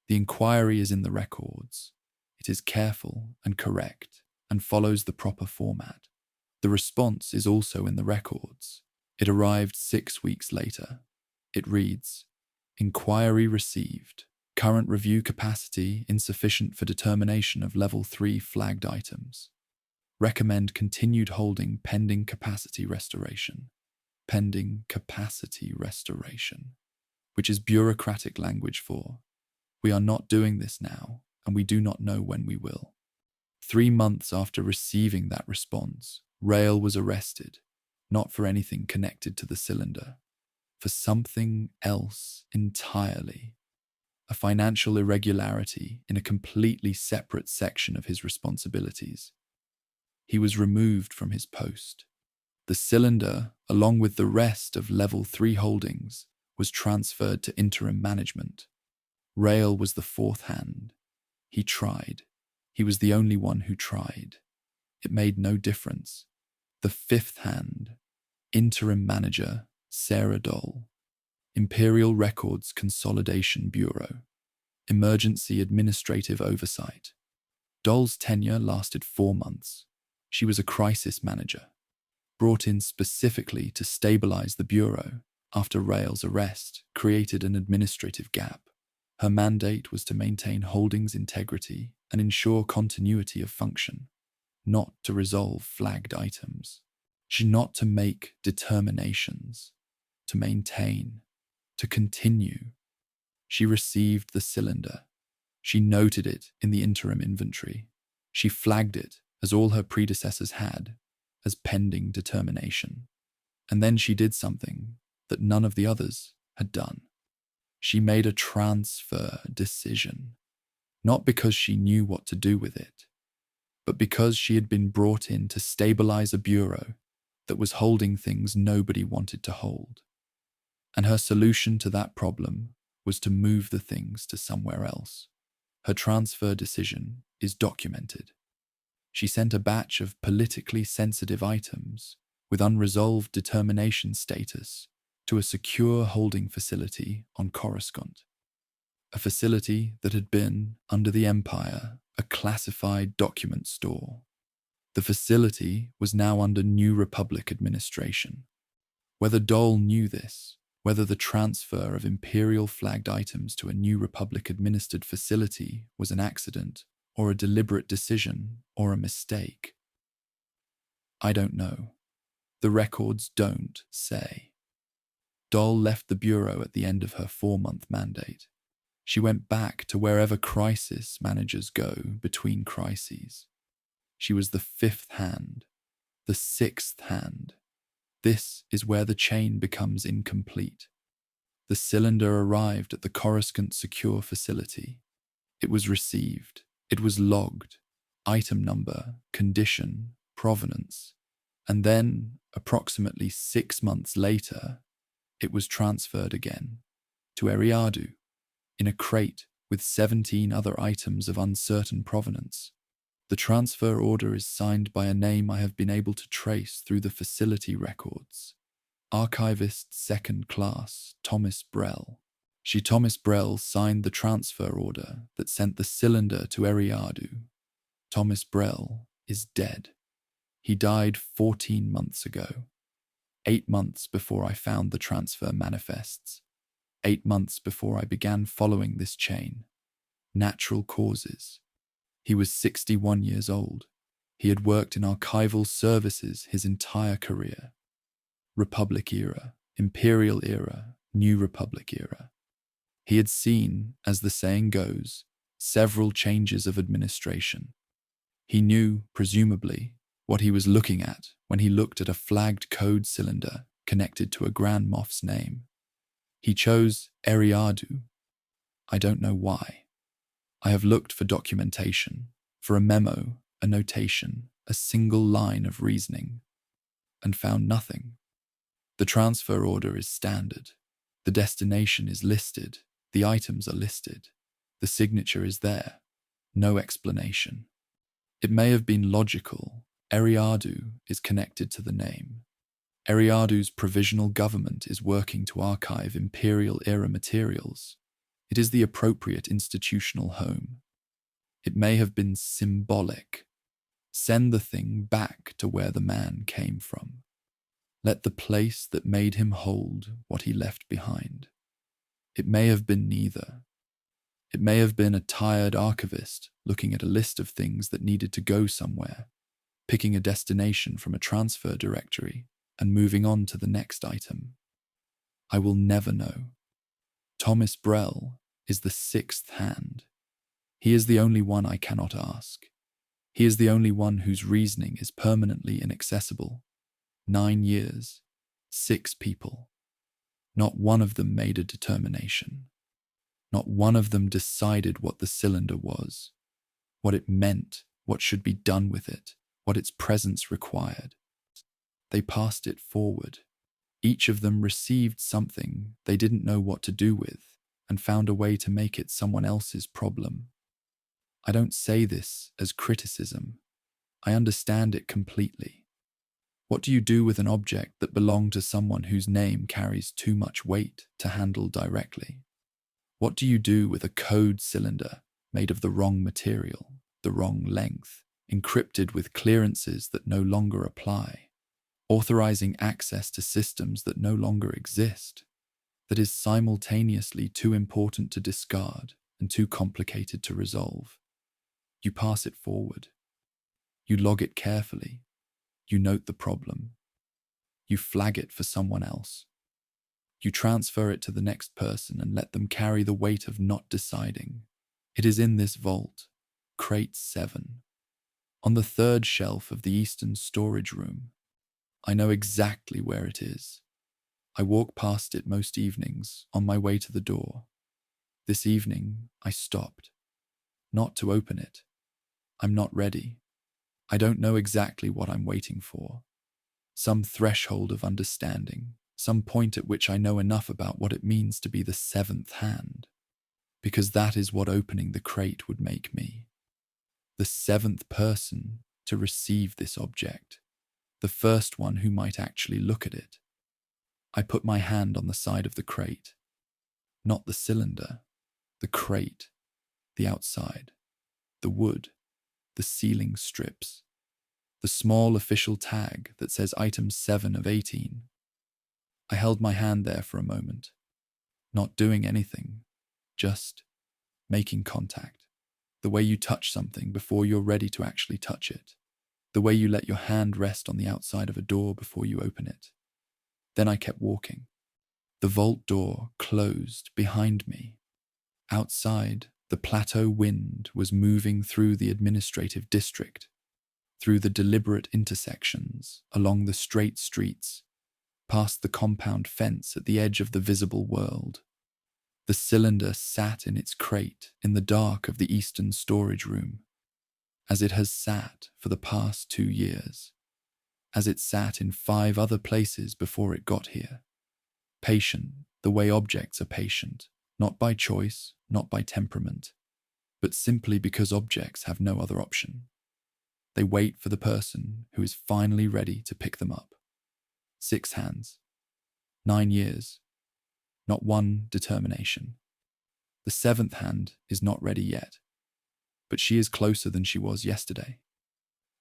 Speaker 1: The inquiry is in the records. It is careful and correct and follows the proper format. The response is also in the records. It arrived 6 weeks later. It reads, "Inquiry received. Current review capacity insufficient for determination of Level 3 flagged items. Recommend continued holding pending capacity restoration." Pending capacity restoration, which is bureaucratic language for, we are not doing this now, and we do not know when we will. 3 months after receiving that response, Rael was arrested, not for anything connected to the cylinder, for something else entirely. A financial irregularity in a completely separate section of his responsibilities. He was removed from his post. The cylinder, along with the rest of Level 3 holdings, was transferred to interim management. Rael was the fourth hand. He tried. He was the only one who tried. It made no difference. The fifth hand, interim manager, Sarah Dole. Imperial Records Consolidation Bureau. Emergency Administrative Oversight. Dole's tenure lasted 4 months. She was a crisis manager, brought in specifically to stabilize the Bureau after Rael's arrest created an administrative gap. Her mandate was to maintain holdings integrity and ensure continuity of function, not to resolve flagged items. She not to make determinations, to maintain, to continue. She received the cylinder. She noted it in the interim inventory. She flagged it, as all her predecessors had, as pending determination. And then she did something that none of the others had done. She made a transfer decision, not because she knew what to do with it, but because she had been brought in to stabilize a bureau that was holding things nobody wanted to hold. And her solution to that problem was to move the things to somewhere else. Her transfer decision is documented. She sent a batch of politically sensitive items with unresolved determination status to a secure holding facility on Coruscant, a facility that had been, under the Empire, a classified document store. The facility was now under New Republic administration. Whether Dole knew this, whether the transfer of Imperial flagged items to a New Republic-administered facility was an accident, or a deliberate decision, or a mistake, I don't know. The records don't say. Dole left the Bureau at the end of her 4-month mandate. She went back to wherever crisis managers go between crises. She was the fifth hand, the sixth hand. This is where the chain becomes incomplete. The cylinder arrived at the Coruscant Secure Facility. It was received. It was logged. Item number, condition, provenance. And then, approximately 6 months later, it was transferred again to Eriadu in a crate with 17 other items of uncertain provenance. The transfer order is signed by a name I have been able to trace through the facility records. Archivist 2nd Class, Thomas Brell. Thomas Brell signed the transfer order that sent the cylinder to Eriadu. Thomas Brell is dead. He died 14 months ago. 8 months before I found the transfer manifests. 8 months before I began following this chain. Natural causes. He was 61 years old. He had worked in archival services his entire career. Republic era, Imperial era, New Republic era. He had seen, as the saying goes, several changes of administration. He knew, presumably, what he was looking at when he looked at a flagged code cylinder connected to a Grand Moff's name. He chose Eriadu. I don't know why. I have looked for documentation, for a memo, a notation, a single line of reasoning, and found nothing. The transfer order is standard. The destination is listed. The items are listed. The signature is there. No explanation. It may have been logical. Eriadu is connected to the name. Eriadu's provisional government is working to archive Imperial-era materials. It is the appropriate institutional home. It may have been symbolic. Send the thing back to where the man came from. Let the place that made him hold what he left behind. It may have been neither. It may have been a tired archivist looking at a list of things that needed to go somewhere, picking a destination from a transfer directory and moving on to the next item. I will never know. Thomas Brell is the sixth hand. He is the only one I cannot ask. He is the only one whose reasoning is permanently inaccessible. 9 years, 6 people. Not one of them made a determination. Not one of them decided what the cylinder was, what it meant, what should be done with it, what its presence required. They passed it forward. Each of them received something they didn't know what to do with and found a way to make it someone else's problem. I don't say this as criticism. I understand it completely. What do you do with an object that belonged to someone whose name carries too much weight to handle directly? What do you do with a code cylinder made of the wrong material, the wrong length, encrypted with clearances that no longer apply, authorizing access to systems that no longer exist, that is simultaneously too important to discard and too complicated to resolve? You pass it forward. You log it carefully. You note the problem. You flag it for someone else. You transfer it to the next person and let them carry the weight of not deciding. It is in this vault, crate 7, on the 3rd shelf of the eastern storage room. I know exactly where it is. I walk past it most evenings on my way to the door. This evening, I stopped. Not to open it. I'm not ready. I don't know exactly what I'm waiting for. Some threshold of understanding, some point at which I know enough about what it means to be the 7th hand, because that is what opening the crate would make me. The 7th person to receive this object, the first one who might actually look at it. I put my hand on the side of the crate. Not the cylinder, the crate, the outside, the wood, the sealing strips, the small official tag that says item 7 of 18. I held my hand there for a moment, not doing anything, just making contact. The way you touch something before you're ready to actually touch it. The way you let your hand rest on the outside of a door before you open it. Then I kept walking. The vault door closed behind me. Outside, the plateau wind was moving through the administrative district, through the deliberate intersections, along the straight streets, past the compound fence at the edge of the visible world. The cylinder sat in its crate in the dark of the eastern storage room, as it has sat for the past 2 years, as it sat in 5 other places before it got here. Patient, the way objects are patient, not by choice, not by temperament, but simply because objects have no other option. They wait for the person who is finally ready to pick them up. 6 hands, 9 years, not one determination. The 7th hand is not ready yet, but she is closer than she was yesterday.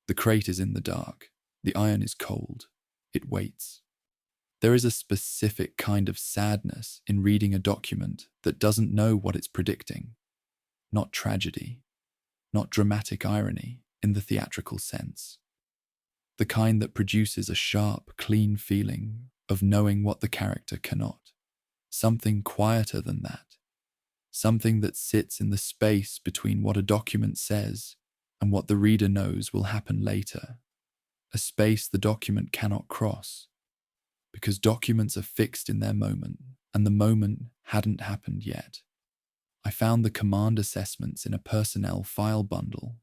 Speaker 1: The crate is in the dark, the iron is cold, it waits. There is a specific kind of sadness in reading a document that doesn't know what it's predicting. Not tragedy, not dramatic irony in the theatrical sense. The kind that produces a sharp, clean feeling of knowing what the character cannot. Something quieter than that. Something that sits in the space between what a document says and what the reader knows will happen later. a space the document cannot cross, because documents are fixed in their moment, and the moment hadn't happened yet. I found the command assessments in a personnel file bundle,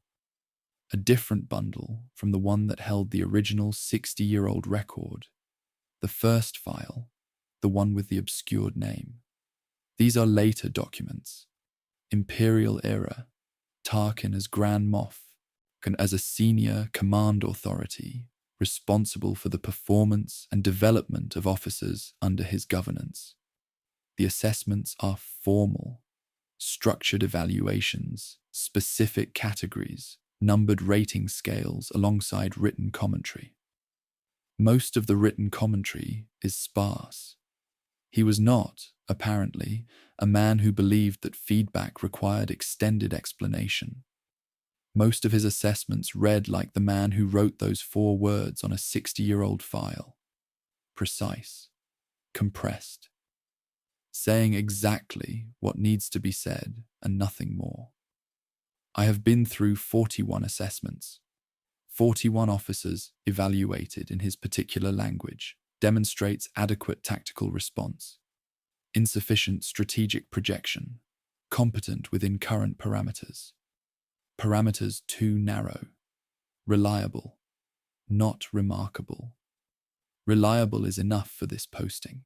Speaker 1: a different bundle from the one that held the original 60-year-old record, the first file, the one with the obscured name. These are later documents. Imperial era, Tarkin as Grand Moff, and as a senior command authority responsible for the performance and development of officers under his governance. The assessments are formal, structured evaluations, specific categories, numbered rating scales alongside written commentary. Most of the written commentary is sparse. He was not, apparently, a man who believed that feedback required extended explanation. Most of his assessments read like the man who wrote those 4 words on a 60-year-old file. Precise, compressed, saying exactly what needs to be said and nothing more. I have been through 41 assessments. 41 officers evaluated in his particular language demonstrates adequate tactical response, insufficient strategic projection, competent within current parameters, parameters too narrow, reliable, not remarkable. Reliable is enough for this posting.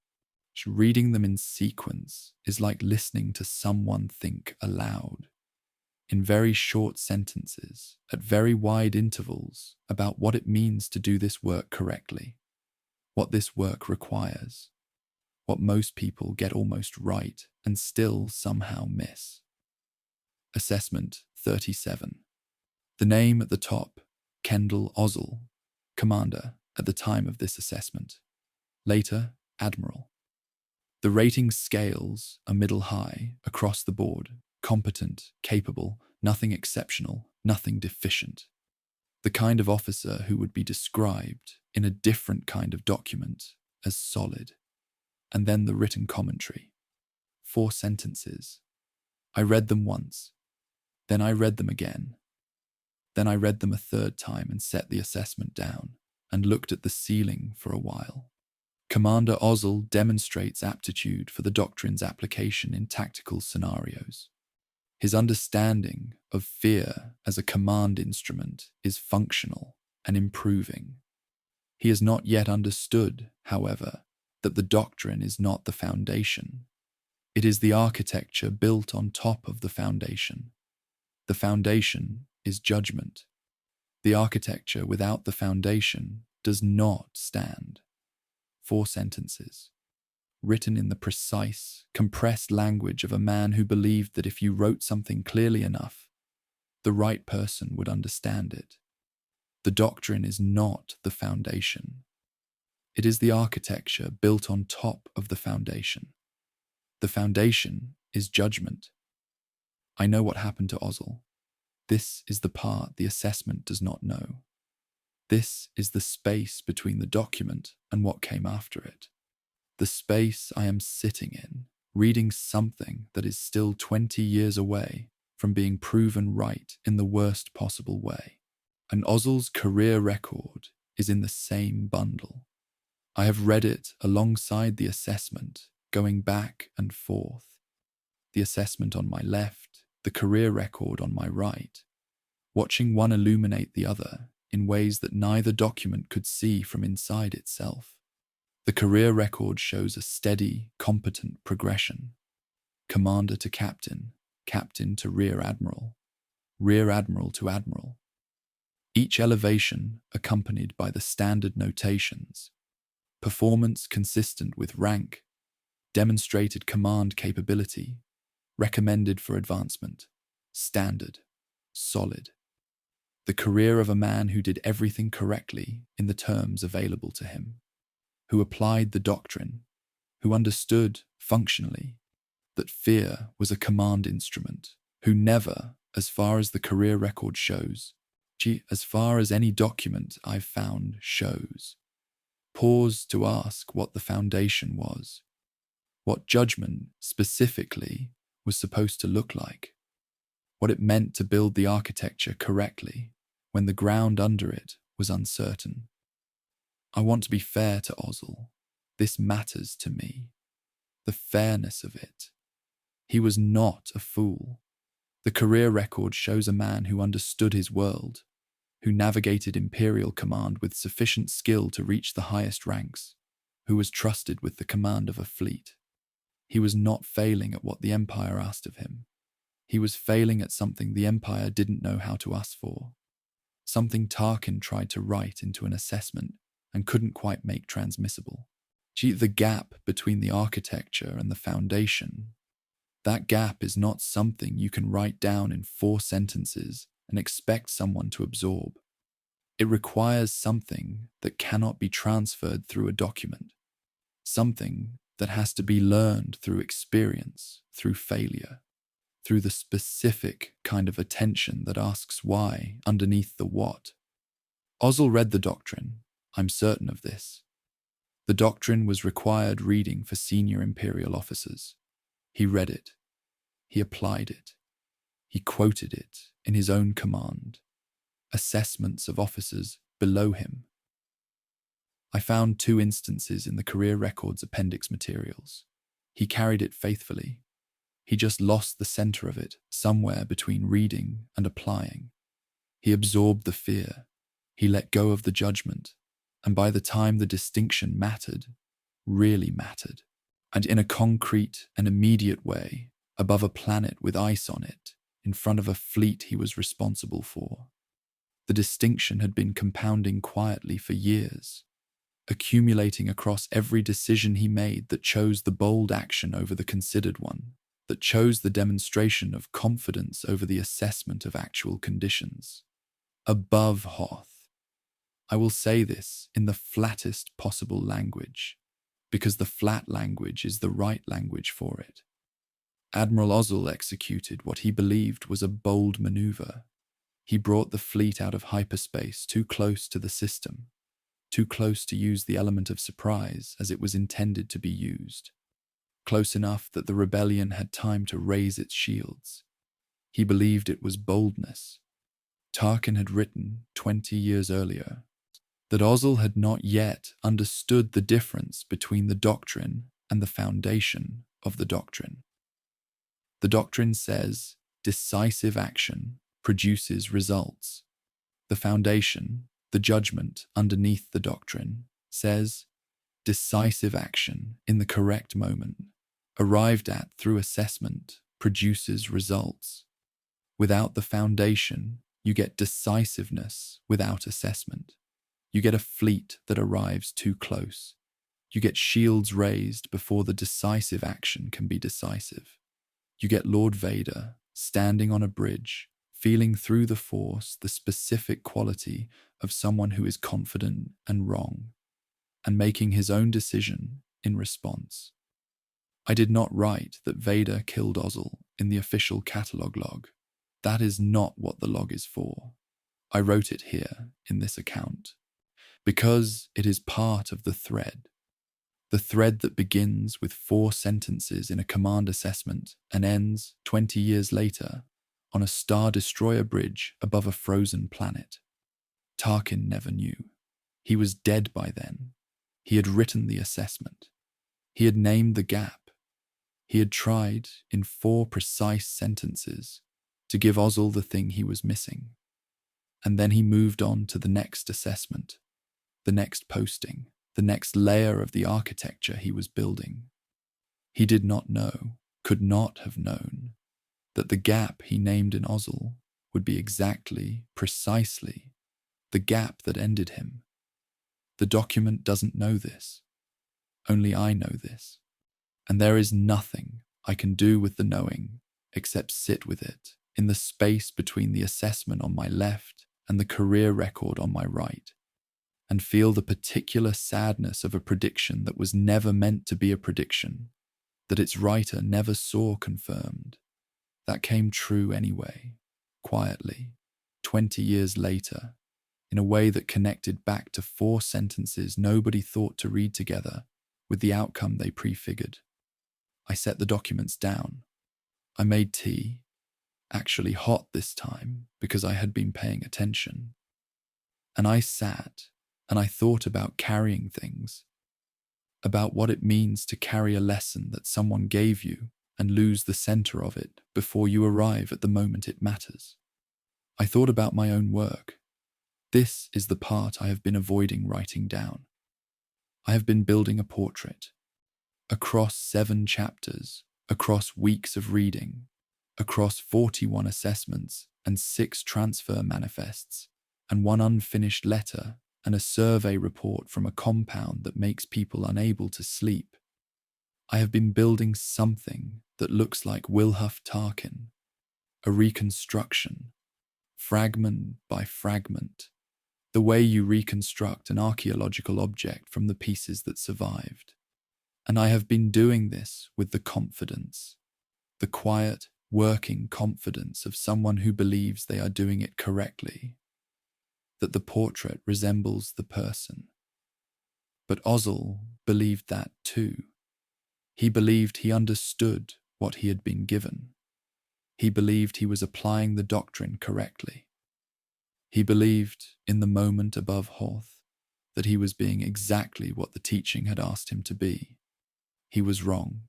Speaker 1: Reading them in sequence is like listening to someone think aloud, in very short sentences, at very wide intervals, about what it means to do this work correctly, what this work requires, what most people get almost right and still somehow miss. Assessment 37. The name at the top, Kendall Ozzel, Commander at the time of this assessment. Later, Admiral. The rating scales are middle-high across the board, competent, capable, nothing exceptional, nothing deficient. The kind of officer who would be described in a different kind of document as solid. And then the written commentary. 4 sentences. I read them once. Then I read them again. Then I read them a 3rd time and set the assessment down and looked at the ceiling for a while. Commander Ozzel demonstrates aptitude for the doctrine's application in tactical scenarios. His understanding of fear as a command instrument is functional and improving. He has not yet understood, however, that the doctrine is not the foundation. It is the architecture built on top of the foundation. The foundation is judgment. The architecture without the foundation does not stand. 4 sentences, written in the precise, compressed language of a man who believed that if you wrote something clearly enough, the right person would understand it. The doctrine is not the foundation. It is the architecture built on top of the foundation. The foundation is judgment. I know what happened to Ozzel. This is the part the assessment does not know. This is the space between the document and what came after it. The space I am sitting in, reading something that is still 20 years away from being proven right in the worst possible way. And Ozzel's career record is in the same bundle. I have read it alongside the assessment, going back and forth. The assessment on my left, the career record on my right, watching one illuminate the other in ways that neither document could see from inside itself. The career record shows a steady, competent progression. Commander to captain, captain to rear admiral to admiral. Each elevation accompanied by the standard notations. Performance consistent with rank, demonstrated command capability, recommended for advancement, standard, solid. The career of a man who did everything correctly in the terms available to him, who applied the doctrine, who understood, functionally, that fear was a command instrument, who never, as far as the career record shows, as far as any document I've found shows, paused to ask what the foundation was, what judgment specifically was supposed to look like, what it meant to build the architecture correctly when the ground under it was uncertain. I want to be fair to Ozzel. This matters to me. The fairness of it. He was not a fool. The career record shows a man who understood his world, who navigated Imperial command with sufficient skill to reach the highest ranks, who was trusted with the command of a fleet. He was not failing at what the Empire asked of him. He was failing at something the Empire didn't know how to ask for. Something Tarkin tried to write into an assessment and couldn't quite make transmissible. The gap between the architecture and the foundation. That gap is not something you can write down in 4 sentences and expect someone to absorb. It requires something that cannot be transferred through a document. Something that has to be learned through experience, through failure, through the specific kind of attention that asks why underneath the what. Ozzel read the doctrine, I'm certain of this. The doctrine was required reading for senior Imperial officers. He read it. He applied it. He quoted it in his own command. Assessments of officers below him. I found 2 instances in the career records appendix materials. He carried it faithfully. He just lost the center of it somewhere between reading and applying. He absorbed the fear. He let go of the judgment. And by the time the distinction mattered, really mattered, and in a concrete and immediate way, above a planet with ice on it, in front of a fleet he was responsible for, the distinction had been compounding quietly for years, accumulating across every decision he made that chose the bold action over the considered one, that chose the demonstration of confidence over the assessment of actual conditions. Above Hoth. I will say this in the flattest possible language, because the flat language is the right language for it. Admiral Ozzel executed what he believed was a bold maneuver. He brought the fleet out of hyperspace too close to the system, too close to use the element of surprise as it was intended to be used, close enough that the rebellion had time to raise its shields. He believed it was boldness. Tarkin had written 20 years earlier that Ozzel had not yet understood the difference between the doctrine and the foundation of the doctrine. The doctrine says decisive action produces results. The foundation, the judgment underneath the doctrine, says decisive action in the correct moment, arrived at through assessment, produces results. Without the foundation, you get decisiveness without assessment. You get a fleet that arrives too close. You get shields raised before the decisive action can be decisive. You get Lord Vader standing on a bridge, feeling through the Force the specific quality of someone who is confident and wrong, and making his own decision in response. I did not write that Vader killed Ozzel in the official catalogue log. That is not what the log is for. I wrote it here in this account, because it is part of the thread that begins with 4 sentences in a command assessment and ends 20 years later on a Star Destroyer bridge above a frozen planet. Tarkin never knew. He was dead by then. He had written the assessment. He had named the gap. He had tried, in 4 precise sentences, to give Ozzel the thing he was missing. And then he moved on to the next assessment, the next posting, the next layer of the architecture he was building. He did not know, could not have known, that the gap he named in Ozzel would be exactly, precisely, the gap that ended him. The document doesn't know this. Only I know this. And there is nothing I can do with the knowing except sit with it in the space between the assessment on my left and the career record on my right, and feel the particular sadness of a prediction that was never meant to be a prediction, that its writer never saw confirmed, that came true anyway, quietly, 20 years later, in a way that connected back to 4 sentences nobody thought to read together with the outcome they prefigured. I set the documents down. I made tea, actually hot this time because I had been paying attention. And I sat And I thought about carrying things, about what it means to carry a lesson that someone gave you and lose the center of it before you arrive at the moment it matters. I thought about my own work. This is the part I have been avoiding writing down. I have been building a portrait. Across 7 chapters, across weeks of reading, across 41 assessments and 6 transfer manifests, and 1 unfinished letter and a survey report from a compound that makes people unable to sleep. I have been building something that looks like Wilhuff Tarkin, a reconstruction, fragment by fragment, the way you reconstruct an archaeological object from the pieces that survived. And I have been doing this with the confidence, the quiet, working confidence of someone who believes they are doing it correctly, that the portrait resembles the person. But Ozzel believed that too. He believed he understood what he had been given. He believed he was applying the doctrine correctly. He believed, in the moment above Hoth, that he was being exactly what the teaching had asked him to be. He was wrong.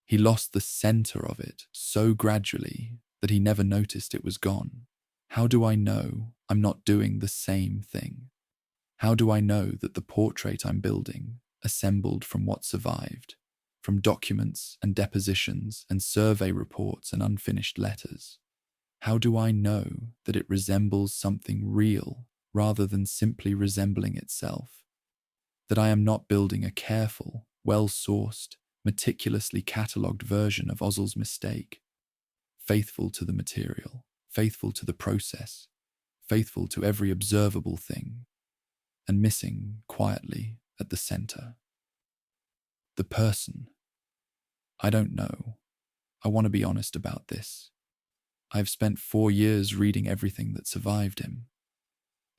Speaker 1: He lost the center of it so gradually that he never noticed it was gone. How do I know I'm not doing the same thing? How do I know that the portrait I'm building, assembled from what survived, from documents and depositions and survey reports and unfinished letters, how do I know that it resembles something real rather than simply resembling itself? That I am not building a careful, well-sourced, meticulously catalogued version of Ozzel's mistake, faithful to the material, faithful to the process, faithful to every observable thing, and missing quietly at the center. The person. I don't know. I want to be honest about this. I have spent 4 years reading everything that survived him.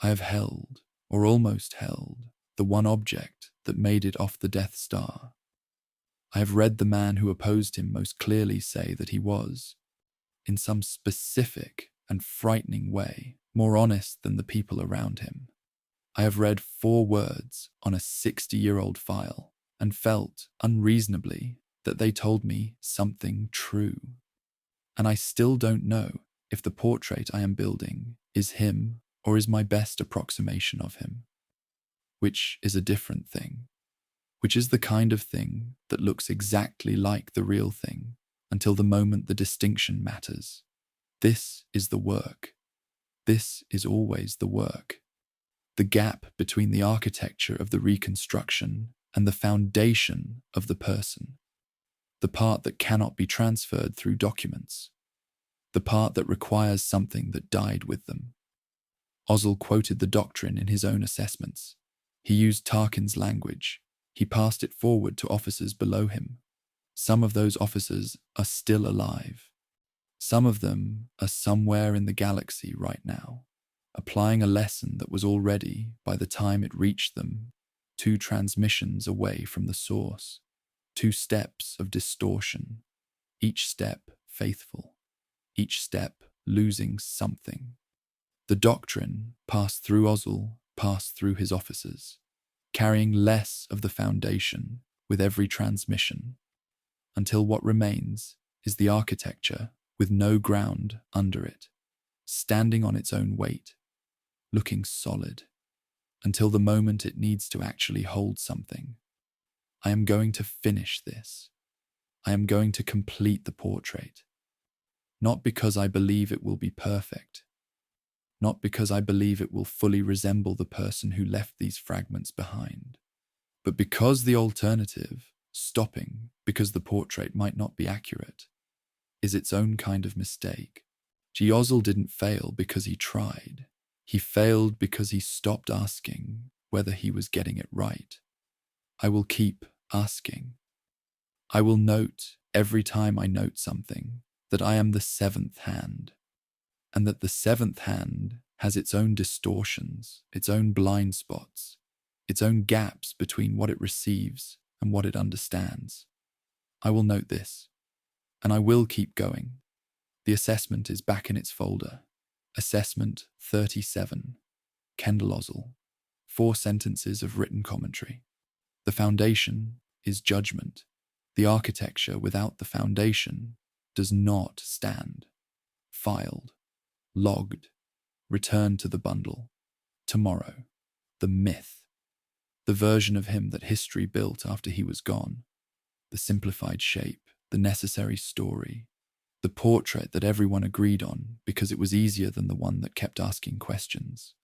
Speaker 1: I have held, or almost held, the one object that made it off the Death Star. I have read the man who opposed him most clearly say that he was, in some specific and frightening way, more honest than the people around him. I have read 4 words on a 60-year-old file and felt, unreasonably, that they told me something true. And I still don't know if the portrait I am building is him or is my best approximation of him, which is a different thing, which is the kind of thing that looks exactly like the real thing until the moment the distinction matters. This is the work. This is always the work. The gap between the architecture of the reconstruction and the foundation of the person. The part that cannot be transferred through documents. The part that requires something that died with them. Ozzel quoted the doctrine in his own assessments. He used Tarkin's language. He passed it forward to officers below him. Some of those officers are still alive. Some of them are somewhere in the galaxy right now, applying a lesson that was already, by the time it reached them, 2 transmissions away from the source, 2 steps of distortion, each step faithful, each step losing something. The doctrine passed through Ozzel, passed through his officers, carrying less of the foundation with every transmission, until what remains is the architecture with no ground under it, standing on its own weight, looking solid, until the moment it needs to actually hold something. I am going to finish this. I am going to complete the portrait. Not because I believe it will be perfect. Not because I believe it will fully resemble the person who left these fragments behind. But because the alternative, stopping because the portrait might not be accurate, is its own kind of mistake. Ozzel didn't fail because he tried. He failed because he stopped asking whether he was getting it right. I will keep asking. I will note every time I note something that I am the 7th hand, and that the 7th hand has its own distortions, its own blind spots, its own gaps between what it receives and what it understands. I will note this, and I will keep going. The assessment is back in its folder. Assessment 37, Kendall Ozzel, 4 sentences of written commentary. The foundation is judgment. The architecture without the foundation does not stand. Filed. Logged. Returned to the bundle. Tomorrow. The myth. The version of him that history built after he was gone. The simplified shape. The necessary story. The portrait that everyone agreed on because it was easier than the one that kept asking questions.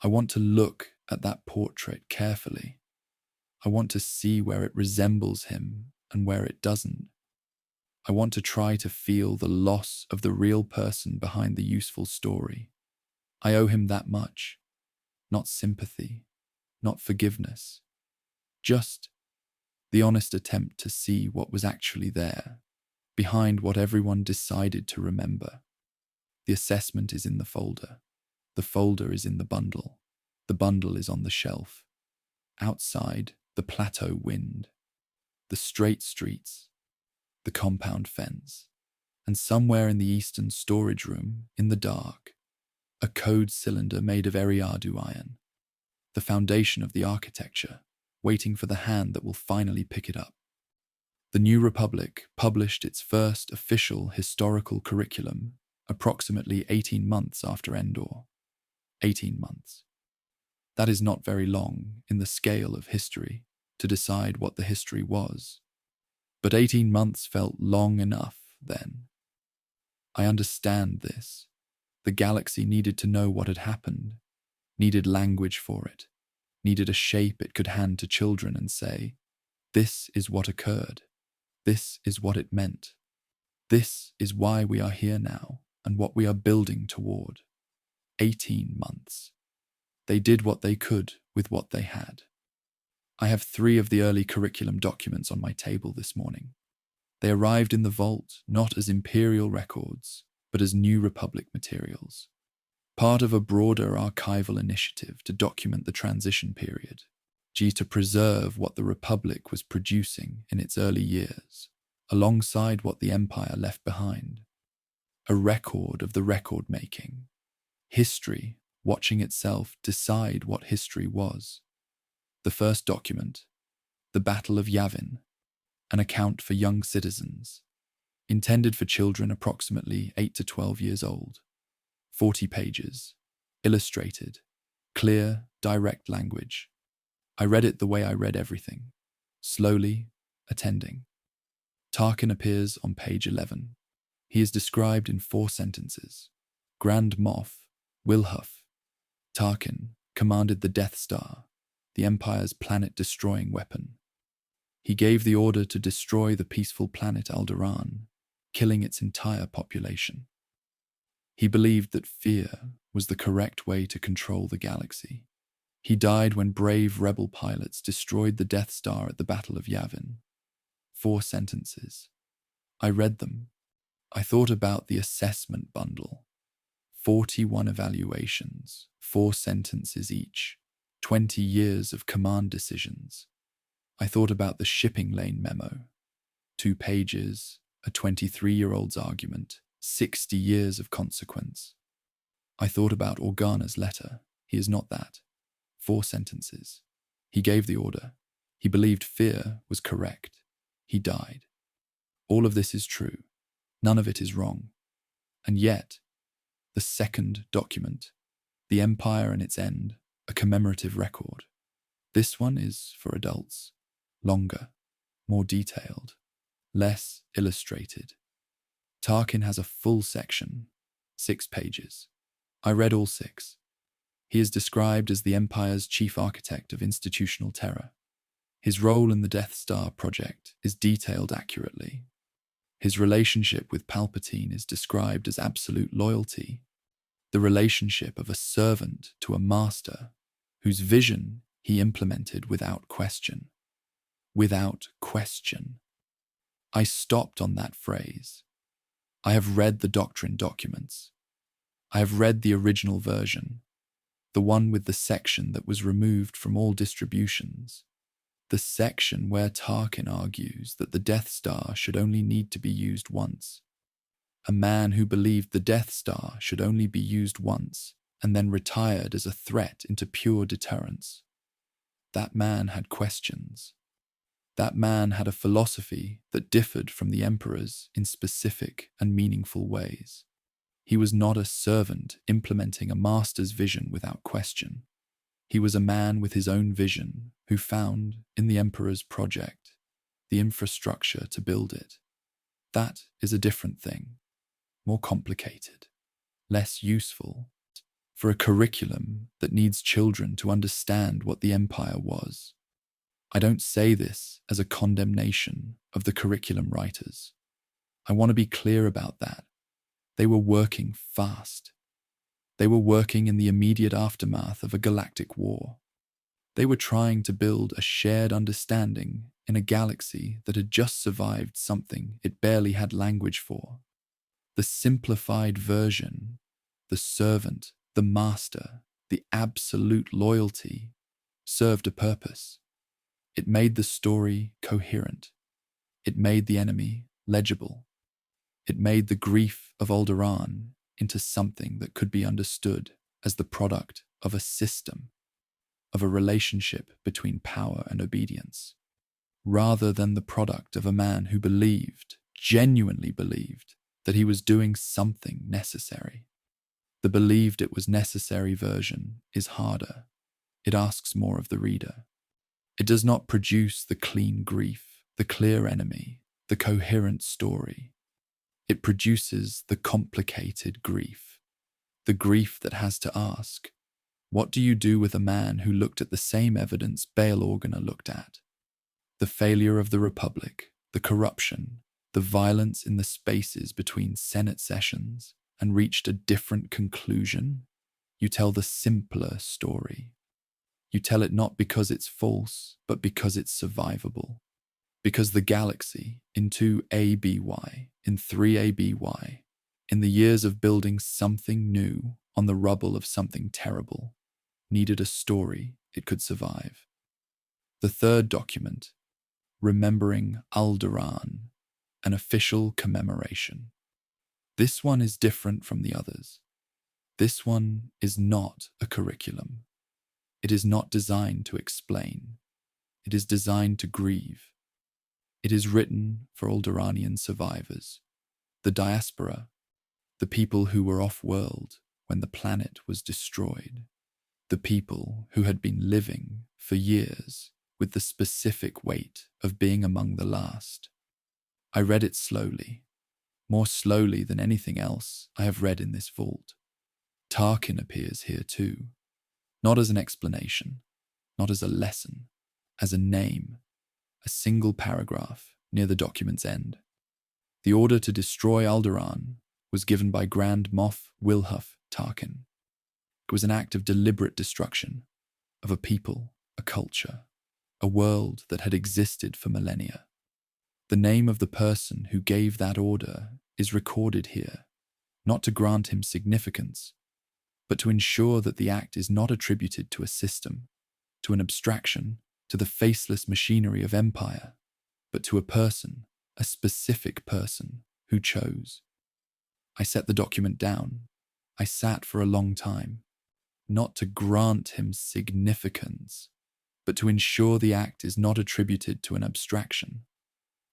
Speaker 1: I want to look at that portrait carefully. I want to see where it resembles him and where it doesn't. I want to try to feel the loss of the real person behind the useful story. I owe him that much. Not sympathy, not forgiveness. Just the honest attempt to see what was actually there, behind what everyone decided to remember. The assessment is in the folder. The folder is in the bundle. The bundle is on the shelf. Outside, the plateau wind, the straight streets, the compound fence, and somewhere in the eastern storage room, in the dark, a code cylinder made of Eriadu iron, the foundation of the architecture, waiting for the hand that will finally pick it up. The New Republic published its first official historical curriculum approximately 18 months after Endor. 18 months. That is not very long in the scale of history to decide what the history was. But 18 months felt long enough then. I understand this. The galaxy needed to know what had happened, needed language for it, needed a shape it could hand to children and say, this is what occurred. This is what it meant. This is why we are here now and what we are building toward. 18 months. They did what they could with what they had. I have 3 of the early curriculum documents on my table this morning. They arrived in the vault not as Imperial records, but as New Republic materials. Part of a broader archival initiative to document the transition period, to preserve what the Republic was producing in its early years, alongside what the Empire left behind. A record of the record-making. History watching itself decide what history was. The first document, the Battle of Yavin, an account for young citizens, intended for children approximately 8 to 12 years old. 40 pages, illustrated, clear, direct language. I read it the way I read everything, slowly, attending. Tarkin appears on page 11. He is described in 4 sentences. Grand Moff, Wilhuff. Tarkin commanded the Death Star, the Empire's planet-destroying weapon. He gave the order to destroy the peaceful planet Alderaan, killing its entire population. He believed that fear was the correct way to control the galaxy. He died when brave rebel pilots destroyed the Death Star at the Battle of Yavin. 4 sentences. I read them. I thought about the assessment bundle. 41 evaluations, 4 sentences each, 20 years of command decisions. I thought about the shipping lane memo. 2 pages, a 23-year-old's argument, 60 years of consequence. I thought about Organa's letter. He is not that. 4 sentences. He gave the order. He believed fear was correct. He died. All of this is true. None of it is wrong. And yet, the second document, the Empire and its end, a commemorative record. This one is for adults. Longer, more detailed, less illustrated. Tarkin has a full section, 6 pages. I read all 6. He is described as the Empire's chief architect of institutional terror. His role in the Death Star project is detailed accurately. His relationship with Palpatine is described as absolute loyalty, the relationship of a servant to a master whose vision he implemented without question. Without question. I stopped on that phrase. I have read the doctrine documents. I have read the original version, the one with the section that was removed from all distributions, the section where Tarkin argues that the Death Star should only need to be used once. A man who believed the Death Star should only be used once and then retired as a threat into pure deterrence. That man had questions. That man had a philosophy that differed from the Emperor's in specific and meaningful ways. He was not a servant implementing a master's vision without question. He was a man with his own vision who found, in the Emperor's project, the infrastructure to build it. That is a different thing, more complicated, less useful, for a curriculum that needs children to understand what the Empire was. I don't say this as a condemnation of the curriculum writers. I want to be clear about that. They were working fast. They were working in the immediate aftermath of a galactic war. They were trying to build a shared understanding in a galaxy that had just survived something it barely had language for. The simplified version, the servant, the master, the absolute loyalty, served a purpose. It made the story coherent. It made the enemy legible. It made the grief of Alderaan into something that could be understood as the product of a system, of a relationship between power and obedience, rather than the product of a man who believed, genuinely believed, that he was doing something necessary. The believed it was necessary version is harder. It asks more of the reader. It does not produce the clean grief, the clear enemy, the coherent story. It produces the complicated grief, the grief that has to ask, what do you do with a man who looked at the same evidence Bail Organa looked at? The failure of the Republic, the corruption, the violence in the spaces between Senate sessions, and reached a different conclusion? You tell the simpler story. You tell it not because it's false, but because it's survivable. Because the galaxy, in 2 ABY, in 3 ABY, in the years of building something new on the rubble of something terrible, needed a story it could survive. The third document, Remembering Alderaan, an official commemoration. This one is different from the others. This one is not a curriculum. It is not designed to explain. It is designed to grieve. It is written for Alderaanian survivors, the diaspora, the people who were off-world when the planet was destroyed, the people who had been living for years with the specific weight of being among the last. I read it slowly, more slowly than anything else I have read in this vault. Tarkin appears here too, not as an explanation, not as a lesson, as a name, a single paragraph near the document's end. The order to destroy Alderaan was given by Grand Moff Wilhuff Tarkin. It was an act of deliberate destruction of a people, a culture, a world that had existed for millennia. The name of the person who gave that order is recorded here, not to grant him significance, but to ensure that the act is not attributed to a system, to an abstraction, to the faceless machinery of empire, but to a person, a specific person, who chose. I set the document down. I sat for a long time, not to grant him significance, but to ensure the act is not attributed to an abstraction.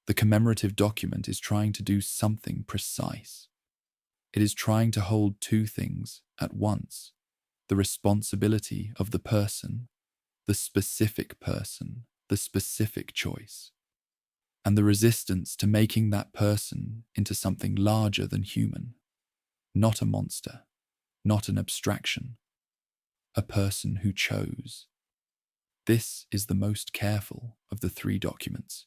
Speaker 1: The commemorative document is trying to do something precise. It is trying to hold two things at once: the responsibility of the person, the specific choice, and the resistance to making that person into something larger than human, not a monster, not an abstraction, a person who chose. This is the most careful of the three documents.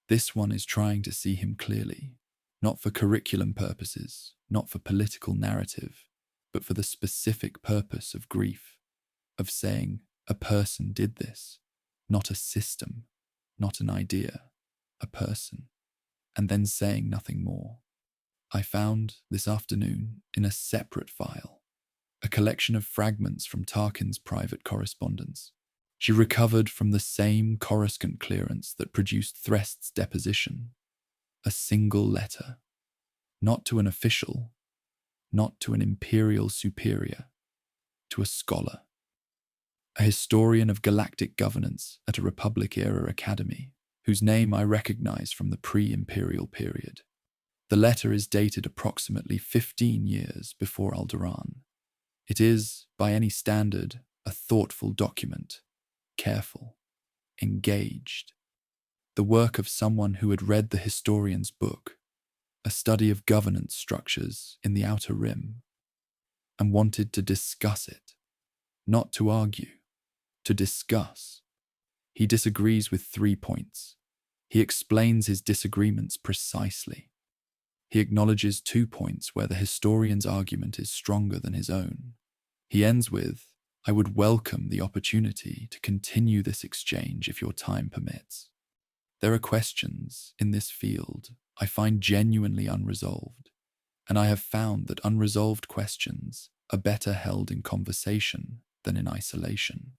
Speaker 1: This one is trying to see him clearly, not for curriculum purposes, not for political narrative, but for the specific purpose of grief, of saying a person did this, not a system, not an idea, a person, and then saying nothing more. I found this afternoon in a separate file, a collection of fragments from Tarkin's private correspondence. She recovered from the same Coruscant clearance that produced Threst's deposition. A single letter, not to an official, not to an imperial superior, to a scholar, a historian of galactic governance at a Republic-era academy, whose name I recognize from the pre-Imperial period. The letter is dated approximately 15 years before Alderaan. It is, by any standard, a thoughtful document, careful, engaged, the work of someone who had read the historian's book, a study of governance structures in the Outer Rim, and wanted to discuss it, not to argue, to discuss. He disagrees with 3 points. He explains his disagreements precisely. He acknowledges 2 points where the historian's argument is stronger than his own. He ends with, "I would welcome the opportunity to continue this exchange if your time permits." There are questions in this field I find genuinely unresolved, and I have found that unresolved questions are better held in conversation than in isolation.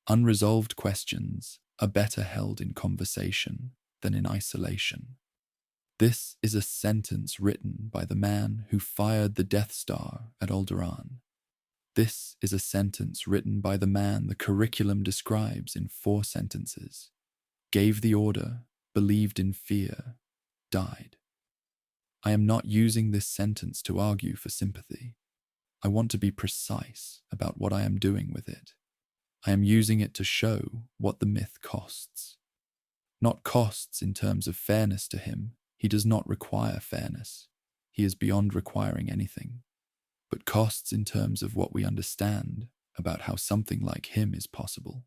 Speaker 1: Unresolved questions are better held in conversation than in isolation. This is a sentence written by the man who fired the Death Star at Alderaan. This is a sentence written by the man the curriculum describes in 4 sentences. Gave the order, believed in fear, died. I am not using this sentence to argue for sympathy. I want to be precise about what I am doing with it. I am using it to show what the myth costs. Not costs in terms of fairness to him. He does not require fairness. He is beyond requiring anything. But costs in terms of what we understand about how something like him is possible.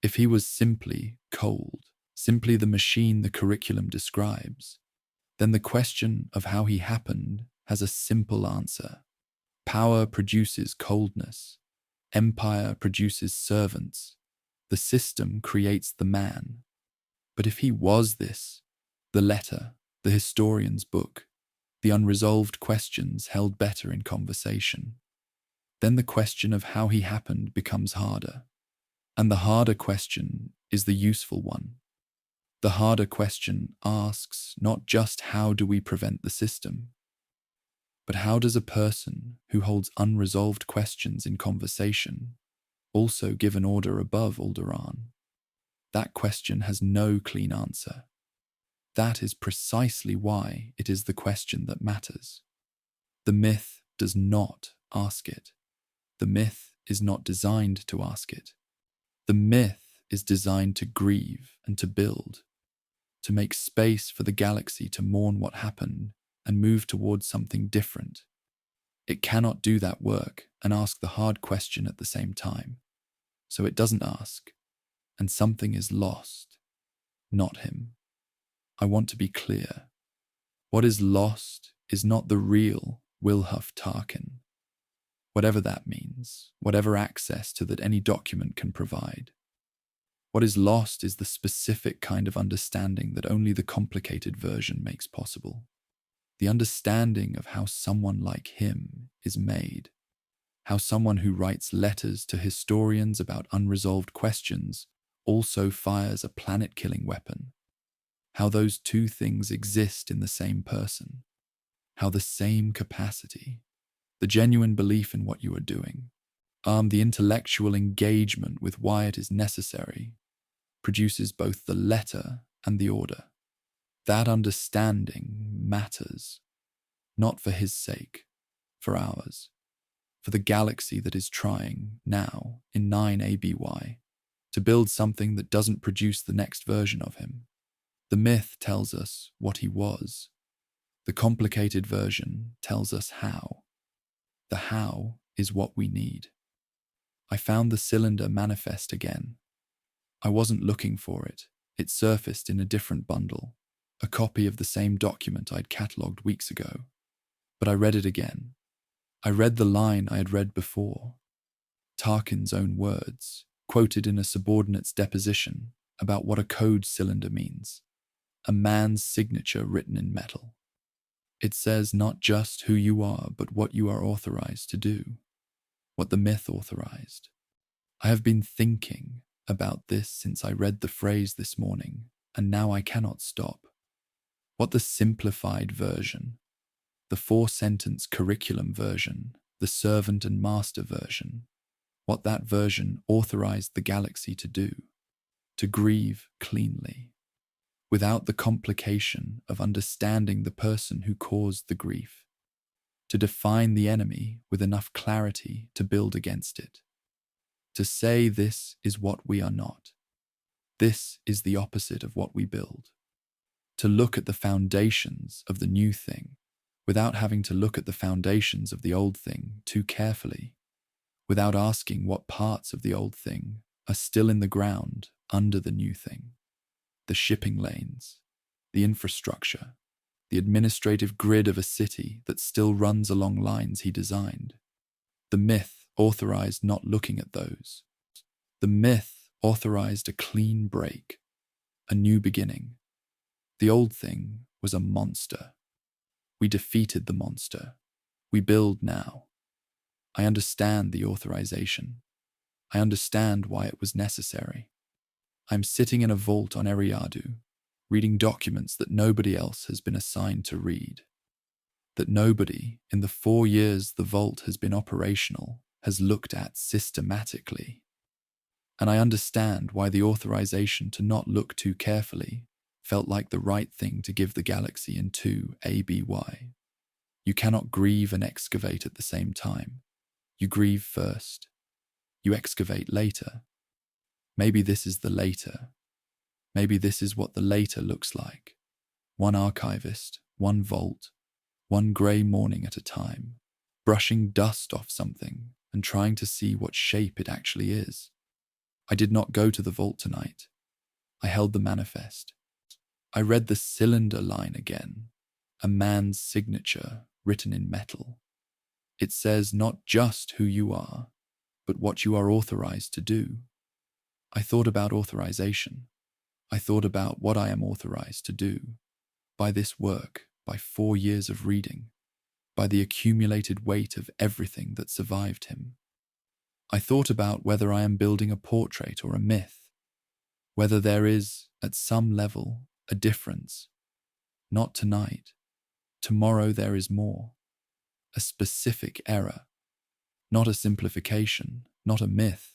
Speaker 1: If he was simply cold, simply the machine the curriculum describes, then the question of how he happened has a simple answer. Power produces coldness. Empire produces servants. The system creates the man. But if he was this, the letter, the historian's book, the unresolved questions held better in conversation, then the question of how he happened becomes harder. And the harder question is the useful one. The harder question asks not just how do we prevent the system, but how does a person who holds unresolved questions in conversation also give an order above Alderaan? That question has no clean answer. That is precisely why it is the question that matters. The myth does not ask it. The myth is not designed to ask it. The myth is designed to grieve and to build, to make space for the galaxy to mourn what happened and move towards something different. It cannot do that work and ask the hard question at the same time. So it doesn't ask, and something is lost, not him. I want to be clear. What is lost is not the real Wilhuff Tarkin, whatever that means, whatever access to that any document can provide. What is lost is the specific kind of understanding that only the complicated version makes possible. The understanding of how someone like him is made, how someone who writes letters to historians about unresolved questions also fires a planet-killing weapon, how those 2 things exist in the same person, how the same capacity, the genuine belief in what you are doing, the intellectual engagement with why it is necessary, produces both the letter and the order. That understanding matters, not for his sake, for ours, for the galaxy that is trying, now, in 9 ABY, to build something that doesn't produce the next version of him. The myth tells us what he was. The complicated version tells us how. The how is what we need. I found the cylinder manifest again. I wasn't looking for it. It surfaced in a different bundle, a copy of the same document I'd catalogued weeks ago. But I read it again. I read the line I had read before. Tarkin's own words, quoted in a subordinate's deposition about what a code cylinder means. A man's signature written in metal. It says not just who you are, but what you are authorized to do. What the myth authorized. I have been thinking about this since I read the phrase this morning, and now I cannot stop. What the simplified version, the 4-sentence curriculum version, the servant and master version, what that version authorized the galaxy to do, to grieve cleanly, without the complication of understanding the person who caused the grief, to define the enemy with enough clarity to build against it, to say this is what we are not, this is the opposite of what we build, to look at the foundations of the new thing without having to look at the foundations of the old thing too carefully, without asking what parts of the old thing are still in the ground under the new thing. The shipping lanes, the infrastructure, the administrative grid of a city that still runs along lines he designed. The myth authorized not looking at those. The myth authorized a clean break, a new beginning. The old thing was a monster. We defeated the monster. We build now. I understand the authorization. I understand why it was necessary. I'm sitting in a vault on Eriadu, reading documents that nobody else has been assigned to read. That nobody, in the 4 years the vault has been operational, has looked at systematically. And I understand why the authorization to not look too carefully felt like the right thing to give the galaxy in 2 ABY. You cannot grieve and excavate at the same time. You grieve first. You excavate later. Maybe this is the later. Maybe this is what the later looks like. One archivist, one vault, one grey morning at a time, brushing dust off something and trying to see what shape it actually is. I did not go to the vault tonight. I held the manifest. I read the cylinder line again, a man's signature written in metal. It says not just who you are, but what you are authorized to do. I thought about authorization. I thought about what I am authorized to do. By this work, by 4 years of reading, by the accumulated weight of everything that survived him. I thought about whether I am building a portrait or a myth, whether there is, at some level, a difference. Not tonight. Tomorrow there is more. A specific error. Not a simplification, not a myth,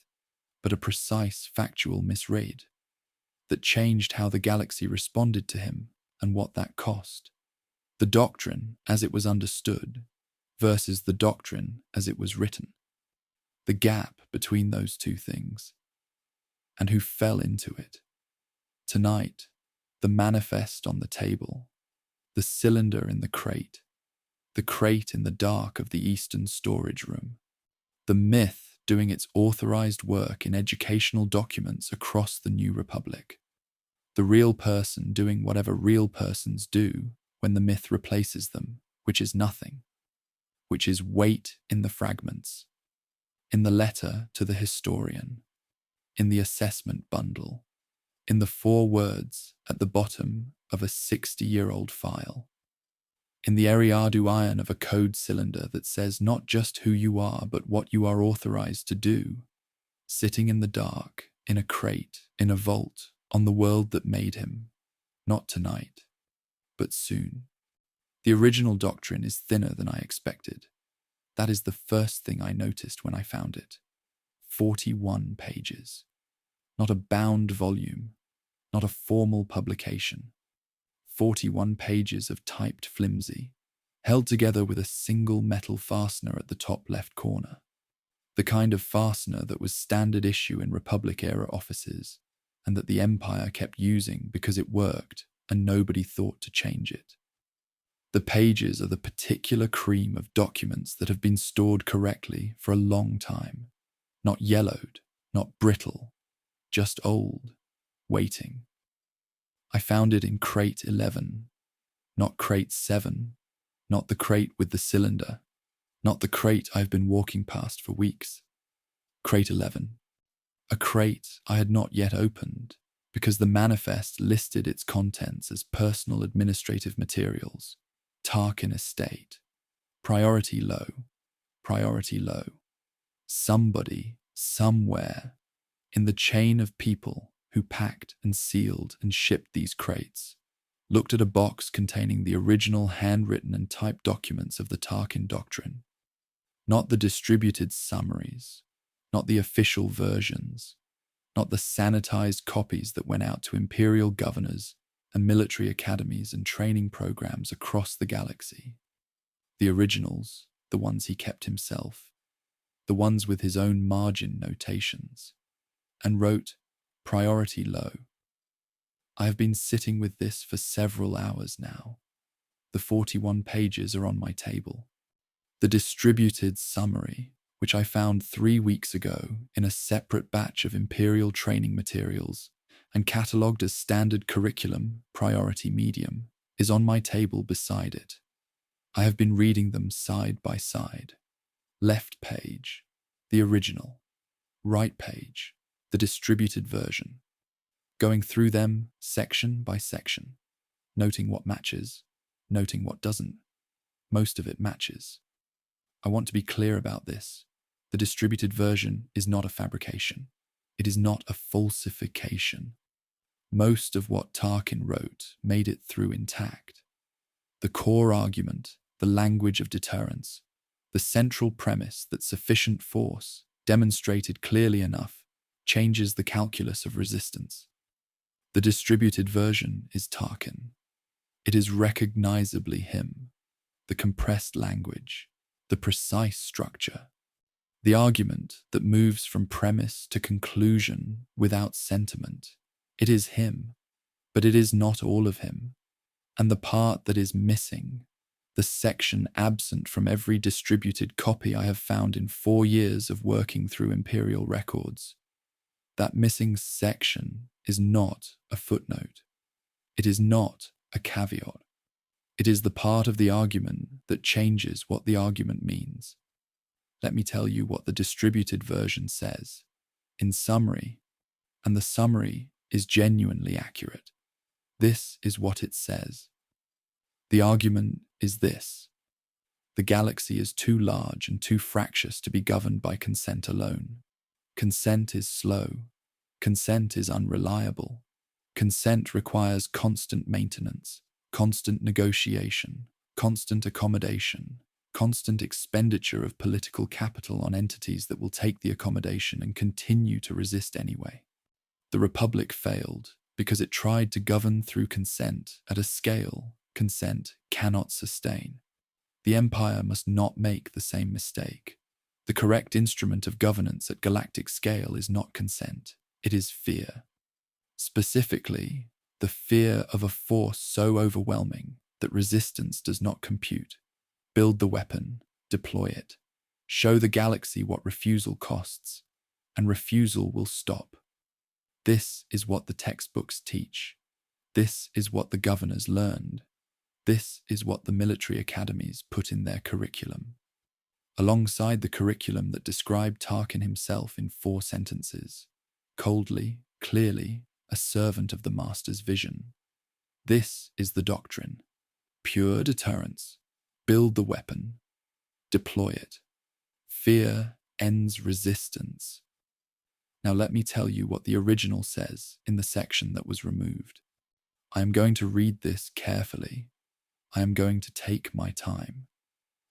Speaker 1: but a precise factual misread that changed how the galaxy responded to him and what that cost. The doctrine as it was understood versus the doctrine as it was written. The gap between those two things. And who fell into it. Tonight, the manifest on the table, the cylinder in the crate in the dark of the eastern storage room, the myth doing its authorized work in educational documents across the New Republic, the real person doing whatever real persons do when the myth replaces them, which is nothing, which is weight in the fragments, in the letter to the historian, in the assessment bundle, in the 4 words at the bottom of a 60-year-old file, in the Eriadu iron of a code cylinder that says not just who you are but what you are authorized to do, sitting in the dark, in a crate, in a vault, on the world that made him, not tonight, but soon. The original doctrine is thinner than I expected. That is the first thing I noticed when I found it. 41 pages. Not a bound volume, not a formal publication. 41 pages of typed flimsy, held together with a single metal fastener at the top left corner. The kind of fastener that was standard issue in Republic-era offices, and that the Empire kept using because it worked and nobody thought to change it. The pages are the particular cream of documents that have been stored correctly for a long time, not yellowed, not brittle, just old, waiting. I found it in crate 11, not crate 7, not the crate with the cylinder, not the crate I've been walking past for weeks. Crate 11. A crate I had not yet opened because the manifest listed its contents as personal administrative materials, Tarkin estate, priority low, priority low. Somebody, somewhere, in the chain of people who packed and sealed and shipped these crates, looked at a box containing the original handwritten and typed documents of the Tarkin doctrine, not the distributed summaries, not the official versions, not the sanitized copies that went out to imperial governors and military academies and training programs across the galaxy. The originals, the ones he kept himself, the ones with his own margin notations, and wrote, "Priority low." I have been sitting with this for several hours now. The 41 pages are on my table. The distributed summary, which I found 3 weeks ago in a separate batch of Imperial training materials and catalogued as standard curriculum, priority medium, is on my table beside it. I have been reading them side by side. Left page, the original. Right page, the distributed version. Going through them section by section, noting what matches, noting what doesn't. Most of it matches. I want to be clear about this. The distributed version is not a fabrication. It is not a falsification. Most of what Tarkin wrote made it through intact. The core argument, the language of deterrence, the central premise that sufficient force, demonstrated clearly enough, changes the calculus of resistance. The distributed version is Tarkin. It is recognizably him. The compressed language, the precise structure, the argument that moves from premise to conclusion without sentiment. It is him, but it is not all of him. And the part that is missing, the section absent from every distributed copy I have found in 4 years of working through Imperial records, that missing section is not a footnote. It is not a caveat. It is the part of the argument that changes what the argument means. Let me tell you what the distributed version says, in summary, and the summary is genuinely accurate. This is what it says. The argument is this: the galaxy is too large and too fractious to be governed by consent alone. Consent is slow. Consent is unreliable. Consent requires constant maintenance, constant negotiation, constant accommodation, constant expenditure of political capital on entities that will take the accommodation and continue to resist anyway. The Republic failed because it tried to govern through consent at a scale consent cannot sustain. The Empire must not make the same mistake. The correct instrument of governance at galactic scale is not consent, it is fear. Specifically, the fear of a force so overwhelming that resistance does not compute. Build the weapon, deploy it. Show the galaxy what refusal costs, and refusal will stop. This is what the textbooks teach. This is what the governors learned. This is what the military academies put in their curriculum. Alongside the curriculum that described Tarkin himself in 4 sentences, coldly, clearly, a servant of the Master's vision. This is the doctrine. Pure deterrence. Build the weapon. Deploy it. Fear ends resistance. Now let me tell you what the original says in the section that was removed. I am going to read this carefully. I am going to take my time.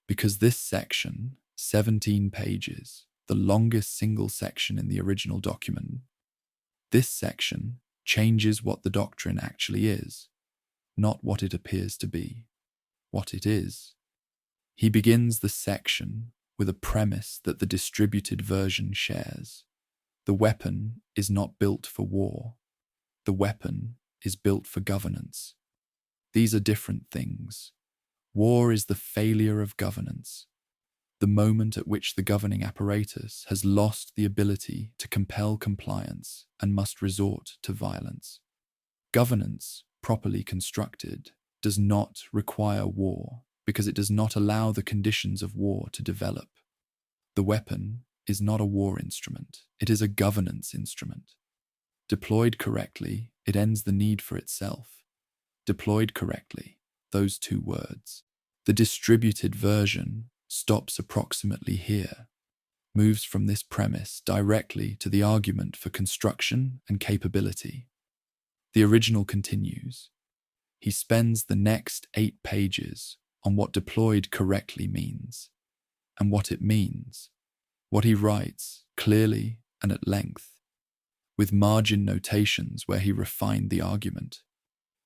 Speaker 1: Because this section, 17 pages, the longest single section in the original document, this section changes what the doctrine actually is, not what it appears to be, what it is. He begins the section with a premise that the distributed version shares. The weapon is not built for war. The weapon is built for governance. These are different things. War is the failure of governance, the moment at which the governing apparatus has lost the ability to compel compliance and must resort to violence. Governance, properly constructed, does not require war because it does not allow the conditions of war to develop. The weapon is not a war instrument, it is a governance instrument. Deployed correctly, it ends the need for itself. Deployed correctly, those 2 words. The distributed version stops approximately here, moves from this premise directly to the argument for construction and capability. The original continues. He spends the next 8 pages on what deployed correctly means, and what it means. What he writes clearly and at length, with margin notations where he refined the argument,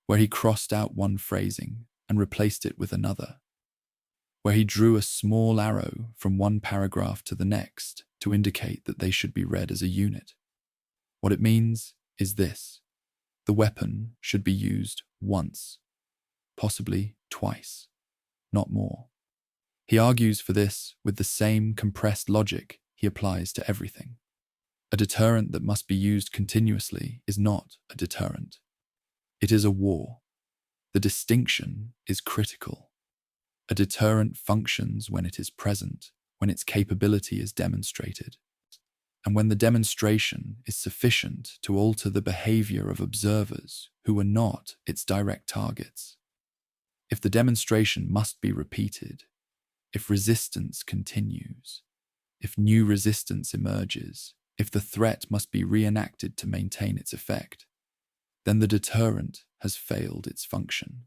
Speaker 1: where he crossed out one phrasing and replaced it with another, where he drew a small arrow from one paragraph to the next to indicate that they should be read as a unit. What it means is this: the weapon should be used once, possibly twice, not more. He argues for this with the same compressed logic he applies to everything. A deterrent that must be used continuously is not a deterrent. It is a war. The distinction is critical. A deterrent functions when it is present, when its capability is demonstrated, and when the demonstration is sufficient to alter the behavior of observers who are not its direct targets. If the demonstration must be repeated, if resistance continues, if new resistance emerges, if the threat must be reenacted to maintain its effect, then the deterrent has failed its function.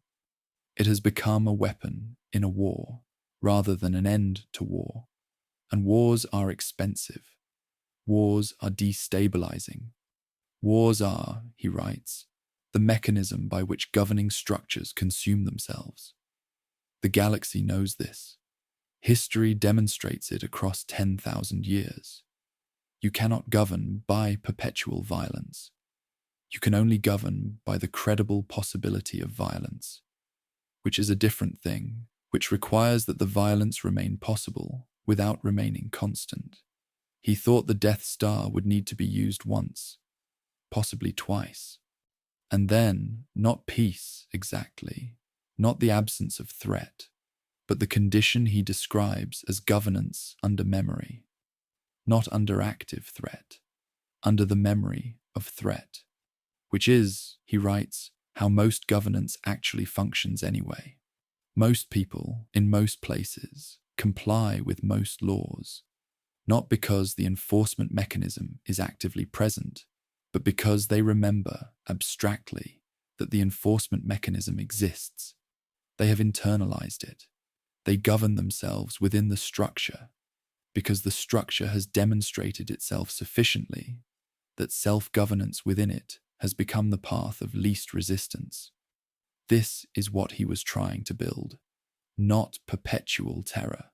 Speaker 1: It has become a weapon in a war rather than an end to war. And wars are expensive. Wars are destabilizing. Wars are, he writes, the mechanism by which governing structures consume themselves. The galaxy knows this. History demonstrates it across 10,000 years. You cannot govern by perpetual violence. You can only govern by the credible possibility of violence, which is a different thing, which requires that the violence remain possible without remaining constant. He thought the Death Star would need to be used once, possibly twice. And then, not peace exactly, not the absence of threat, but the condition he describes as governance under memory, not under active threat, under the memory of threat, which is, he writes, how most governance actually functions anyway. Most people, in most places, comply with most laws, not because the enforcement mechanism is actively present, but because they remember, abstractly, that the enforcement mechanism exists. They have internalized it. They govern themselves within the structure, because the structure has demonstrated itself sufficiently that self-governance within it has become the path of least resistance. This is what he was trying to build, not perpetual terror.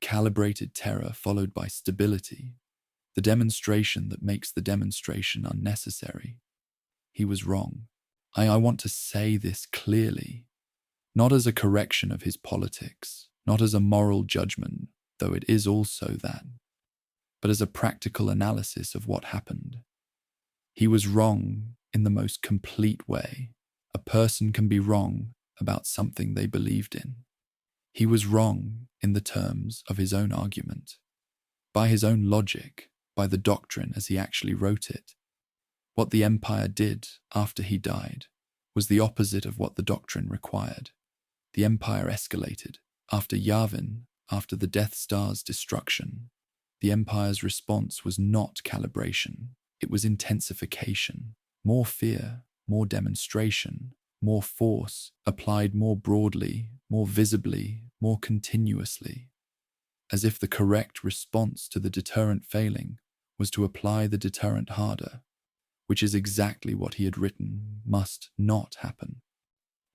Speaker 1: Calibrated terror followed by stability, the demonstration that makes the demonstration unnecessary. He was wrong. I want to say this clearly, not as a correction of his politics, not as a moral judgment, though it is also that, but as a practical analysis of what happened. He was wrong in the most complete way a person can be wrong about something they believed in. He was wrong in the terms of his own argument, by his own logic, by the doctrine as he actually wrote it. What the Empire did after he died was the opposite of what the doctrine required. The Empire escalated. After Yavin, after the Death Star's destruction, the Empire's response was not calibration, it was intensification. More fear, more demonstration, more force, applied more broadly, more visibly, more continuously, as if the correct response to the deterrent failing was to apply the deterrent harder, which is exactly what he had written must not happen.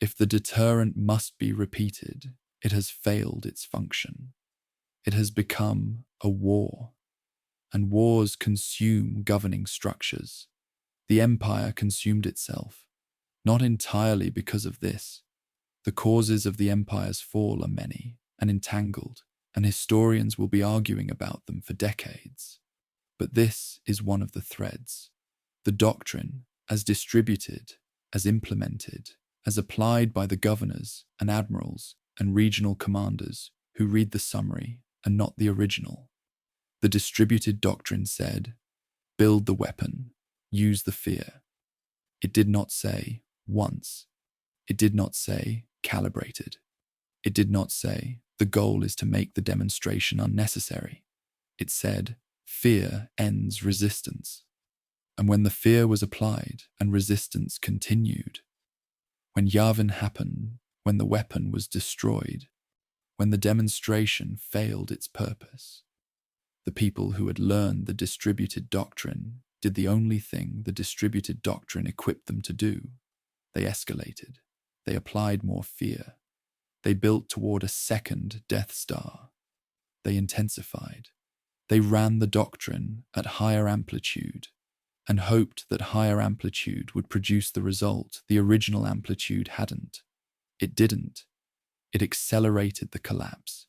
Speaker 1: If the deterrent must be repeated, it has failed its function. It has become a war, and wars consume governing structures. The Empire consumed itself, not entirely because of this. The causes of the Empire's fall are many and entangled, and historians will be arguing about them for decades. But this is one of the threads. The doctrine, as distributed, as implemented, as applied by the governors and admirals and regional commanders who read the summary and not the original. The distributed doctrine said, build the weapon, use the fear. It did not say once. It did not say calibrated. It did not say the goal is to make the demonstration unnecessary. It said fear ends resistance. And when the fear was applied and resistance continued, when Yavin happened, when the weapon was destroyed, when the demonstration failed its purpose, The people who had learned the distributed doctrine did the only thing the distributed doctrine equipped them to do. They escalated. They applied more fear. They built toward a second Death Star. They intensified. They ran the doctrine at higher amplitude and hoped that higher amplitude would produce the result the original amplitude hadn't. It didn't. It accelerated the collapse.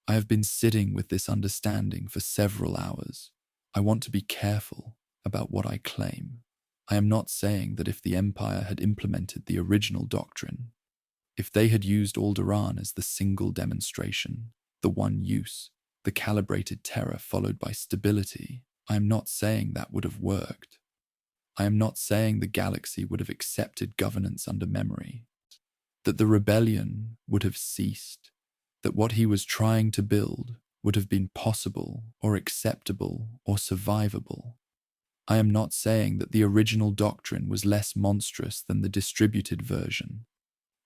Speaker 1: I have been sitting with this understanding for several hours. I want to be careful about what I claim. I am not saying that if the Empire had implemented the original doctrine, if they had used Alderaan as the single demonstration, the one use, the calibrated terror followed by stability, I am not saying that would have worked. I am not saying the galaxy would have accepted governance under memory, that the rebellion would have ceased, that what he was trying to build would have been possible or acceptable or survivable. I am not saying that the original doctrine was less monstrous than the distributed version.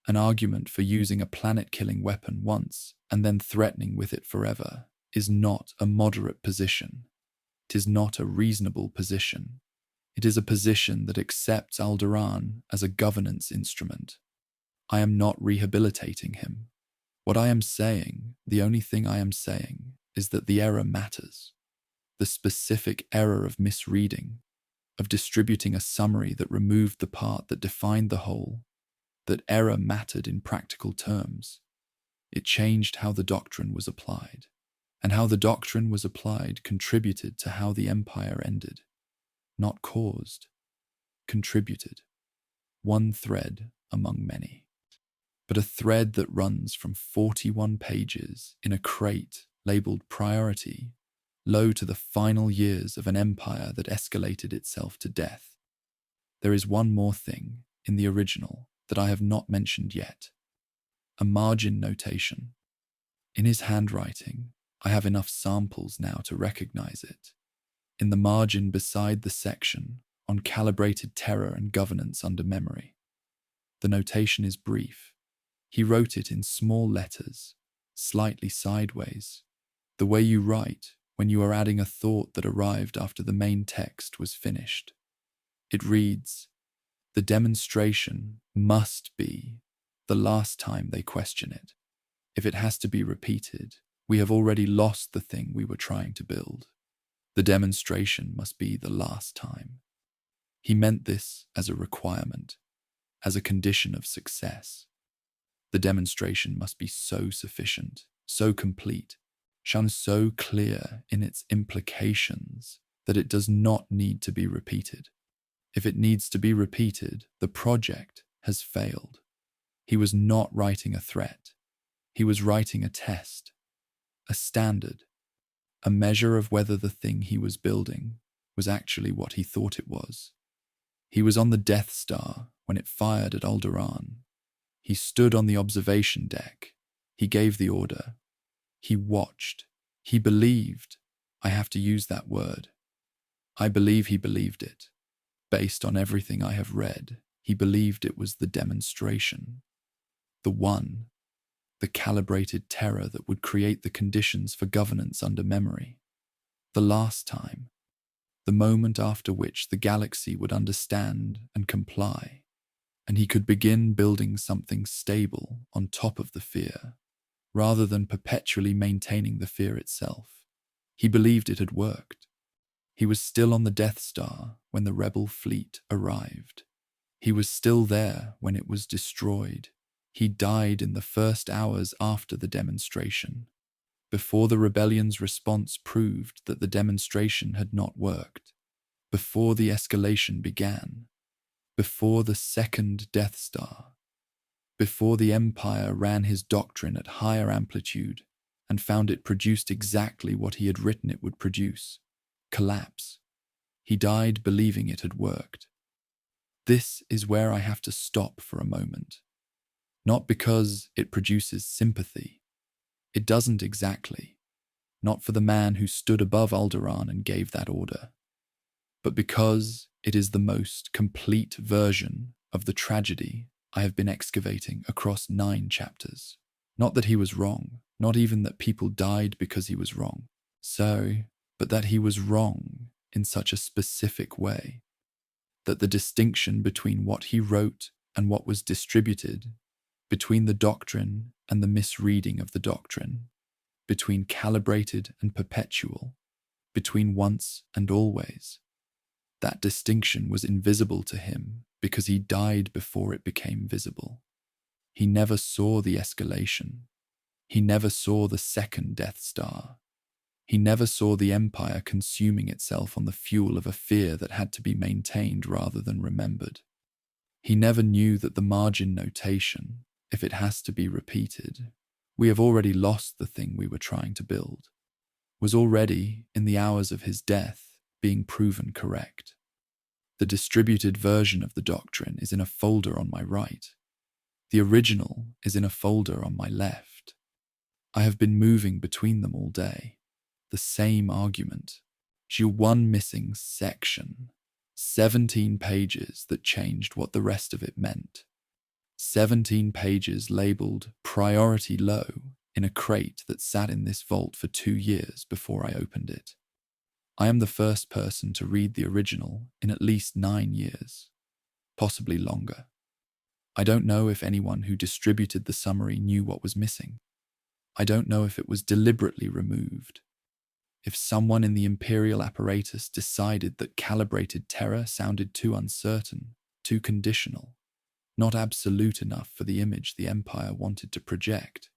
Speaker 1: An argument for using a planet-killing weapon once and then threatening with it forever is not a moderate position. It is not a reasonable position. It is a position that accepts Alderaan as a governance instrument. I am not rehabilitating him. What I am saying, the only thing I am saying, is that the error matters. The specific error of misreading, of distributing a summary that removed the part that defined the whole, that error mattered in practical terms. It changed how the doctrine was applied, and how the doctrine was applied contributed to how the Empire ended. Not caused, contributed. One thread among many. But a thread that runs from 41 pages in a crate labeled Priority, low to the final years of an empire that escalated itself to death. There is one more thing in the original that I have not mentioned yet. A margin notation. In his handwriting, I have enough samples now to recognize it. In the margin beside the section on calibrated terror and governance under memory. The notation is brief. He wrote it in small letters, slightly sideways, the way you write when you are adding a thought that arrived after the main text was finished. It reads, "The demonstration must be the last time they question it. If it has to be repeated, we have already lost the thing we were trying to build. The demonstration must be the last time." He meant this as a requirement, as a condition of success. The demonstration must be so sufficient, so complete, shone so clear in its implications that it does not need to be repeated. If it needs to be repeated, the project has failed. He was not writing a threat. He was writing a test, a standard, a measure of whether the thing he was building was actually what he thought it was. He was on the Death Star when it fired at Alderaan. He stood on the observation deck. He gave the order. He watched. He believed. I have to use that word. I believe he believed it. Based on everything I have read, he believed it was the demonstration. The one. The calibrated terror that would create the conditions for governance under memory. The last time. The moment after which the galaxy would understand and comply, and he could begin building something stable on top of the fear, rather than perpetually maintaining the fear itself. He believed it had worked. He was still on the Death Star when the rebel fleet arrived. He was still there when it was destroyed. He died in the first hours after the demonstration, before the rebellion's response proved that the demonstration had not worked, before the escalation began, before the second Death Star, before the Empire ran his doctrine at higher amplitude and found it produced exactly what he had written it would produce: collapse. He died believing it had worked. This is where I have to stop for a moment. Not because it produces sympathy. It doesn't exactly. Not for the man who stood above Alderaan and gave that order. But because it is the most complete version of the tragedy I have been excavating across 9 chapters. Not that he was wrong, not even that people died because he was wrong. But that he was wrong in such a specific way, that the distinction between what he wrote and what was distributed, between the doctrine and the misreading of the doctrine, between calibrated and perpetual, between once and always, that distinction was invisible to him because he died before it became visible. He never saw the escalation. He never saw the second Death Star. He never saw the Empire consuming itself on the fuel of a fear that had to be maintained rather than remembered. He never knew that the margin notation, if it has to be repeated, "We have already lost the thing we were trying to build," was already, in the hours of his death, being proven correct. The distributed version of the doctrine is in a folder on my right. The original is in a folder on my left. I have been moving between them all day. The same argument. One missing section. 17 pages that changed what the rest of it meant. 17 pages labeled priority low in a crate that sat in this vault for 2 years before I opened it. I am the first person to read the original in at least 9 years, possibly longer. I don't know if anyone who distributed the summary knew what was missing. I don't know if it was deliberately removed. If someone in the Imperial apparatus decided that calibrated terror sounded too uncertain, too conditional, not absolute enough for the image the Empire wanted to project,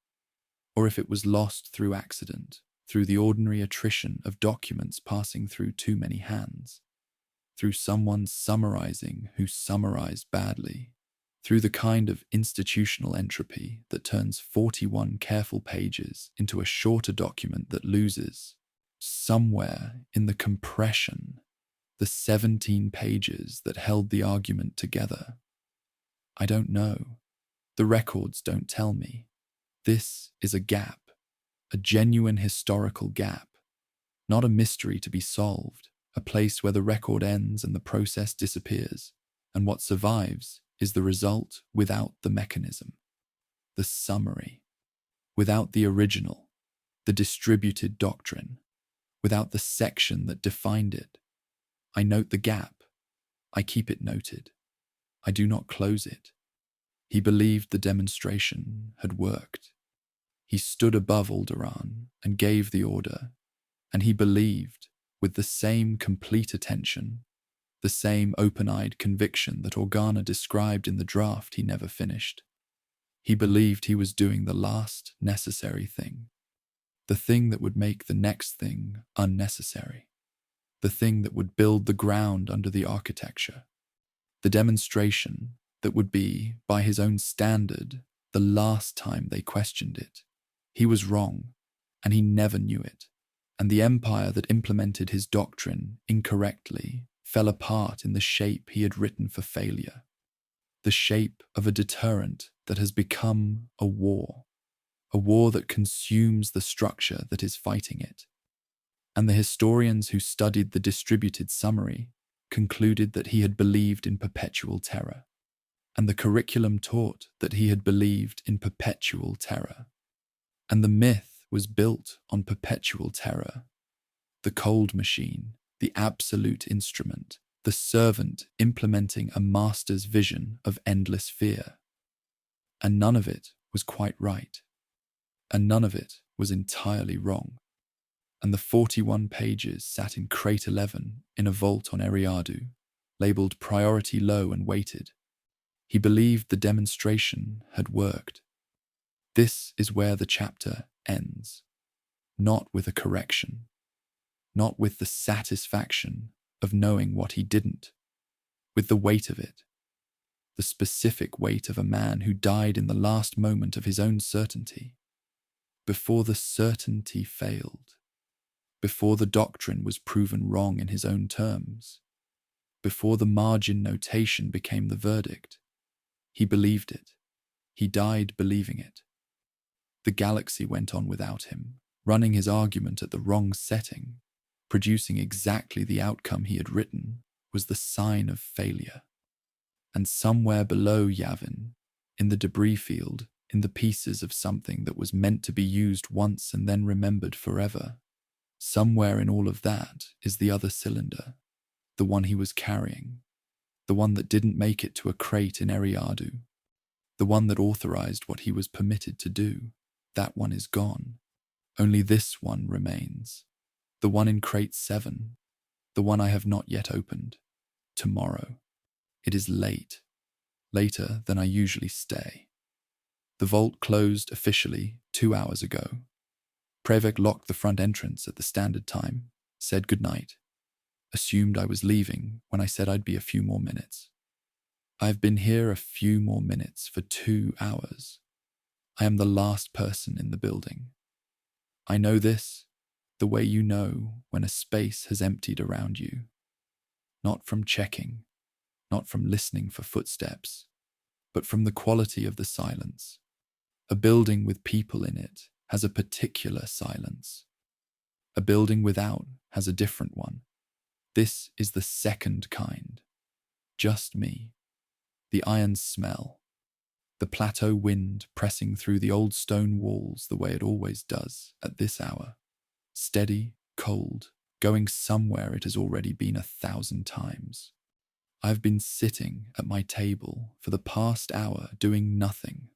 Speaker 1: or if it was lost through accident, through the ordinary attrition of documents passing through too many hands, through someone summarizing who summarized badly, through the kind of institutional entropy that turns 41 careful pages into a shorter document that loses, somewhere in the compression, the 17 pages that held the argument together. I don't know. The records don't tell me. This is a gap, a genuine historical gap, not a mystery to be solved, a place where the record ends and the process disappears, and what survives is the result without the mechanism, the summary, without the original, the distributed doctrine, without the section that defined it. I note the gap. I keep it noted. I do not close it. He believed the demonstration had worked. He stood above Alderaan and gave the order, and he believed, with the same complete attention, the same open-eyed conviction that Organa described in the draft he never finished. He believed he was doing the last necessary thing, the thing that would make the next thing unnecessary, the thing that would build the ground under the architecture, the demonstration that would be, by his own standard, the last time they questioned it. He was wrong, and he never knew it, and the empire that implemented his doctrine incorrectly fell apart in the shape he had written for failure, the shape of a deterrent that has become a war that consumes the structure that is fighting it. And the historians who studied the distributed summary concluded that he had believed in perpetual terror, and the curriculum taught that he had believed in perpetual terror, and the myth was built on perpetual terror, the cold machine, the absolute instrument, the servant implementing a master's vision of endless fear. And none of it was quite right. And none of it was entirely wrong. And the 41 pages sat in Crate 11 in a vault on Eriadu, labelled Priority Low and weighted. He believed the demonstration had worked. This is where the chapter ends, not with a correction, not with the satisfaction of knowing what he didn't, with the weight of it, the specific weight of a man who died in the last moment of his own certainty, before the certainty failed, before the doctrine was proven wrong in his own terms, before the margin notation became the verdict. He believed it. He died believing it. The galaxy went on without him, running his argument at the wrong setting, producing exactly the outcome he had written, was the sign of failure. And somewhere below Yavin, in the debris field, in the pieces of something that was meant to be used once and then remembered forever, Somewhere in all of that is the other cylinder, the one he was carrying, the one that didn't make it to a crate in Eriadu, the one that authorized what he was permitted to do. That one is gone. Only this one remains, the one in crate 7, the one I have not yet opened. Tomorrow. It is late, later than I usually stay. The vault closed officially 2 hours ago. Prevec locked the front entrance at the standard time, said goodnight, assumed I was leaving when I said I'd be a few more minutes. I've been here a few more minutes for 2 hours. I am the last person in the building. I know this the way you know when a space has emptied around you. Not from checking, not from listening for footsteps, but from the quality of the silence. A building with people in it has a particular silence. A building without has a different one. This is the second kind. Just me. The iron smell. The plateau wind pressing through the old stone walls the way it always does at this hour. Steady, cold, going somewhere it has already been 1,000 times. I've been sitting at my table for the past hour doing nothing.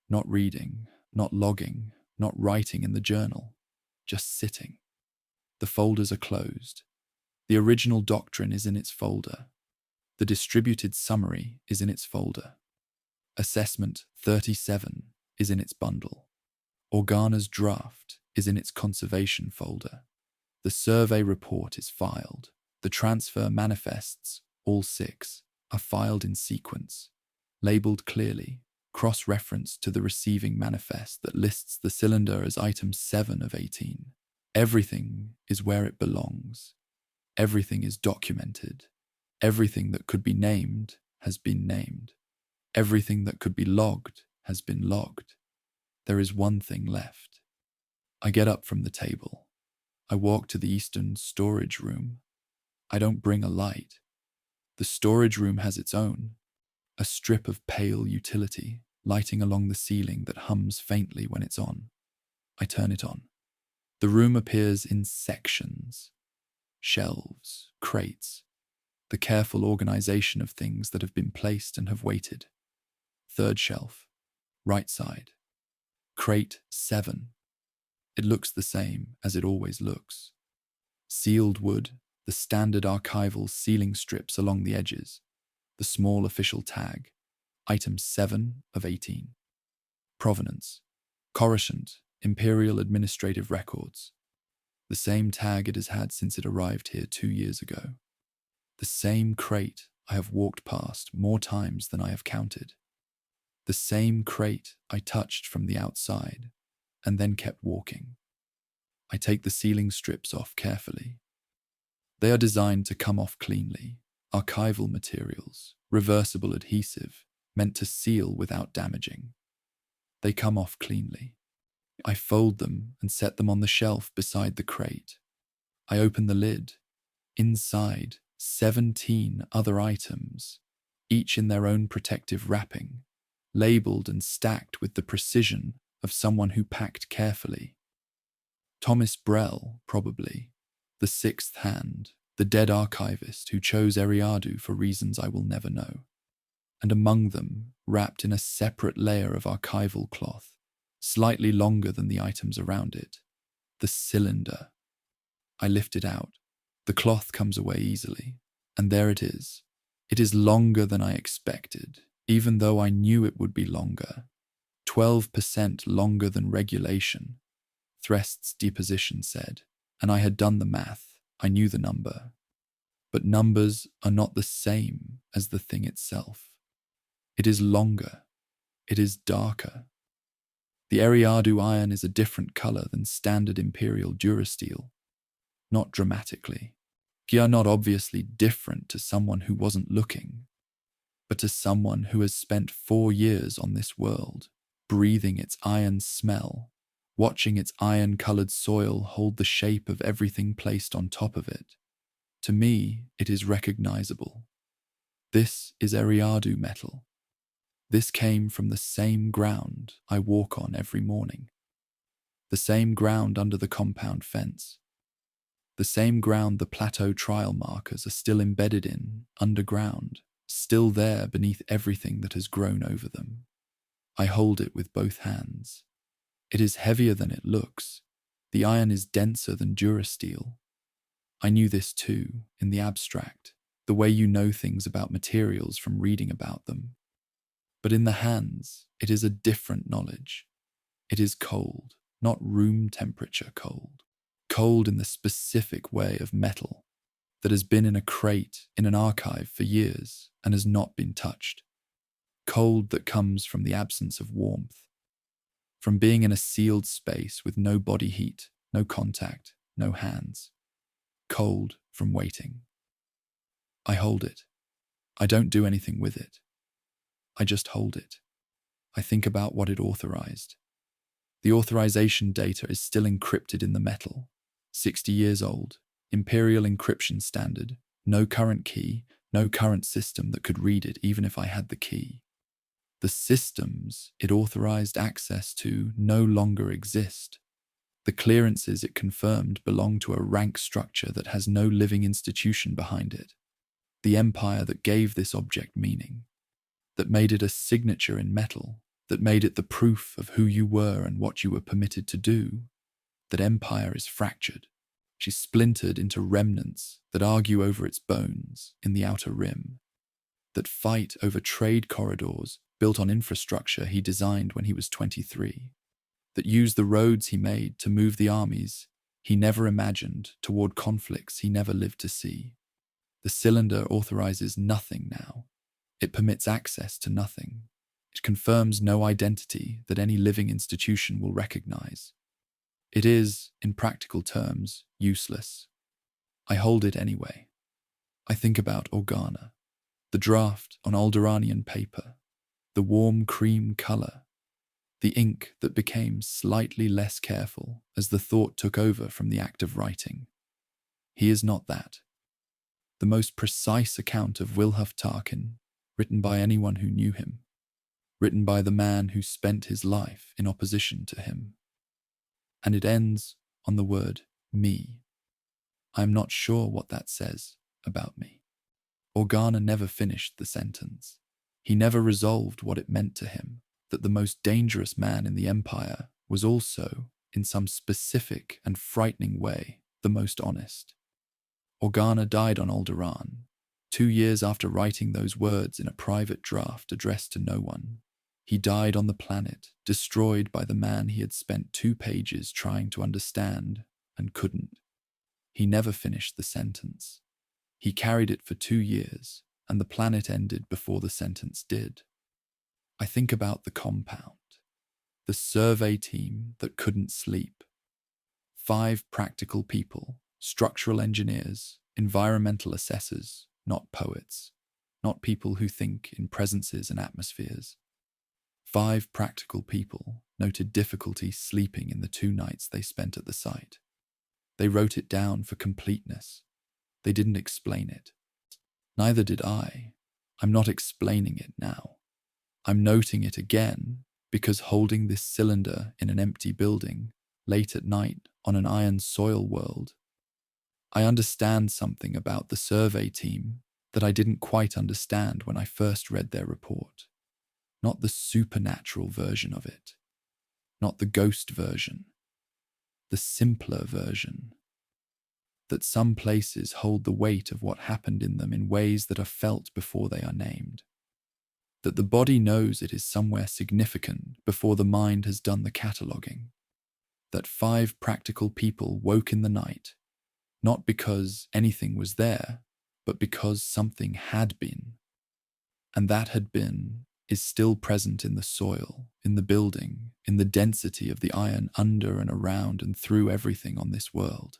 Speaker 1: Not reading, not logging, not writing in the journal. Just sitting. The folders are closed. The original doctrine is in its folder. The distributed summary is in its folder. Assessment 37 is in its bundle. Organa's draft is in its conservation folder. The survey report is filed. The transfer manifests, all 6, are filed in sequence, labeled clearly, cross-referenced to the receiving manifest that lists the cylinder as item 7 of 18. Everything is where it belongs. Everything is documented. Everything that could be named has been named. Everything that could be logged has been logged. There is one thing left. I get up from the table. I walk to the eastern storage room. I don't bring a light. The storage room has its own, a strip of pale utility lighting along the ceiling that hums faintly when it's on. I turn it on. The room appears in sections. Shelves, crates, the careful organization of things that have been placed and have waited. Third shelf, right side. Crate 7. It looks the same as it always looks. Sealed wood, the standard archival sealing strips along the edges, the small official tag, item 7 of 18. Provenance, Coruscant, Imperial Administrative Records. The same tag it has had since it arrived here 2 years ago. The same crate I have walked past more times than I have counted. The same crate I touched from the outside and then kept walking. I take the sealing strips off carefully. They are designed to come off cleanly, archival materials, reversible adhesive, meant to seal without damaging. They come off cleanly. I fold them and set them on the shelf beside the crate. I open the lid. Inside, 17 other items, each in their own protective wrapping, labeled and stacked with the precision of someone who packed carefully. Thomas Brell, probably, the sixth hand, the dead archivist who chose Eriadu for reasons I will never know. And among them, wrapped in a separate layer of archival cloth, slightly longer than the items around it, the cylinder. I lift it out. The cloth comes away easily, and there it is. It is longer than I expected, even though I knew it would be longer. 12% longer than regulation, Threst's deposition said, and I had done the math. I knew the number. But numbers are not the same as the thing itself. It is longer. It is darker. The Eriadu iron is a different color than standard Imperial Durasteel. Not dramatically. They are not obviously different to someone who wasn't looking, but to someone who has spent 4 years on this world, breathing its iron smell, watching its iron-colored soil hold the shape of everything placed on top of it. To me, it is recognizable. This is Eriadu metal. This came from the same ground I walk on every morning. The same ground under the compound fence. The same ground the plateau trial markers are still embedded in, underground, still there beneath everything that has grown over them. I hold it with both hands. It is heavier than it looks. The iron is denser than durasteel. I knew this too, in the abstract, the way you know things about materials from reading about them. But in the hands, it is a different knowledge. It is cold, not room temperature cold. Cold in the specific way of metal that has been in a crate in an archive for years and has not been touched. Cold that comes from the absence of warmth, from being in a sealed space with no body heat, no contact, no hands. Cold from waiting. I hold it. I don't do anything with it. I just hold it. I think about what it authorized. The authorization data is still encrypted in the metal. 60 years old, Imperial encryption standard, no current key, no current system that could read it even if I had the key. The systems it authorized access to no longer exist. The clearances it confirmed belong to a rank structure that has no living institution behind it. The empire that gave this object meaning, that made it a signature in metal, that made it the proof of who you were and what you were permitted to do, that empire is fractured. She's splintered into remnants that argue over its bones in the outer rim, that fight over trade corridors built on infrastructure he designed when he was 23, that use the roads he made to move the armies he never imagined toward conflicts he never lived to see. The cylinder authorizes nothing now. It permits access to nothing. It confirms no identity that any living institution will recognize. It is, in practical terms, useless. I hold it anyway. I think about Organa, the draft on Alderaanian paper, the warm cream color, the ink that became slightly less careful as the thought took over from the act of writing. He is not that. The most precise account of Wilhuff Tarkin, written by anyone who knew him, written by the man who spent his life in opposition to him. And it ends on the word me. I am not sure what that says about me. Organa never finished the sentence. He never resolved what it meant to him, that the most dangerous man in the Empire was also, in some specific and frightening way, the most honest. Organa died on Alderaan, 2 years after writing those words in a private draft addressed to no one. He died on the planet, destroyed by the man he had spent 2 pages trying to understand and couldn't. He never finished the sentence. He carried it for 2 years, and the planet ended before the sentence did. I think about the compound, the survey team that couldn't sleep. 5 practical people, structural engineers, environmental assessors, not poets, not people who think in presences and atmospheres. 5 practical people noted difficulty sleeping in the 2 nights they spent at the site. They wrote it down for completeness. They didn't explain it. Neither did I. I'm not explaining it now. I'm noting it again because holding this cylinder in an empty building, late at night on an iron soil world, I understand something about the survey team that I didn't quite understand when I first read their report. Not the supernatural version of it. Not the ghost version. The simpler version. That some places hold the weight of what happened in them in ways that are felt before they are named. That the body knows it is somewhere significant before the mind has done the cataloguing. That 5 practical people woke in the night, not because anything was there, but because something had been. And that had been is still present in the soil, in the building, in the density of the iron under and around and through everything on this world.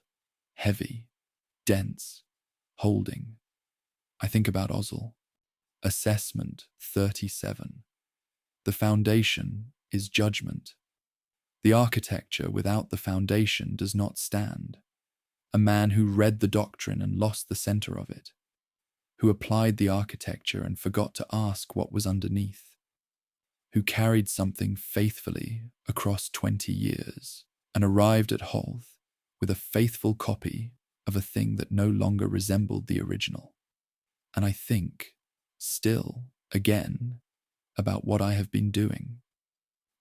Speaker 1: Heavy, dense, holding. I think about Ozzel. Assessment 37. The foundation is judgment. The architecture without the foundation does not stand. A man who read the doctrine and lost the center of it, who applied the architecture and forgot to ask what was underneath, who carried something faithfully across 20 years and arrived at Holth with a faithful copy of a thing that no longer resembled the original. And I think, still, again, about what I have been doing.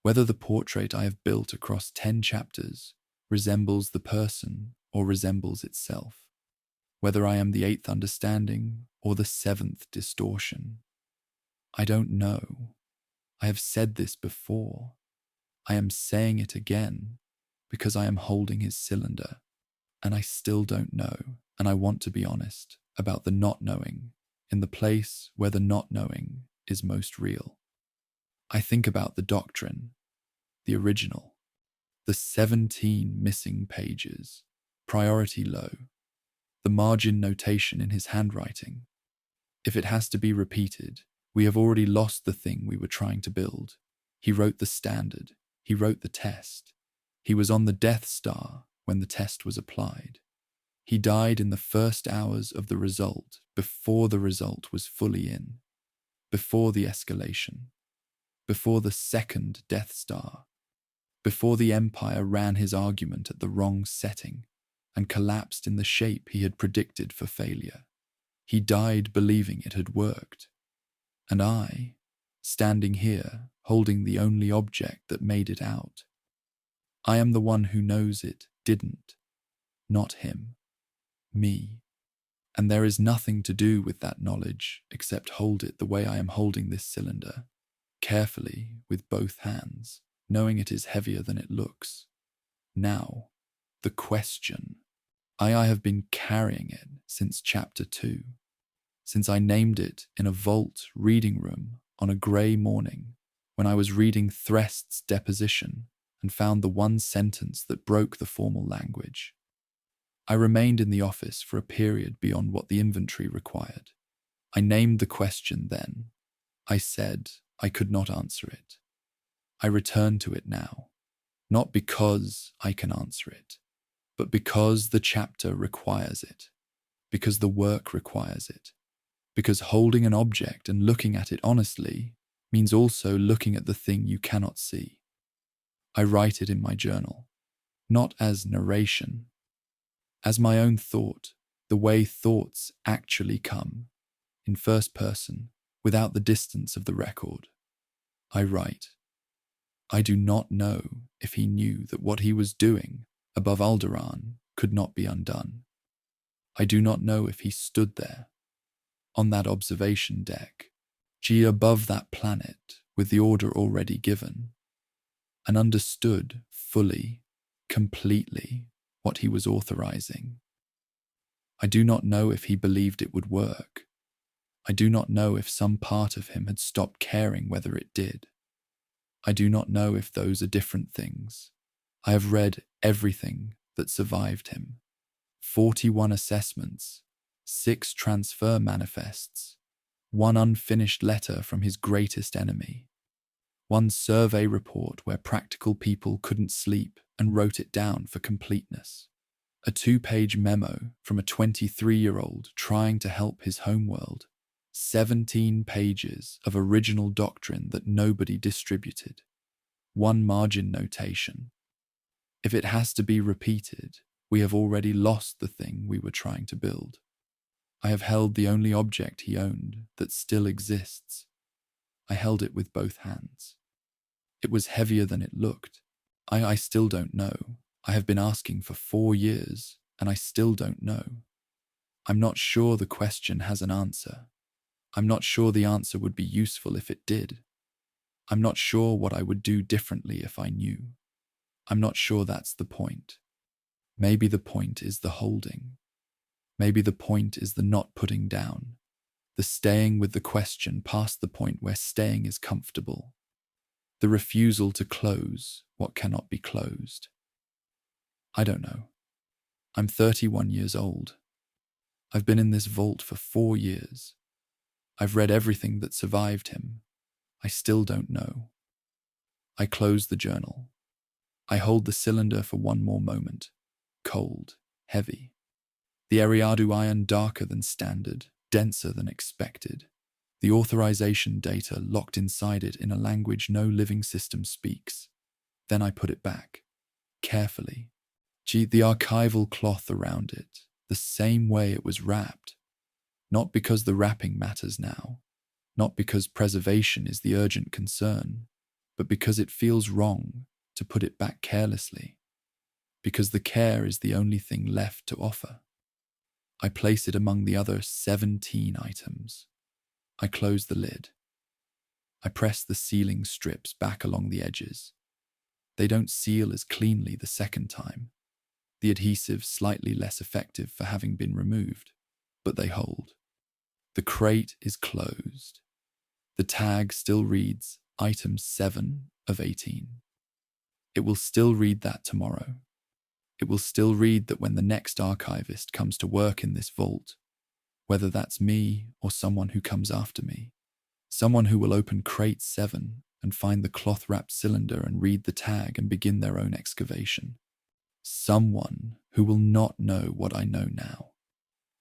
Speaker 1: Whether the portrait I have built across 10 chapters resembles the person or resembles itself. Whether I am the 8th understanding or the 7th distortion. I don't know. I have said this before. I am saying it again because I am holding his cylinder, and I still don't know, and I want to be honest about the not knowing in the place where the not knowing is most real. I think about the doctrine, the original, the 17 missing pages, priority low, the margin notation in his handwriting. If it has to be repeated, we have already lost the thing we were trying to build. He wrote the standard. He wrote the test. He was on the Death Star when the test was applied. He died in the first hours of the result, before the result was fully in, before the escalation, before the second Death Star, before the Empire ran his argument at the wrong setting and collapsed in the shape he had predicted for failure. He died believing it had worked. And I, standing here, holding the only object that made it out. I am the one who knows it didn't, not him, me. And there is nothing to do with that knowledge except hold it the way I am holding this cylinder, carefully with both hands, knowing it is heavier than it looks. Now, the question. I have been carrying it since chapter 2. Since I named it in a vault reading room on a grey morning when I was reading Threst's deposition and found the one sentence that broke the formal language. I remained in the office for a period beyond what the inventory required. I named the question then. I said I could not answer it. I return to it now, not because I can answer it, but because the chapter requires it, because the work requires it. Because holding an object and looking at it honestly means also looking at the thing you cannot see. I write it in my journal, not as narration, as my own thought, the way thoughts actually come, in first person, without the distance of the record. I write. I do not know if he knew that what he was doing above Alderaan could not be undone. I do not know if he stood there, on that observation deck, above that planet with the order already given, and understood fully, completely what he was authorizing. I do not know if he believed it would work. I do not know if some part of him had stopped caring whether it did. I do not know if those are different things. I have read everything that survived him. 41 assessments, 6 transfer manifests, 1 unfinished letter from his greatest enemy, 1 survey report where practical people couldn't sleep and wrote it down for completeness, a 2-page memo from a 23-year-old trying to help his homeworld, 17 pages of original doctrine that nobody distributed, 1 margin notation. If it has to be repeated, we have already lost the thing we were trying to build. I have held the only object he owned that still exists. I held it with both hands. It was heavier than it looked. I still don't know. I have been asking for 4 years, and I still don't know. I'm not sure the question has an answer. I'm not sure the answer would be useful if it did. I'm not sure what I would do differently if I knew. I'm not sure that's the point. Maybe the point is the holding. Maybe the point is the not putting down, the staying with the question past the point where staying is comfortable, the refusal to close what cannot be closed. I don't know. I'm 31 years old. I've been in this vault for 4 years. I've read everything that survived him. I still don't know. I close the journal. I hold the cylinder for one more moment. Cold, heavy. The Eriadu iron darker than standard, denser than expected. The authorization data locked inside it in a language no living system speaks. Then I put it back, carefully. The archival cloth around it, the same way it was wrapped, not because the wrapping matters now, not because preservation is the urgent concern, but because it feels wrong to put it back carelessly, because the care is the only thing left to offer. I place it among the other 17 items. I close the lid. I press the sealing strips back along the edges. They don't seal as cleanly the second time, the adhesive slightly less effective for having been removed, but they hold. The crate is closed. The tag still reads item 7 of 18. It will still read that tomorrow. It will still read that when the next archivist comes to work in this vault, whether that's me or someone who comes after me, someone who will open crate 7 and find the cloth-wrapped cylinder and read the tag and begin their own excavation. Someone who will not know what I know now,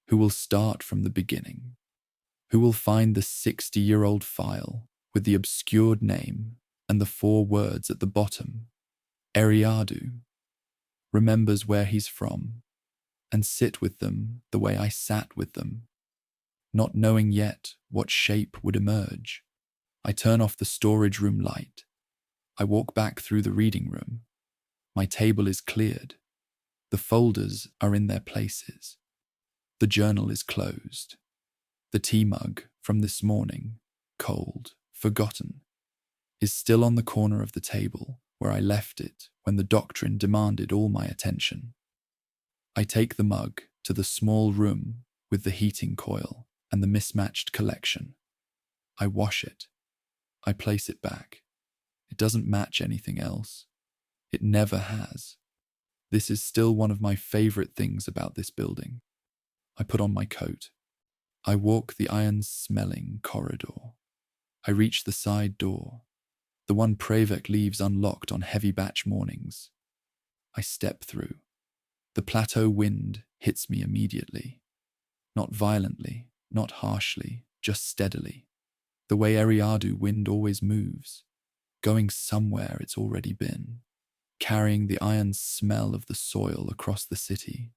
Speaker 1: who will start from the beginning, who will find the 60-year-old file with the obscured name and the 4 words at the bottom, Eriadu, remembers where he's from, and sit with them the way I sat with them, not knowing yet what shape would emerge. I turn off the storage room light. I walk back through the reading room. My table is cleared. The folders are in their places. The journal is closed. The tea mug from this morning, cold, forgotten, is still on the corner of the table where I left it when the doctrine demanded all my attention. I take the mug to the small room with the heating coil and the mismatched collection. I wash it. I place it back. It doesn't match anything else. It never has. This is still one of my favorite things about this building. I put on my coat. I walk the iron-smelling corridor. I reach the side door, the one Pravek leaves unlocked on heavy batch mornings. I step through. The plateau wind hits me immediately. Not violently, not harshly, just steadily. The way Eriadu wind always moves, going somewhere it's already been, carrying the iron smell of the soil across the city,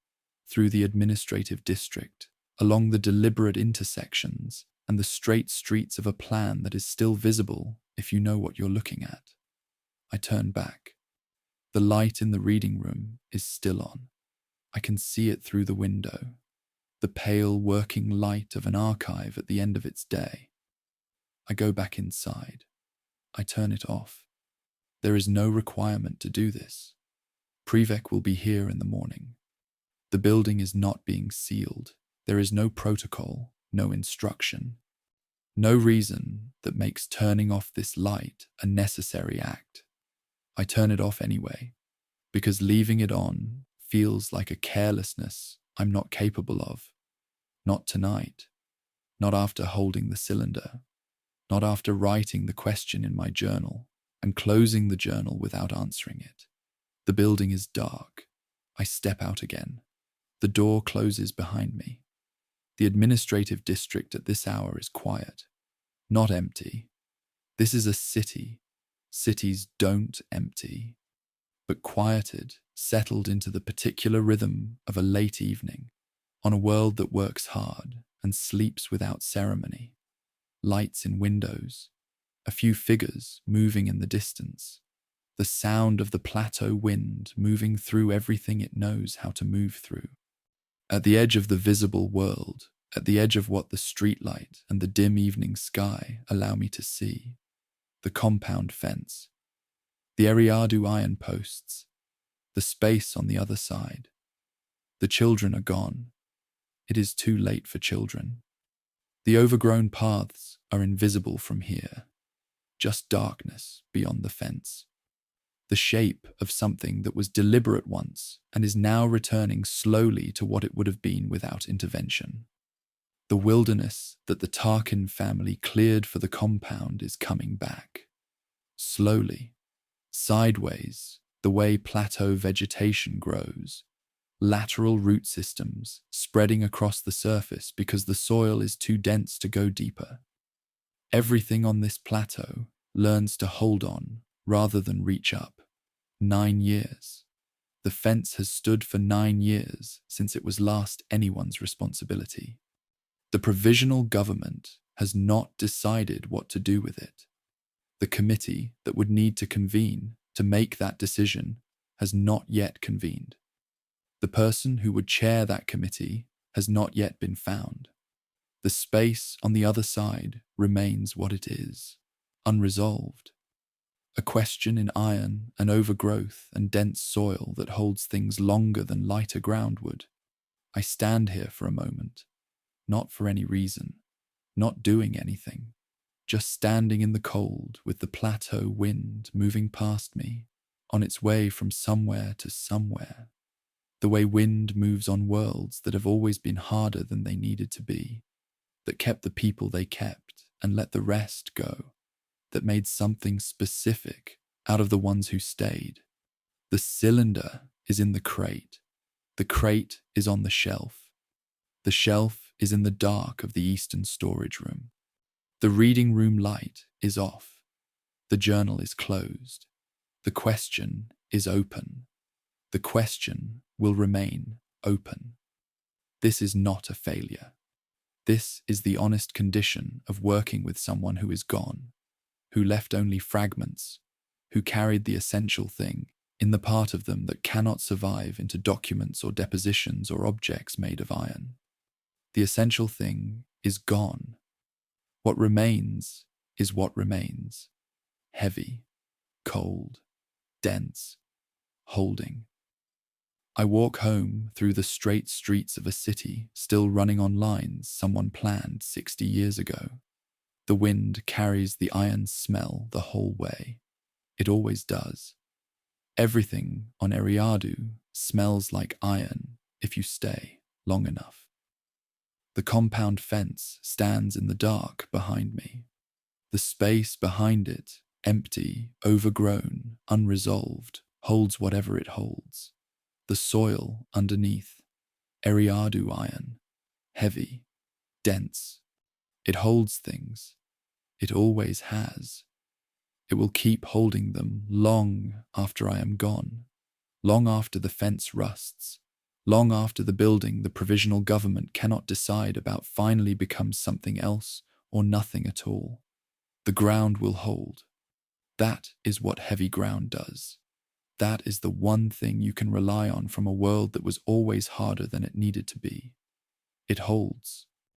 Speaker 1: through the administrative district, along the deliberate intersections and the straight streets of a plan that is still visible if you know what you're looking at. I turn back. The light in the reading room is still on. I can see it through the window, the pale working light of an archive at the end of its day. I go back inside. I turn it off. There is no requirement to do this. Privek will be here in the morning. The building is not being sealed. There is no protocol, no instruction, no reason that makes turning off this light a necessary act. I turn it off anyway, because leaving it on feels like a carelessness I'm not capable of. Not tonight. Not after holding the cylinder. Not after writing the question in my journal and closing the journal without answering it. The building is dark. I step out again. The door closes behind me. The administrative district at this hour is quiet, not empty. This is a city. Cities don't empty, but quieted, settled into the particular rhythm of a late evening, on a world that works hard and sleeps without ceremony. Lights in windows, a few figures moving in the distance, the sound of the plateau wind moving through everything it knows how to move through. At the edge of the visible world, at the edge of what the streetlight and the dim evening sky allow me to see, the compound fence, the Eriadu iron posts, the space on the other side. The children are gone. It is too late for children. The overgrown paths are invisible from here, just darkness beyond the fence. The shape of something that was deliberate once and is now returning slowly to what it would have been without intervention. The wilderness that the Tarkin family cleared for the compound is coming back. Slowly, sideways, the way plateau vegetation grows, lateral root systems spreading across the surface because the soil is too dense to go deeper. Everything on this plateau learns to hold on rather than reach up. 9 years. The fence has stood for 9 years since it was last anyone's responsibility. The provisional government has not decided what to do with it. The committee that would need to convene to make that decision has not yet convened. The person who would chair that committee has not yet been found. The space on the other side remains what it is, unresolved. A question in iron and overgrowth and dense soil that holds things longer than lighter ground would. I stand here for a moment, not for any reason, not doing anything, just standing in the cold with the plateau wind moving past me, on its way from somewhere to somewhere. The way wind moves on worlds that have always been harder than they needed to be, that kept the people they kept and let the rest go, that made something specific out of the ones who stayed. The cylinder is in the crate. The crate is on the shelf. The shelf is in the dark of the eastern storage room. The reading room light is off. The journal is closed. The question is open. The question will remain open. This is not a failure. This is the honest condition of working with someone who is gone, who left only fragments, who carried the essential thing in the part of them that cannot survive into documents or depositions or objects made of iron. The essential thing is gone. What remains is what remains. Heavy, cold, dense, holding. I walk home through the straight streets of a city still running on lines someone planned 60 years ago. The wind carries the iron smell the whole way. It always does. Everything on Eriadu smells like iron if you stay long enough. The compound fence stands in the dark behind me. The space behind it, empty, overgrown, unresolved, holds whatever it holds. The soil underneath, Eriadu iron, heavy, dense. It holds things. It always has. It will keep holding them long after I am gone, long after the fence rusts, long after the building the provisional government cannot decide about finally becomes something else or nothing at all. The ground will hold. That is what heavy ground does. That is the one thing you can rely on from a world that was always harder than it needed to be. It holds.